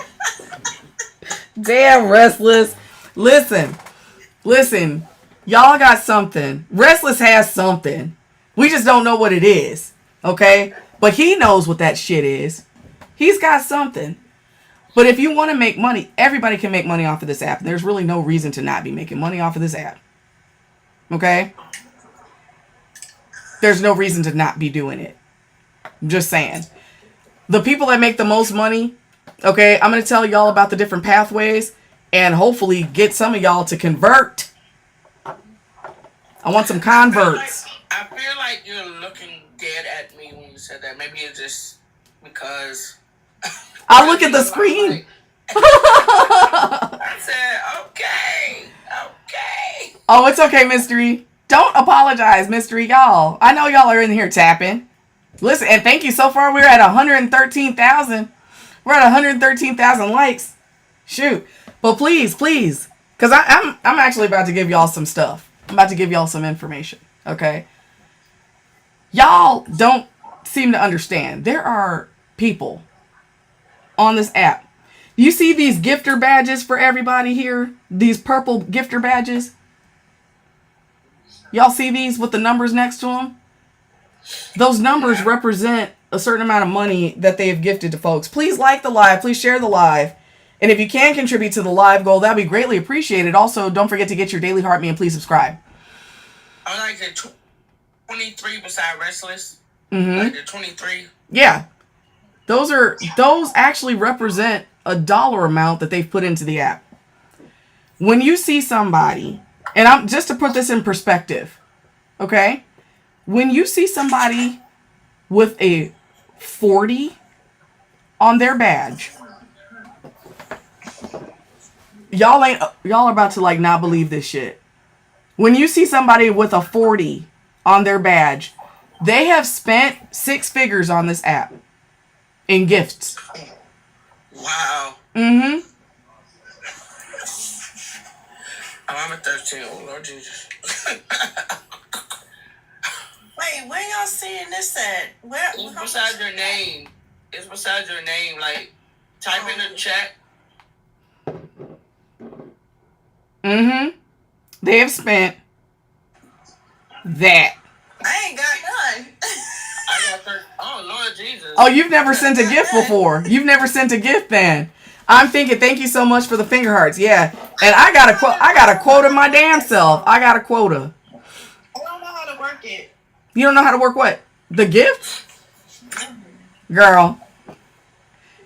Damn, Restless. Listen. Y'all got something. Restless has something. We just don't know what it is. Okay? But he knows what that shit is. He's got something. But if you want to make money, everybody can make money off of this app. There's really no reason to not be making money off of this app. Okay? There's no reason to not be doing it. I'm just saying. The people that make the most money, okay, I'm going to tell y'all about the different pathways and hopefully get some of y'all to convert. I want some converts. I feel like you're looking dead at me when you said that. Maybe it's just because... I look at the screen. I said, okay. Oh, it's okay, Mystery. Don't apologize, Mystery, y'all. I know y'all are in here tapping. Listen, and thank you. So far, we're at 113,000. We're at 113,000 likes. Shoot. But please, because I'm actually about to give y'all some stuff. I'm about to give y'all some information. Okay? Y'all don't seem to understand. There are people on this app. You see these gifter badges for everybody here? These purple gifter badges? Y'all see these with the numbers next to them? Those numbers represent a certain amount of money that they have gifted to folks. Please like the live. Please share the live. And if you can contribute to the live goal, that'd be greatly appreciated. Also, don't forget to get your daily heart me and please subscribe. I like the 23 beside Restless. Mm-hmm. Like the 23. Yeah. Those actually represent a dollar amount that they've put into the app. When you see somebody, and I'm just to put this in perspective, okay? When you see somebody with a 40 on their badge, y'all are about to like not believe this shit. When you see somebody with a 40 on their badge, they have spent 6 figures on this app in gifts. Wow. Mm-hmm. Oh, I'm at 13. Oh, Lord Jesus. Wait, where y'all seeing this at? Where? It's beside your name. It's beside your name. Like, type in the chat. Mm-hmm. They have spent that. I ain't got none. I got 13. Oh, Lord Jesus. Oh, you've never sent a gift before. You've never sent a gift then. I'm thinking, thank you so much for the finger hearts. Yeah. And I got a quota my damn self. I got a quota. I don't know how to work it. You don't know how to work what? The gift? Girl.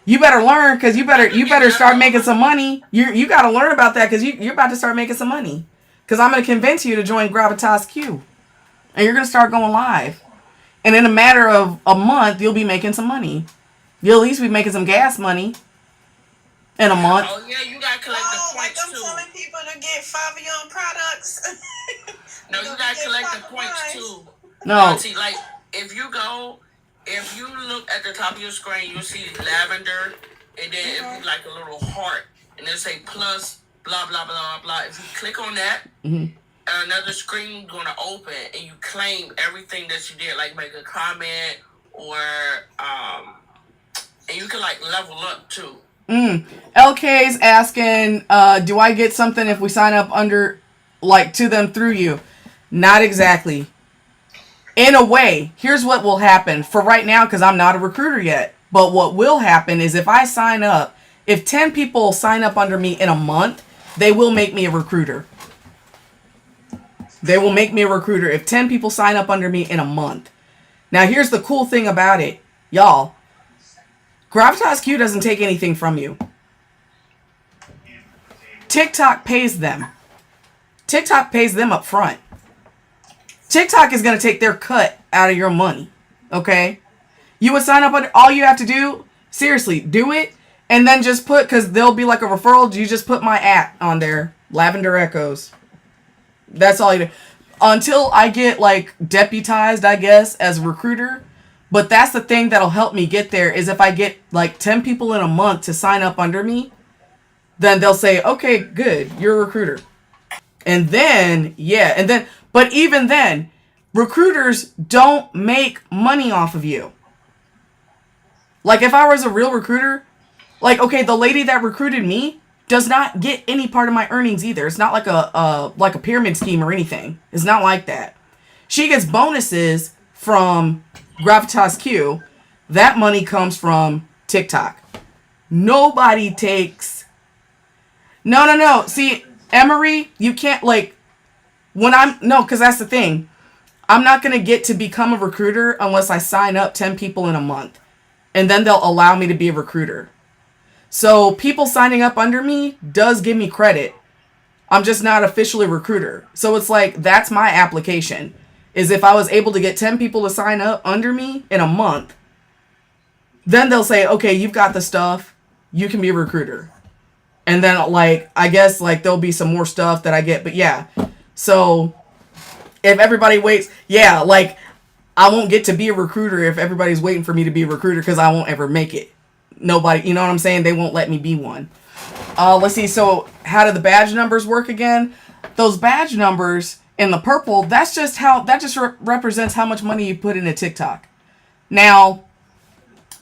You better learn because you better start making some money. You got to learn about that because you're about to start making some money. Because I'm going to convince you to join Gravitas Q. And you're going to start going live. And in a matter of a month, you'll be making some money. You'll at least be making some gas money in a month. Oh, yeah, you got to collect the points, like I'm too. telling people to get Fabian products. No, you got to collect the points, too. No. See, like, if you look at the top of your screen, you'll see lavender, and then it'll be like a little heart, and it'll say plus, blah, blah, blah, blah. If you click on that, another screen going to open, and you claim everything that you did, like make a comment, or, and you can, like, level up, too. LK's asking, do I get something if we sign up under, like, to them through you? Not exactly. In a way, here's what will happen for right now, because I'm not a recruiter yet. But what will happen is if I sign up, if 10 people sign up under me in a month, they will make me a recruiter. They will make me a recruiter if 10 people sign up under me in a month. Now, here's the cool thing about it. Y'all, Gravitas Q doesn't take anything from you. TikTok pays them. TikTok pays them up front. TikTok is going to take their cut out of your money. Okay? You would sign up on, all you have to do, seriously, do it, and then just put, because there'll be like a referral, you just put my on there, Lavender Echoes. That's all you do. Until I get like deputized, I guess, as a recruiter. But that's the thing that'll help me get there, is if I get like 10 people in a month to sign up under me, then they'll say, okay, good, you're a recruiter. And then, but even then, recruiters don't make money off of you. Like, if I was a real recruiter, like, okay, the lady that recruited me does not get any part of my earnings either. It's not like a pyramid scheme or anything. It's not like that. She gets bonuses from Gravitas Q. That money comes from TikTok. Nobody takes... No. See, Emery, you can't, like... because that's the thing. I'm not going to get to become a recruiter unless I sign up 10 people in a month. And then they'll allow me to be a recruiter. So people signing up under me does give me credit. I'm just not officially a recruiter. So it's like, that's my application. Is if I was able to get 10 people to sign up under me in a month, then they'll say, okay, you've got the stuff. You can be a recruiter. And then, like, I guess, like, there'll be some more stuff that I get. But yeah. So if everybody waits, yeah, like, I won't get to be a recruiter if everybody's waiting for me to be a recruiter, because I won't ever make it. Nobody, you know what I'm saying? They won't let me be one. Let's see. So how do the badge numbers work again? Those badge numbers in the purple, that just represents how much money you put into TikTok. Now,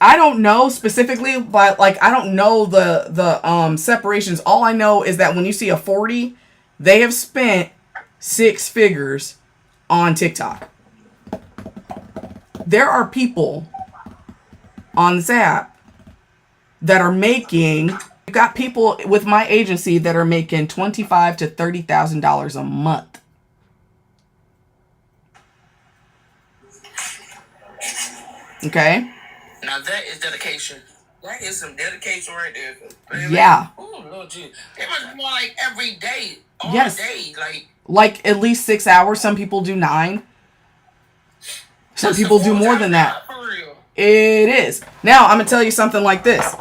I don't know specifically, but like, I don't know the separations. All I know is that when you see a 40, they have spent 6 figures on TikTok. There are people on this app that are making, you've got people with my agency that are making $25,000 to $30,000 a month. Okay? Now that is dedication. That is some dedication right there. Yeah. Oh, Lord Jesus. It must be more like every day. All Yes. day. Like at least 6 hours. Some people do 9. Some people do more than that. For real. It is. Now, I'm going to tell you something like this.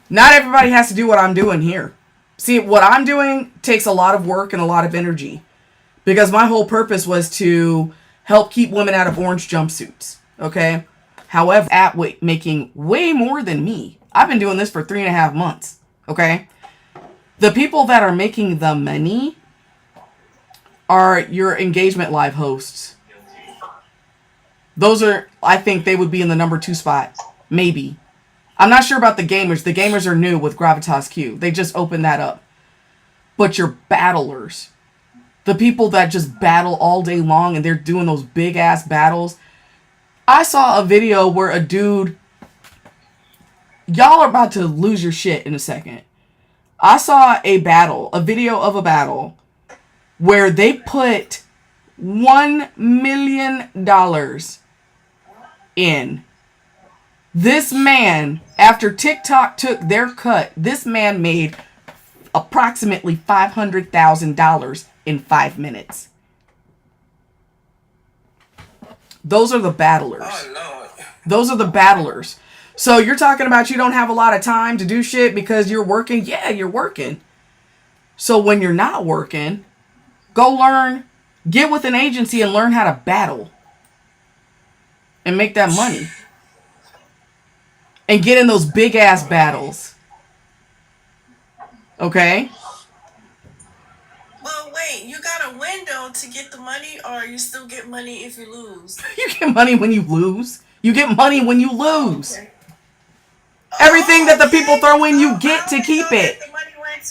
Not everybody has to do what I'm doing here. See, what I'm doing takes a lot of work and a lot of energy. Because my whole purpose was to help keep women out of orange jumpsuits. Okay? However, at making way more than me. I've been doing this for 3.5 months. Okay? The people that are making the money are your engagement live hosts. Those are, I think they would be in the number 2 spot. Maybe. I'm not sure about the gamers. The gamers are new with Gravitas Q. They just opened that up. But your battlers, the people that just battle all day long and they're doing those big ass battles. I saw a video where a dude, y'all are about to lose your shit in a second. I saw a video of a battle where they put $1 million in. This man, after TikTok took their cut, this man made approximately $500,000 in 5 minutes. Those are the battlers. Oh, Lord. Those are the battlers. So you're talking about you don't have a lot of time to do shit because you're working? Yeah, you're working. So when you're not working, go learn, get with an agency and learn how to battle. And make that money. And get in those big ass battles. Okay? Well, wait, you got a window to get the money, or you still get money if you lose? You get money when you lose. You get money when you lose. Okay. Everything that the people throw in, you get to keep it. The money went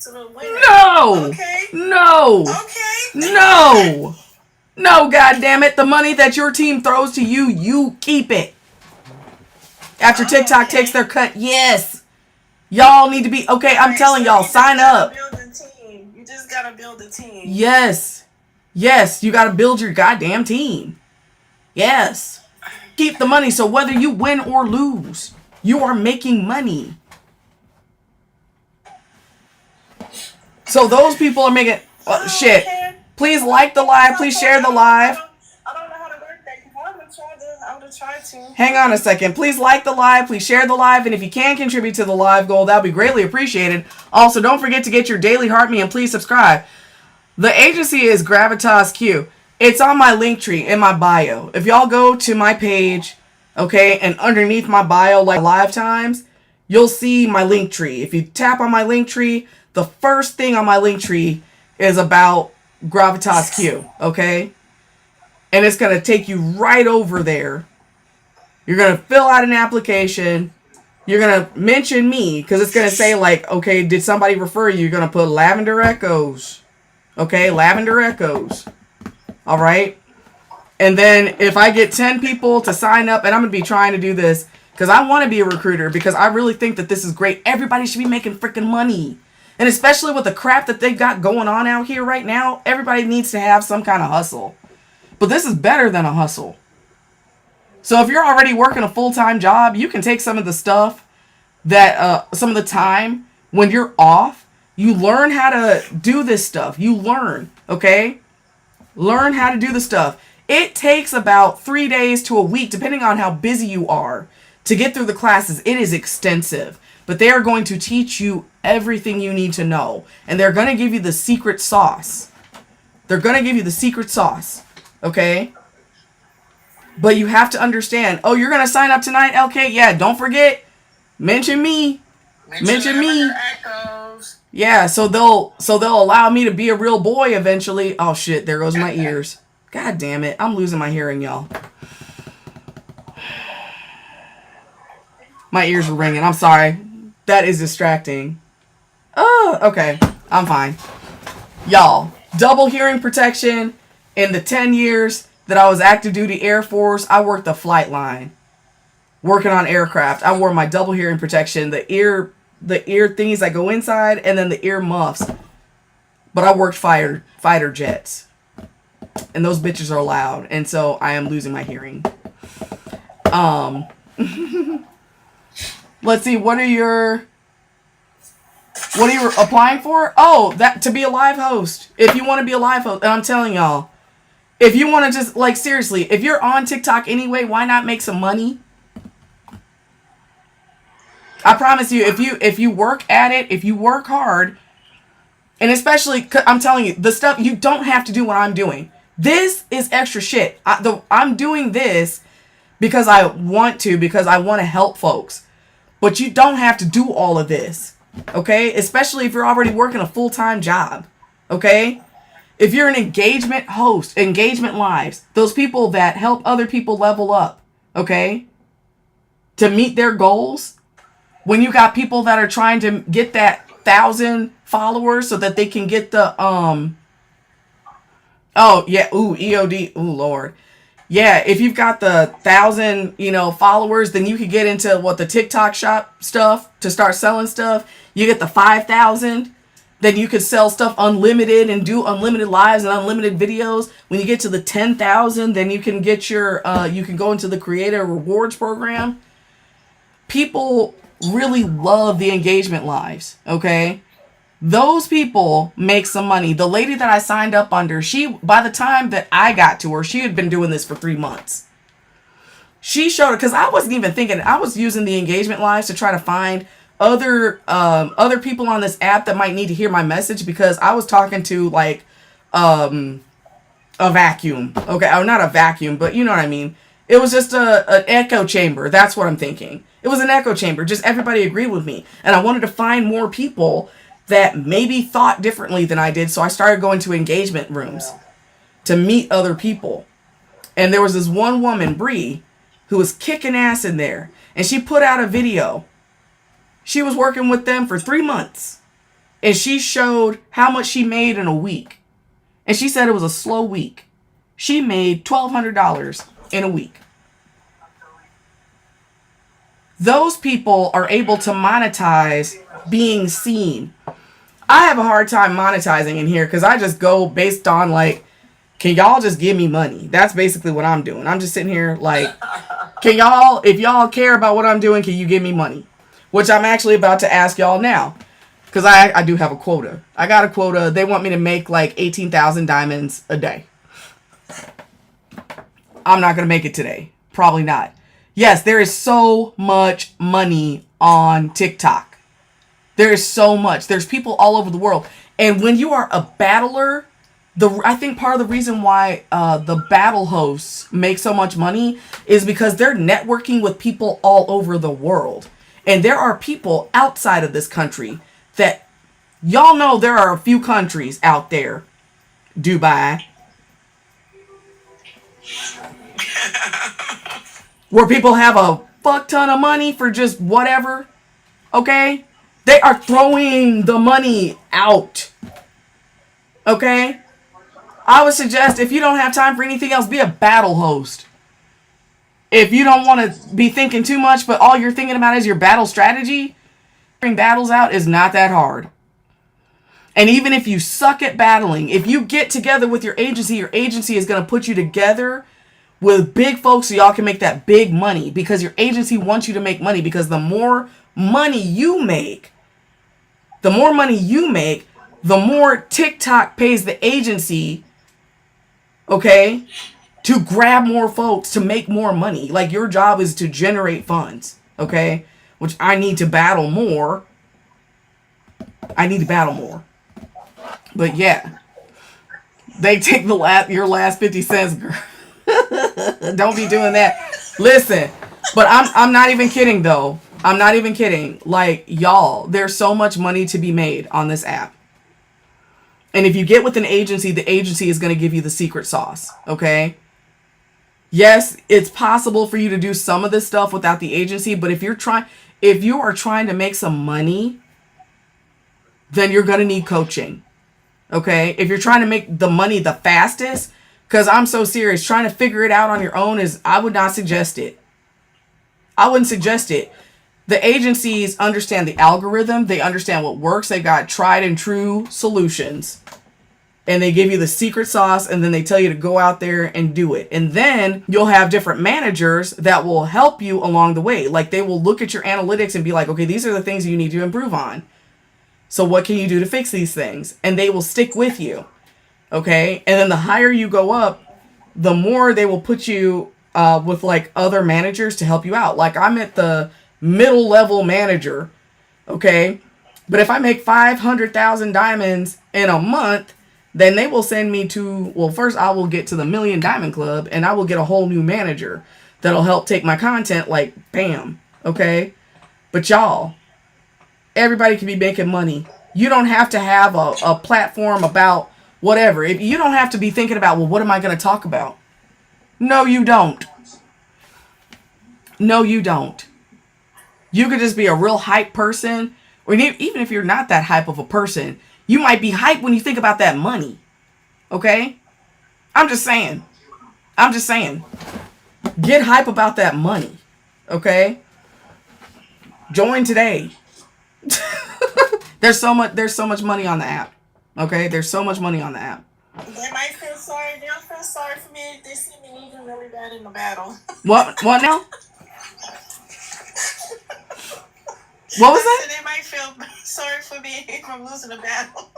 to the winner. No! Okay. No! Okay. No! No, goddammit. The money that your team throws to you, you keep it. After TikTok takes their cut, yes. Y'all need to be... Okay, I'm telling y'all, sign up. You just gotta build a team. Yes. Yes, you gotta build your goddamn team. Yes. Keep the money, so whether you win or lose, you are making money. So those people are making... shit. Please like the live. Please share the live. I don't know how to work that. I haven't tried to try to. Hang on a second. Please like the live. Please share the live. And if you can contribute to the live goal, that would be greatly appreciated. Also, don't forget to get your daily heart me and please subscribe. The agency is Gravitas Q. It's on my link tree in my bio. If y'all go to my page, okay, and underneath my bio, like live times, you'll see my link tree. If you tap on my link tree, the first thing on my link tree is about Gravitas Q, okay? And it's going to take you right over there. You're going to fill out an application. You're going to mention me because it's going to say like, okay, did somebody refer you? You're going to put Lavender Echoes. Okay, Lavender Echoes. All right. And then if I get 10 people to sign up, and I'm going to be trying to do this because I want to be a recruiter because I really think that this is great. Everybody should be making freaking money. And especially with the crap that they've got going on out here right now, everybody needs to have some kind of hustle. But this is better than a hustle. So if you're already working a full-time job, you can take some of the stuff that, some of the time when you're off, you learn how to do this stuff. You learn, okay? Learn how to do the stuff. It takes about 3 days to a week, depending on how busy you are, to get through the classes. It is extensive. But they are going to teach you everything you need to know. And they're going to give you the secret sauce. They're going to give you the secret sauce. Okay? But you have to understand. Oh, you're going to sign up tonight, LK? Yeah, don't forget. Mention me. Mention me. Echoes. Yeah, so they'll allow me to be a real boy eventually. Oh shit, there goes my ears. God damn it. I'm losing my hearing, y'all. My ears are ringing. I'm sorry. That is distracting. Oh, okay. I'm fine. Y'all, double hearing protection. In the 10 years that I was active duty Air Force, I worked the flight line. Working on aircraft. I wore my double hearing protection. The ear thingies that go inside and then the ear muffs. But I worked fighter jets. And those bitches are loud. And so I am losing my hearing. Let's see, what are you applying for? Oh, that to be a live host. If you want to be a live host, and I'm telling y'all, if you want to just, like, seriously, if you're on TikTok anyway, why not make some money? I promise you, if you work at it, if you work hard, and especially, I'm telling you, the stuff, you don't have to do what I'm doing. This is extra shit. I'm doing this because I want to help folks. But you don't have to do all of this, okay? Especially if you're already working a full-time job, okay? If you're an engagement host, engagement lives, those people that help other people level up, okay? To meet their goals. When you got people that are trying to get that 1,000 followers so that they can get the, oh, yeah, ooh, EOD, ooh, Lord. Yeah, if you've got the 1,000, followers, then you could get into the TikTok shop stuff to start selling stuff. You get the 5,000, then you could sell stuff unlimited and do unlimited lives and unlimited videos. When you get to the 10,000, then you can get your, you can go into the creator rewards program. People really love the engagement lives, okay? Those people make some money. The lady that I signed up under, by the time that I got to her, she had been doing this for 3 months. She showed it because I wasn't even thinking. I was using the engagement lives to try to find other people on this app that might need to hear my message because I was talking to like a vacuum. Okay, oh, not a vacuum, but you know what I mean. It was just an echo chamber. That's what I'm thinking. It was an echo chamber. Just everybody agreed with me, and I wanted to find more people that maybe thought differently than I did. So I started going to engagement rooms to meet other people. And there was this one woman, Bree, who was kicking ass in there. And she put out a video. She was working with them for 3 months. And she showed how much she made in a week. And she said it was a slow week. She made $1,200 in a week. Those people are able to monetize being seen. I have a hard time monetizing in here because I just go based on like, can y'all just give me money? That's basically what I'm doing. I'm just sitting here like, if y'all care about what I'm doing, can you give me money? Which I'm actually about to ask y'all now because I do have a quota. I got a quota. They want me to make like 18,000 diamonds a day. I'm not going to make it today. Probably not. Yes, there is so much money on TikTok. There is so much. There's people all over the world. And when you are a battler, I think part of the reason why the battle hosts make so much money is because they're networking with people all over the world. And there are people outside of this country that, y'all know there are a few countries out there. Dubai. Where people have a fuck ton of money for just whatever. Okay? They are throwing the money out. Okay? I would suggest if you don't have time for anything else, be a battle host. If you don't want to be thinking too much, but all you're thinking about is your battle strategy, figuring battles out is not that hard. And even if you suck at battling, if you get together with your agency is going to put you together with big folks so y'all can make that big money, because your agency wants you to make money, because the more money you make, the more TikTok pays the agency, okay, to grab more folks, to make more money. Like, your job is to generate funds, okay, which I need to battle more. But yeah, they take your last 50 cents, girl. Don't be doing that. Listen, but I'm not even kidding though. I'm not even kidding. Like, y'all, there's so much money to be made on this app. And if you get with an agency, the agency is going to give you the secret sauce, okay? Yes, it's possible for you to do some of this stuff without the agency, but if you are trying to make some money, then you're going to need coaching. Okay? If you're trying to make the money the fastest, because I'm so serious, trying to figure it out on your own I would not suggest it. I wouldn't suggest it. The agencies understand the algorithm. They understand what works. They got tried and true solutions. And they give you the secret sauce, and then they tell you to go out there and do it. And then you'll have different managers that will help you along the way. Like, they will look at your analytics and be like, okay, these are the things you need to improve on. So what can you do to fix these things? And they will stick with you. Okay? And then the higher you go up, the more they will put you with like other managers to help you out. Like, I'm at the middle level manager. Okay? But if I make 500,000 diamonds in a month, then they will send me to, well, first I will get to the Million Diamond Club, and I will get a whole new manager that'll help take my content, like, bam, okay? But y'all, everybody can be making money. You don't have to have a platform about whatever. If you don't have to be thinking about, well, what am I going to talk about? No, you don't. No, you don't. You could just be a real hype person, or even if you're not that hype of a person, you might be hyped when you think about that money. Okay? I'm just saying. Get hype about that money. Okay? Join today. There's so much money on the app. Okay? There's so much money on the app. They might feel sorry. They'll feel sorry for me if they see me losing really bad in the battle. What now? What was that? They might feel sorry for me if I'm losing a battle.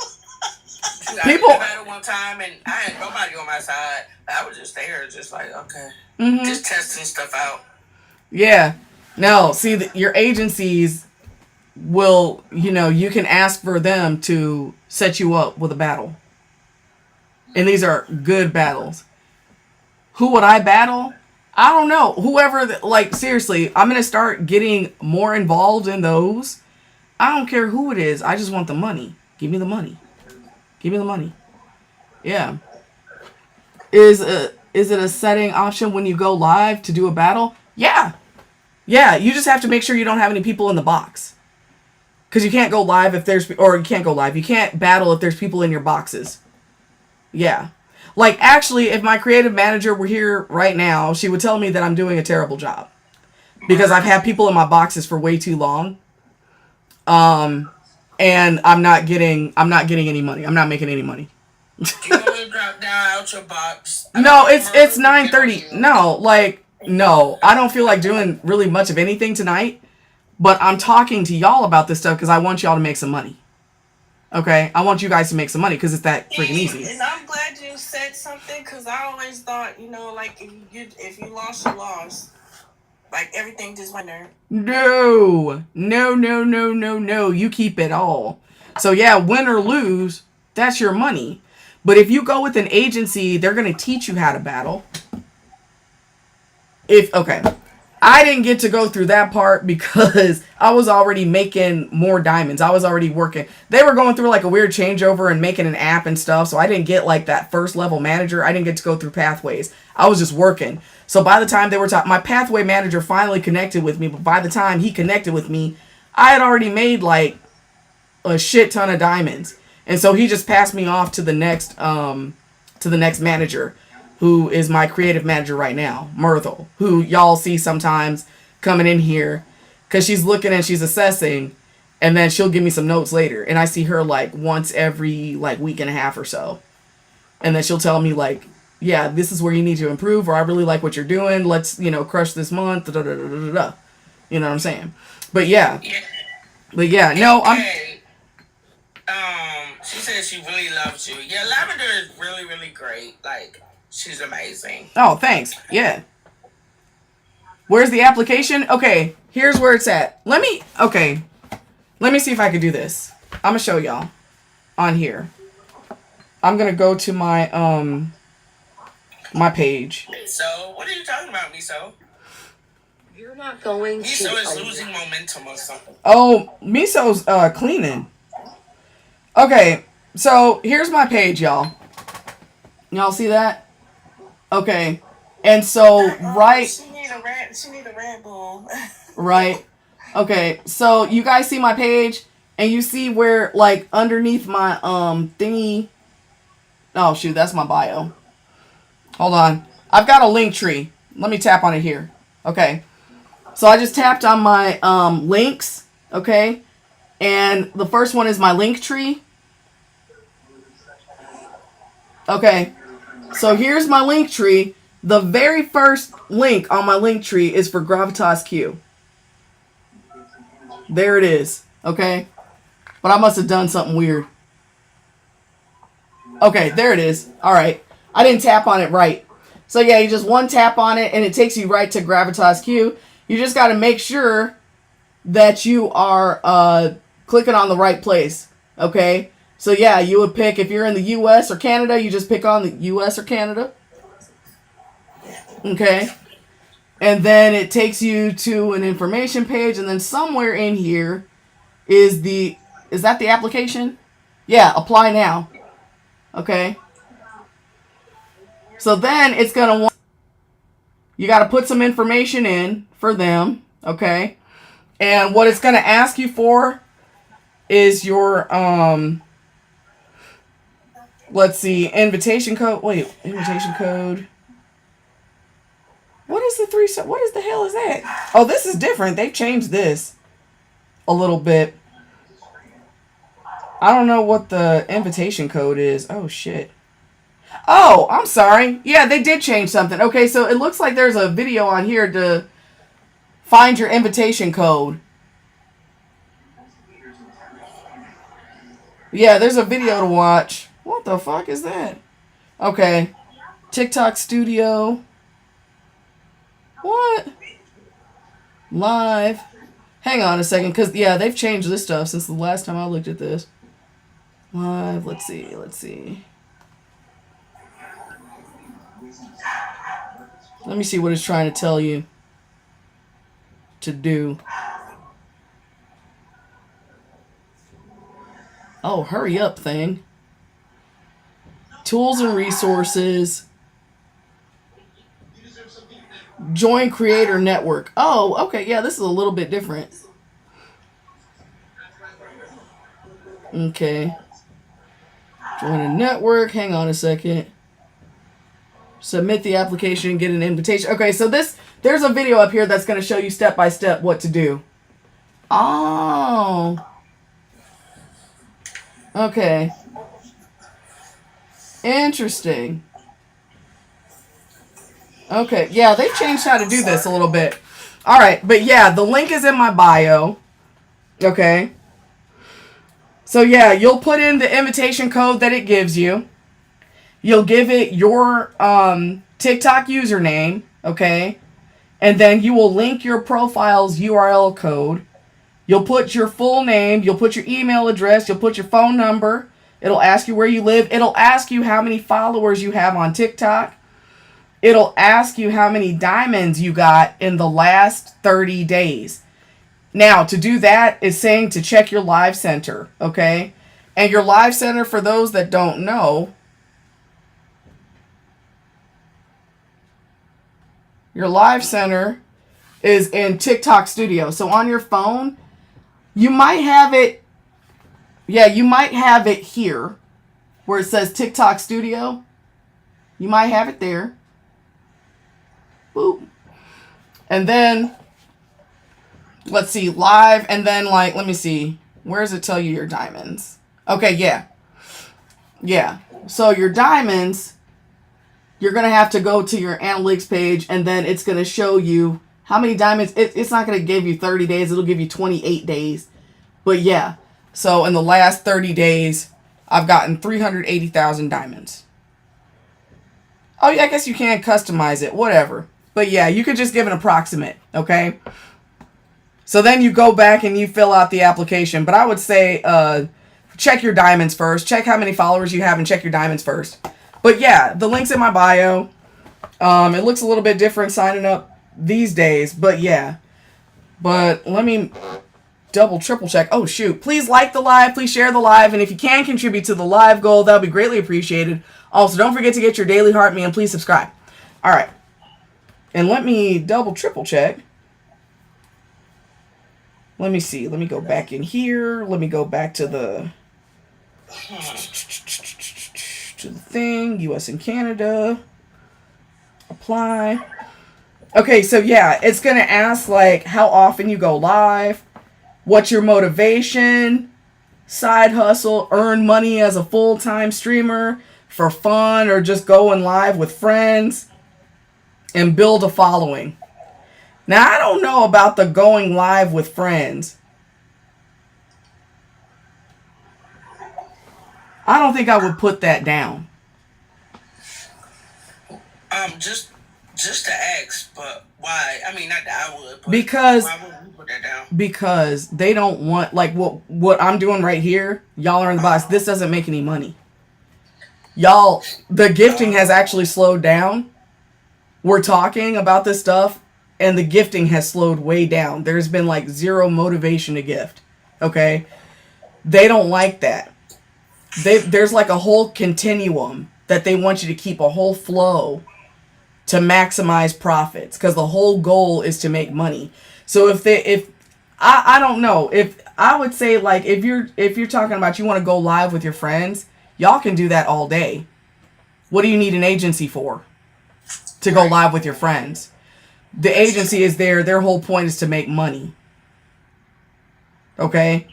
People I battle one time and I had nobody on my side. I was just there, just like, okay, just testing stuff out. Yeah. No, see, your agencies will, you can ask for them to set you up with a battle. And these are good battles. Who would I battle? I don't know. Whoever, seriously, I'm going to start getting more involved in those. I don't care who it is. I just want the money. Give me the money. Yeah. Is it a setting option when you go live to do a battle? Yeah. Yeah, you just have to make sure you don't have any people in the box. Because you can't go live you can't battle if there's people in your boxes. Yeah. Like, actually, if my creative manager were here right now, she would tell me that I'm doing a terrible job. Because I've had people in my boxes for way too long. And I'm not getting any money. I'm not making any money. You want to drop down out your box? No, it's 9:30. No, I don't feel like doing really much of anything tonight. But I'm talking to y'all about this stuff because I want y'all to make some money. Okay? I want you guys to make some money because it's that freaking easy. And I'm glad you said something, because I always thought, if you lost, you lost. Like everything just went there. No. You keep it all. So yeah, win or lose, that's your money. But if you go with an agency, they're going to teach you how to battle. Okay. I didn't get to go through that part because I was already making more diamonds. I was already working. They were going through like a weird changeover and making an app and stuff. So I didn't get like that first level manager. I didn't get to go through pathways. I was just working. So by the time they were my pathway manager finally connected with me. But by the time he connected with me, I had already made like a shit ton of diamonds. And so he just passed me off to the next manager, who is my creative manager right now, Myrtle, who y'all see sometimes coming in here because she's looking and she's assessing, and then she'll give me some notes later. And I see her like once every like week and a half or so. And then she'll tell me like, yeah, this is where you need to improve, or I really like what you're doing. Let's, crush this month. Da, da, da, da, da, da. You know what I'm saying? But yeah. No, she said she really loves you. Yeah, Lavender is really, really great. Like, she's amazing. Oh, thanks. Yeah. Where's the application? Okay, here's where it's at. Let me see if I can do this. I'm gonna show y'all on here. I'm gonna go to my my page. Miso, what are you talking about, Miso? You're not going to. Miso is losing momentum or something. Oh, Miso's cleaning. Okay, so here's my page, y'all. Y'all see that? Okay, and so right. She need a Red Bull. Right. Okay, so you guys see my page, and you see where like underneath my thingy. Oh shoot, that's my bio. Hold on, I've got a link tree. Let me tap on it here. Okay, so I just tapped on my links. Okay, and the first one is my link tree. Okay, so here's my link tree. The very first link on my link tree is for Gravitas Q. There it is. Okay, but I must have done something weird. Okay, there it is. All right, I didn't tap on it right. So yeah, you just one tap on it and it takes you right to Gravitas Q. You just got to make sure that you are clicking on the right place. Okay. So yeah, you would pick, if you're in the US or Canada, you just pick on the US or Canada. Okay. And then it takes you to an information page, and then somewhere in here is that the application? Yeah, apply now. Okay. So then it's going to want, you got to put some information in for them. Okay. And what it's going to ask you for is your, let's see, invitation code. Wait, invitation code. What is what the hell is that? Oh, this is different. They've changed this a little bit. I don't know what the invitation code is. Oh, shit. Oh, I'm sorry. Yeah, they did change something. Okay, so it looks like there's a video on here to find your invitation code. Yeah, there's a video to watch. What the fuck is that? Okay. TikTok Studio. What? Live. Hang on a second, because, yeah, they've changed this stuff since the last time I looked at this. Live. Let's see. Let me see what it's trying to tell you to do. Oh, hurry up thing. Tools and resources. Join creator network. Oh, okay. Yeah, this is a little bit different. Okay. Join a network. Hang on a second. Submit the application, get an invitation. Okay, so there's a video up here that's going to show you step by step what to do. Oh. Okay. Interesting. Okay, yeah, they've changed how to do this a little bit. All right, but yeah, the link is in my bio. Okay. So yeah, you'll put in the invitation code that it gives you. You'll give it your TikTok username, okay? And then you will link your profile's URL code. You'll put your full name, you'll put your email address, you'll put your phone number. It'll ask you where you live. It'll ask you how many followers you have on TikTok. It'll ask you how many diamonds you got in the last 30 days. Now, to do that is saying to check your live center, okay? And your live center, for those that don't know, your live center is in TikTok Studio. So on your phone, you might have it, you might have it here where it says TikTok Studio. You might have it there. Boop. And then, let's see, live, and then like, let me see, where does it tell you your diamonds? Okay, yeah. So your diamonds, you're going to have to go to your analytics page, and then it's going to show you how many diamonds. It's not going to give you 30 days. It'll give you 28 days. But yeah, so in the last 30 days, I've gotten 380,000 diamonds. Oh, yeah, I guess you can customize it, whatever. But yeah, you could just give an approximate, okay? So then you go back and you fill out the application. But I would say check your diamonds first. Check how many followers you have and check your diamonds first. But yeah, the link's in my bio. It looks a little bit different signing up these days. But yeah. But let me double, triple check. Oh, shoot. Please like the live. Please share the live. And if you can contribute to the live goal, that would be greatly appreciated. Also, don't forget to get your daily heart me and please subscribe. All right. And let me double, triple check. Let me see. Let me go back in here. Let me go back to the thing. US and Canada. Apply. Okay, so yeah, it's going to ask like how often you go live, what's your motivation, side hustle, earn money as a full-time streamer for fun or just going live with friends, and build a following. Now, I don't know about the going live with friends. I don't think I would put that down. Just to ask, but why? I mean, not that I would, but because why would we put that down? Because they don't want, like, what I'm doing right here, y'all are in the box, this doesn't make any money. Y'all, the gifting has actually slowed down. We're talking about this stuff, and the gifting has slowed way down. There's been, like, zero motivation to gift, okay? They don't like that. There's, like, a whole continuum that they want you to keep, a whole flow to maximize profits, because the whole goal is to make money. So I don't know, if I would say, like, if you're talking about you want to go live with your friends, y'all can do that all day. What do you need an agency for? To go live with your friends. The agency is there, their whole point is to make money. Okay?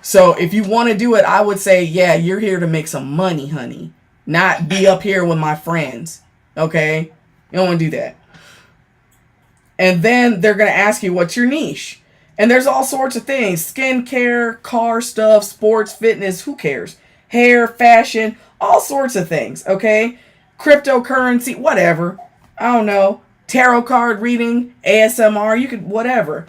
So if you want to do it, I would say, yeah, you're here to make some money, honey. Not be up here with my friends. Okay? You don't want to do that. And then they're going to ask you, what's your niche? And there's all sorts of things. Skincare, car stuff, sports, fitness, who cares? Hair, fashion, all sorts of things. Okay? Cryptocurrency, whatever. I don't know. Tarot card reading, ASMR, you could, whatever.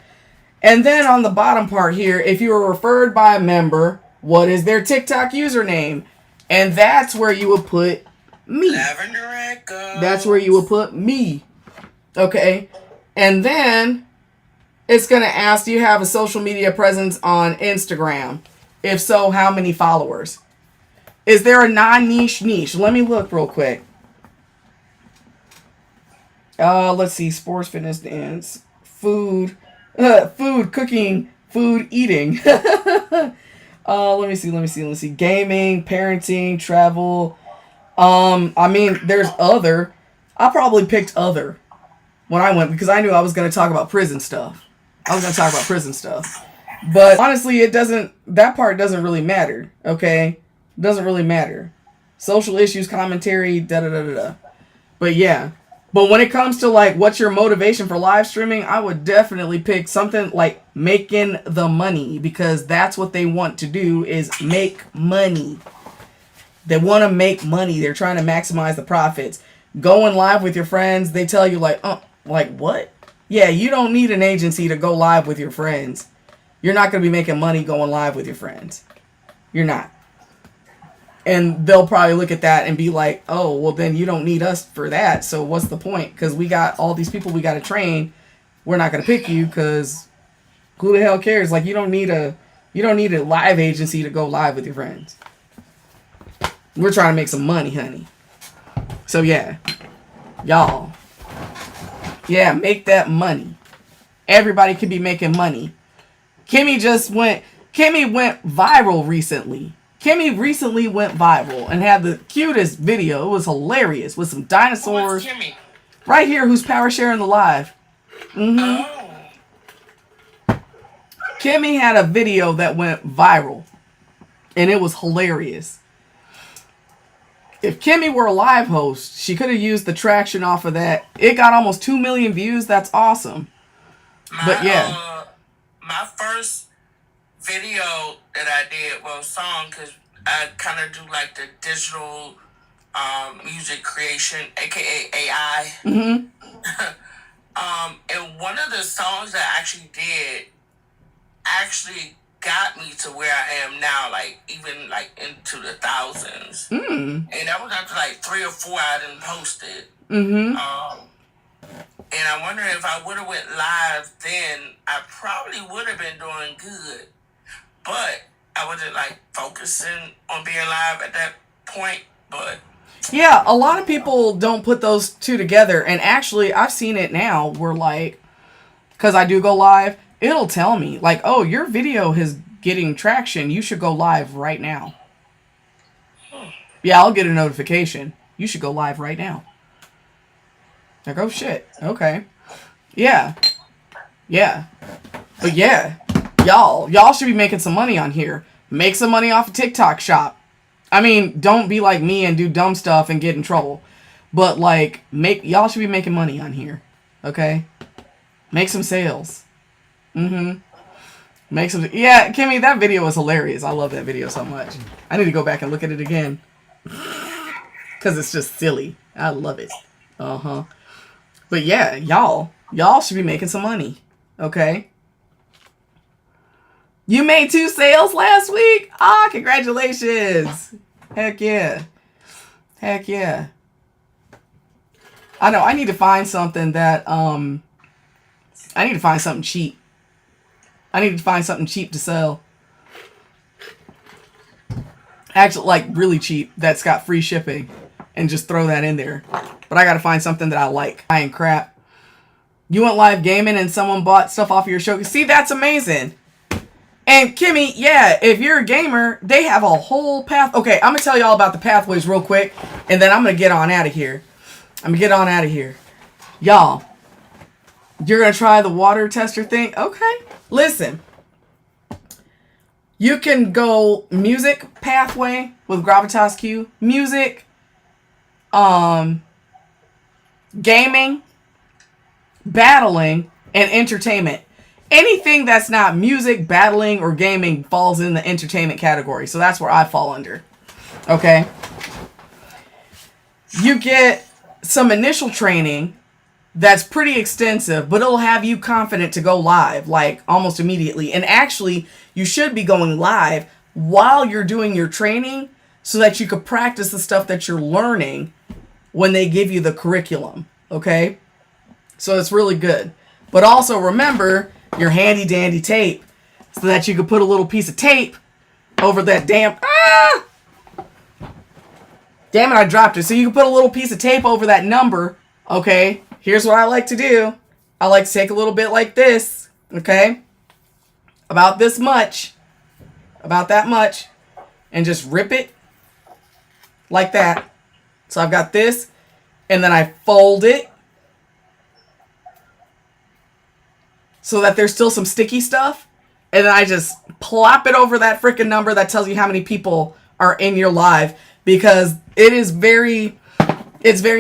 And then on the bottom part here, if you were referred by a member, what is their TikTok username? And that's where you would put me. Lavender Echo. That's where you would put me. Okay? And then it's going to ask, do you have a social media presence on Instagram? If so, how many followers? Is there a non-niche niche? Let me look real quick. Let's see. Sports, fitness, dance, food, cooking, food, eating. Let me see. Gaming, parenting, travel. I mean, there's other. I probably picked other when I went because I knew I was going to talk about prison stuff. But honestly, that part doesn't really matter. Okay? Doesn't really matter. Social issues, commentary, da-da-da-da-da. But yeah. But when it comes to, like, what's your motivation for live streaming, I would definitely pick something like making the money, because that's what they want to do, is make money. They want to make money. They're trying to maximize the profits. Going live with your friends, they tell you, like, Like, what? Yeah, you don't need an agency to go live with your friends. You're not going to be making money going live with your friends. You're not. And they'll probably look at that and be like, oh, well, then you don't need us for that. So what's the point? Because we got all these people we got to train. We're not going to pick you because who the hell cares? Like, you don't need a live agency to go live with your friends. We're trying to make some money, honey. So, yeah. Y'all. Yeah, make that money. Everybody could be making money. Kimmy went viral recently. Kimmy recently went viral and had the cutest video. It was hilarious with some dinosaurs. Who is Kimmy? Right here, who's power sharing the live. Oh. Kimmy had a video that went viral. And it was hilarious. If Kimmy were a live host, she could have used the traction off of that. It got almost 2 million views. That's awesome. But yeah. My first video that I did, well, song, because I kind of do like the digital music creation, aka AI. Mm-hmm. And one of the songs that I actually did actually got me to where I am now, like even like into the thousands. And that was after like 3 or 4 I didn't posted. And I wonder if I would have went live then, I probably would have been doing good. But I wasn't like focusing on being live at that point. But yeah, a lot of people don't put those two together. And actually, I've seen it now where like, because I do go live, it'll tell me like, oh, your video is getting traction. You should go live right now. Yeah, I'll get a notification. You should go live right now. Like, oh shit. Okay. Yeah. Yeah. But yeah, y'all should be making some money on here. Make some money off of TikTok Shop. I mean, don't be like me and do dumb stuff and get in trouble. But like, y'all should be making money on here. Okay? Make some sales. Make some. Yeah, Kimmy, that video was hilarious. I love that video so much. I need to go back and look at it again. Because it's just silly. I love it. But yeah, y'all should be making some money. Okay? You made 2 sales last week? Ah, congratulations. Heck yeah. Heck yeah. I know, I need to find something that, I need to find something cheap. I need to find something cheap to sell. Actually, like, really cheap that's got free shipping. And just throw that in there. But I gotta find something that I like. Buying crap. You went live gaming and someone bought stuff off of your show. See, that's amazing. And Kimmy, yeah, if you're a gamer, they have a whole path. Okay, I'm gonna tell y'all about the pathways real quick. And then I'm gonna get on out of here. Y'all, you're gonna try the water tester thing? Okay. Listen. You can go music pathway with Gravitas Q. Music. Gaming, battling, and entertainment. Anything that's not music, battling, or gaming falls in the entertainment category. So that's where I fall under. Okay? You get some initial training that's pretty extensive, but it'll have you confident to go live, like, almost immediately. And actually, you should be going live while you're doing your training so that you could practice the stuff that you're learning when they give you the curriculum, okay? So it's really good. But also remember your handy dandy tape so that you could put a little piece of tape over that damn... Ah! Damn it, I dropped it. So you can put a little piece of tape over that number, okay? Here's what I like to do. I like to take a little bit like this, okay? About this much. About that much. And just rip it like that. So I've got this, and then I fold it so that there's still some sticky stuff, and then I just plop it over that freaking number that tells you how many people are in your live, because it's very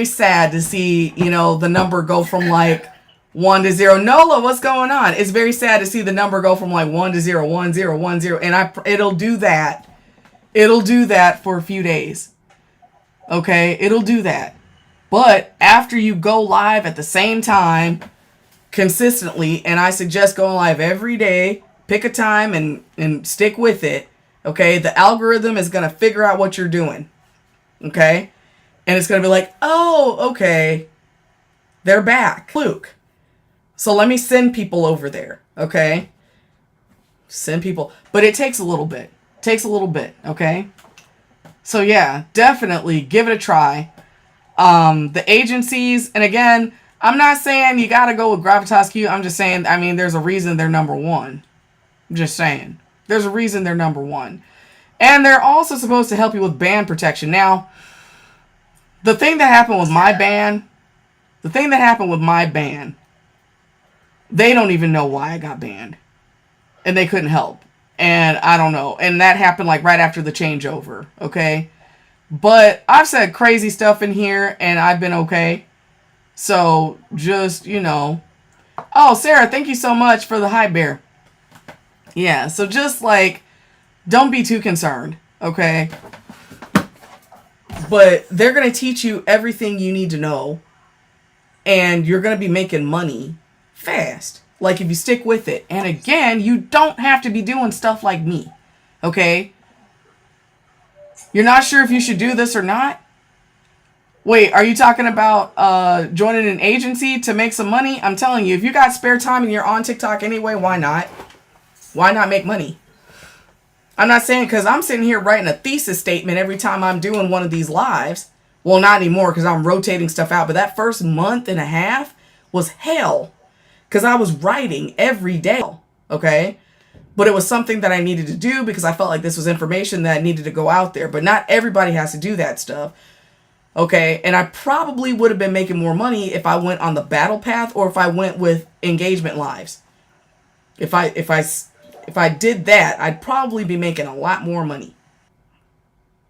sad to see, you know, the number go from like 1 to 0. Nola, what's going on? It's very sad to see the number go from like 1 to 0, 1, 0, 1, 0, and it'll do that. It'll do that for a few days. Okay, it'll do that. But after you go live at the same time, consistently, and I suggest going live every day, pick a time and stick with it, okay? The algorithm is going to figure out what you're doing, okay? And it's going to be like, oh, okay, they're back. Luke. So let me send people over there, okay? Send people. But it takes a little bit. Okay? So yeah, definitely give it a try. The agencies, and again, I'm not saying you got to go with Gravitas Q. I'm just saying, I mean, there's a reason they're number one. I'm just saying. There's a reason they're number one. And they're also supposed to help you with ban protection. Now, the thing that happened with my ban, they don't even know why I got banned. And they couldn't help. And I don't know. And that happened like right after the changeover. Okay? But I've said crazy stuff in here and I've been okay. So just, you know. Oh, Sarah, thank you so much for the hi bear. Yeah, so just like, don't be too concerned. Okay? But they're going to teach you everything you need to know. And you're going to be making money fast. Like if you stick with it. And again, you don't have to be doing stuff like me. Okay? You're not sure if you should do this or not? Wait, are you talking about joining an agency to make some money? I'm telling you, if you got spare time and you're on TikTok anyway, why not? Why not make money? I'm not saying because I'm sitting here writing a thesis statement every time I'm doing one of these lives. Well, not anymore because I'm rotating stuff out. But that first month and a half was hell. Because I was writing every day. Okay? But it was something that I needed to do because I felt like this was information that needed to go out there. But not everybody has to do that stuff. Okay? And I probably would have been making more money if I went on the battle path or if I went with engagement lives. If I did that, I'd probably be making a lot more money.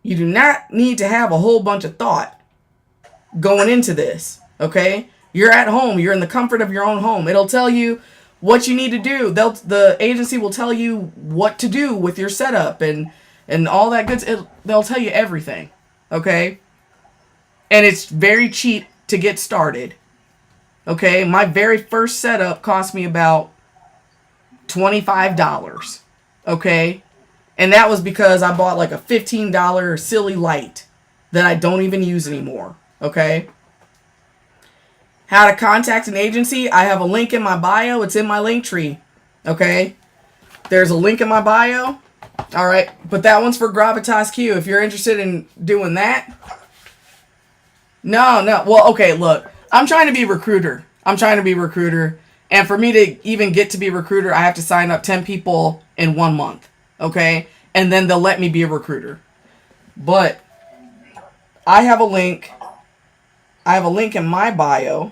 You do not need to have a whole bunch of thought going into this. Okay? You're at home. You're in the comfort of your own home. It'll tell you what you need to do. The agency will tell you what to do with your setup and all that good. They'll tell you everything. Okay? And it's very cheap to get started. Okay? My very first setup cost me about $25. Okay? And that was because I bought like a $15 silly light that I don't even use anymore. Okay? How to contact an agency. I have a link in my bio. It's in my link tree. Okay? There's a link in my bio. Alright. But that one's for Gravitas Q. If you're interested in doing that. No. Well, okay, look. I'm trying to be recruiter. And for me to even get to be recruiter, I have to sign up 10 people in 1 month. Okay? And then they'll let me be a recruiter. But I have a link. I have a link in my bio.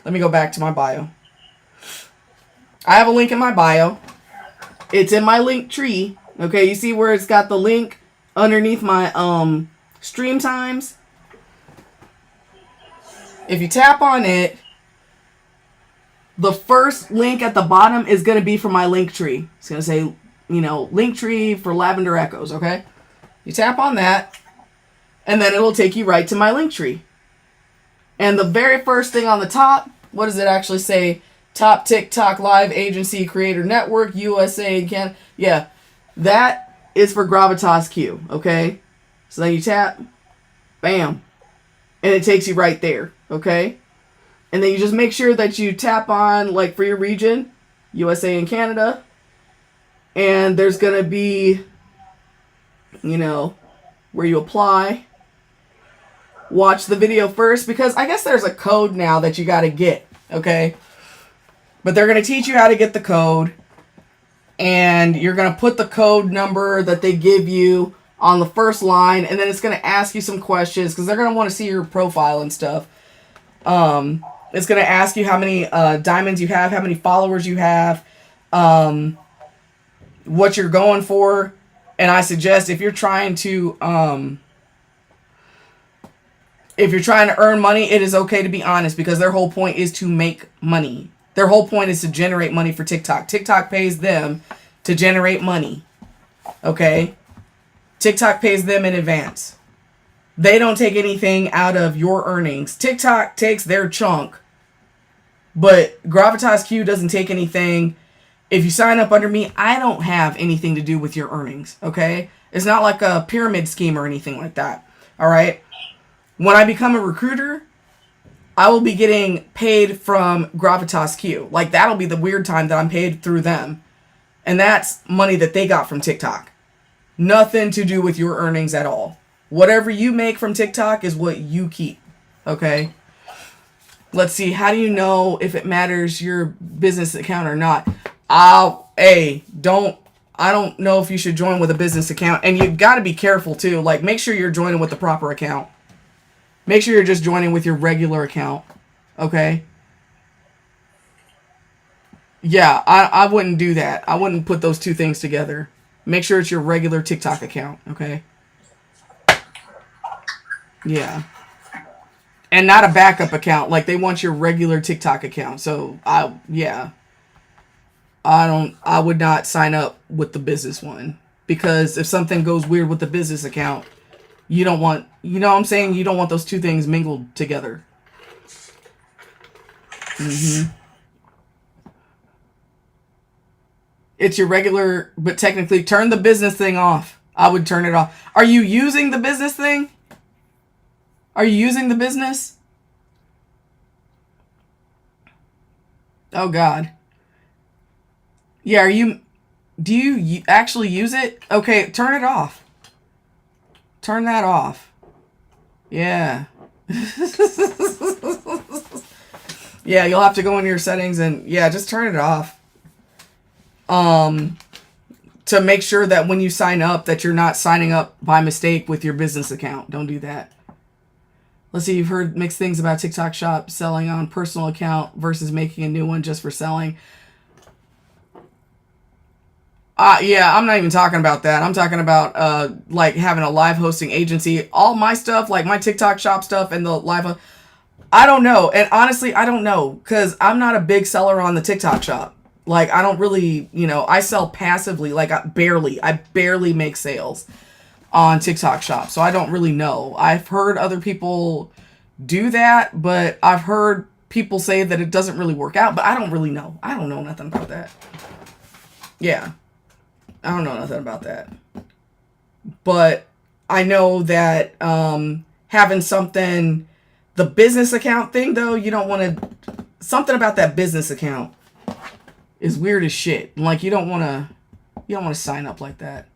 Let me go back to my bio. I have a link in my bio. It's in my link tree. Okay, you see where it's got the link underneath my stream times? If you tap on it, the first link at the bottom is going to be for my link tree. It's going to say, you know, link tree for Lavender Echoes, okay? You tap on that, and then it'll take you right to my link tree. And the very first thing on the top, what does it actually say? Top TikTok Live Agency Creator Network, USA and Canada. Yeah, that is for Gravitas Q, okay? So then you tap, bam, and it takes you right there, okay? And then you just make sure that you tap on, like, for your region, USA and Canada. And there's going to be, you know, where you apply. Watch the video first, because I guess there's a code now that you got to get, okay? But they're going to teach you how to get the code. And you're going to put the code number that they give you on the first line. And then it's going to ask you some questions, because they're going to want to see your profile and stuff. It's going to ask you how many diamonds you have, how many followers you have, what you're going for. And I suggest if you're trying to earn money, it is okay to be honest, because their whole point is to make money. Their whole point is to generate money for TikTok. TikTok pays them to generate money. Okay? TikTok pays them in advance. They don't take anything out of your earnings. TikTok takes their chunk, but Gravitas Q doesn't take anything. If you sign up under me, I don't have anything to do with your earnings, okay? It's not like a pyramid scheme or anything like that, all right? When I become a recruiter, I will be getting paid from Gravitas Q. Like, that'll be the weird time that I'm paid through them. And that's money that they got from TikTok. Nothing to do with your earnings at all. Whatever you make from TikTok is what you keep, okay? Let's see, how do you know if it matters your business account or not? I don't know if you should join with a business account. And you've got to be careful, too. Like, make sure you're joining with the proper account. Make sure you're just joining with your regular account, okay? Yeah, I wouldn't do that. I wouldn't put those two things together. Make sure it's your regular TikTok account, okay? Yeah. And not a backup account. Like, they want your regular TikTok account. So, yeah. I would not sign up with the business one. Because if something goes weird with the business account, you don't want, you know what I'm saying? You don't want those two things mingled together. It's your regular, but technically turn the business thing off. I would turn it off. Are you using the business thing? Are you using the business? Oh God. Yeah, do you actually use it? Okay, turn it off. Turn that off. Yeah. Yeah, you'll have to go into your settings and yeah, just turn it off. To make sure that when you sign up that you're not signing up by mistake with your business account. Don't do that. Let's see, you've heard mixed things about TikTok Shop selling on personal account versus making a new one just for selling. Yeah, I'm not even talking about that. I'm talking about like having a live hosting agency. All my stuff, like my TikTok Shop stuff and the live, I don't know. And honestly, I don't know because I'm not a big seller on the TikTok Shop. Like, I don't really, I sell passively. Like, I barely make sales on TikTok Shop. So I don't really know. I've heard other people do that, but I've heard people say that it doesn't really work out, but I don't really know. I don't know nothing about that. Yeah. I don't know nothing about that. But I know that having something, the business account thing, though, you don't want to, something about that business account is weird as shit. Like, you don't want to sign up like that.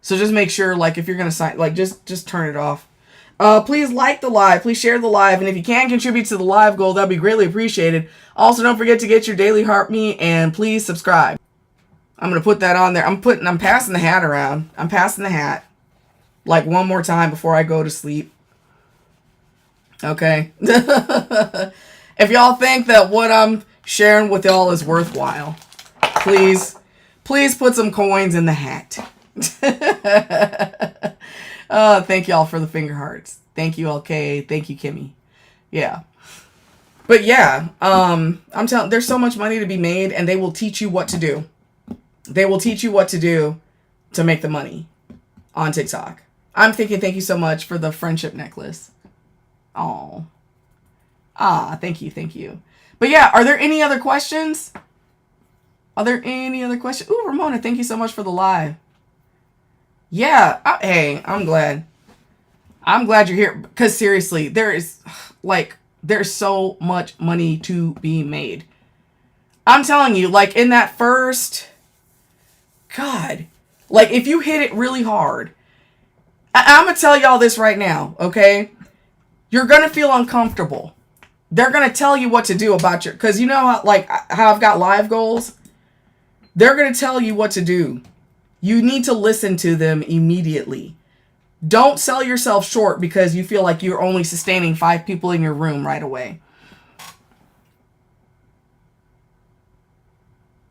So just make sure, like, if you're going to sign, like, just turn it off. Please like the live. Please share the live. And if you can contribute to the live goal, that'd be greatly appreciated. Also, don't forget to get your daily heart meet and please subscribe. I'm going to put that on there. I'm passing the hat around. I'm passing the hat. Like, one more time before I go to sleep. Okay. If y'all think that what I'm sharing with y'all is worthwhile, please put some coins in the hat. Thank y'all for the finger hearts. Thank you, LK. Thank you, Kimmy. Yeah. But yeah, I'm telling, there's so much money to be made, and they will teach you what to do. They will teach you what to do to make the money on TikTok. I'm thinking, thank you so much for the friendship necklace. Oh. Thank you. But yeah, are there any other questions? Are there any other questions? Ooh, Ramona, thank you so much for the live. Yeah, hey, I'm glad. I'm glad you're here. Because seriously, there's so much money to be made. I'm telling you, like, in that first... God. Like, if you hit it really hard... I'm going to tell y'all this right now, okay? You're going to feel uncomfortable. They're going to tell you what to do about your... Because you know how, like, how I've got live goals? They're going to tell you what to do. You need to listen to them immediately. Don't sell yourself short because you feel like you're only sustaining 5 people in your room right away.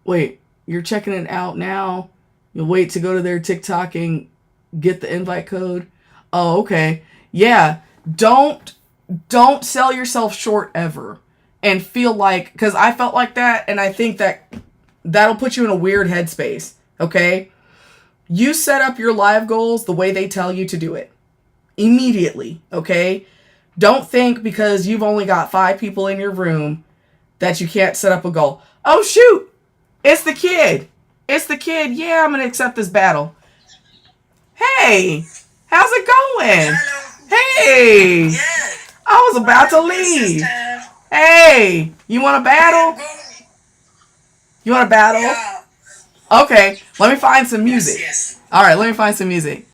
Wait, you're checking it out now? You'll wait to go to their TikTok and get the invite code? Oh, okay. Yeah, don't sell yourself short ever. And feel like, because I felt like that, and I think that'll put you in a weird headspace, okay? You set up your live goals the way they tell you to do it. immediately, okay? Don't think because you've only got 5 people in your room that you can't set up a goal. Oh, shoot. It's the kid. It's the kid. Yeah, I'm going to accept this battle. Hey, how's it going? Hey, Yeah. I was about to leave. Hey, you want a battle? You want a battle? Okay, let me find some music. Yes. All right, let me find some music.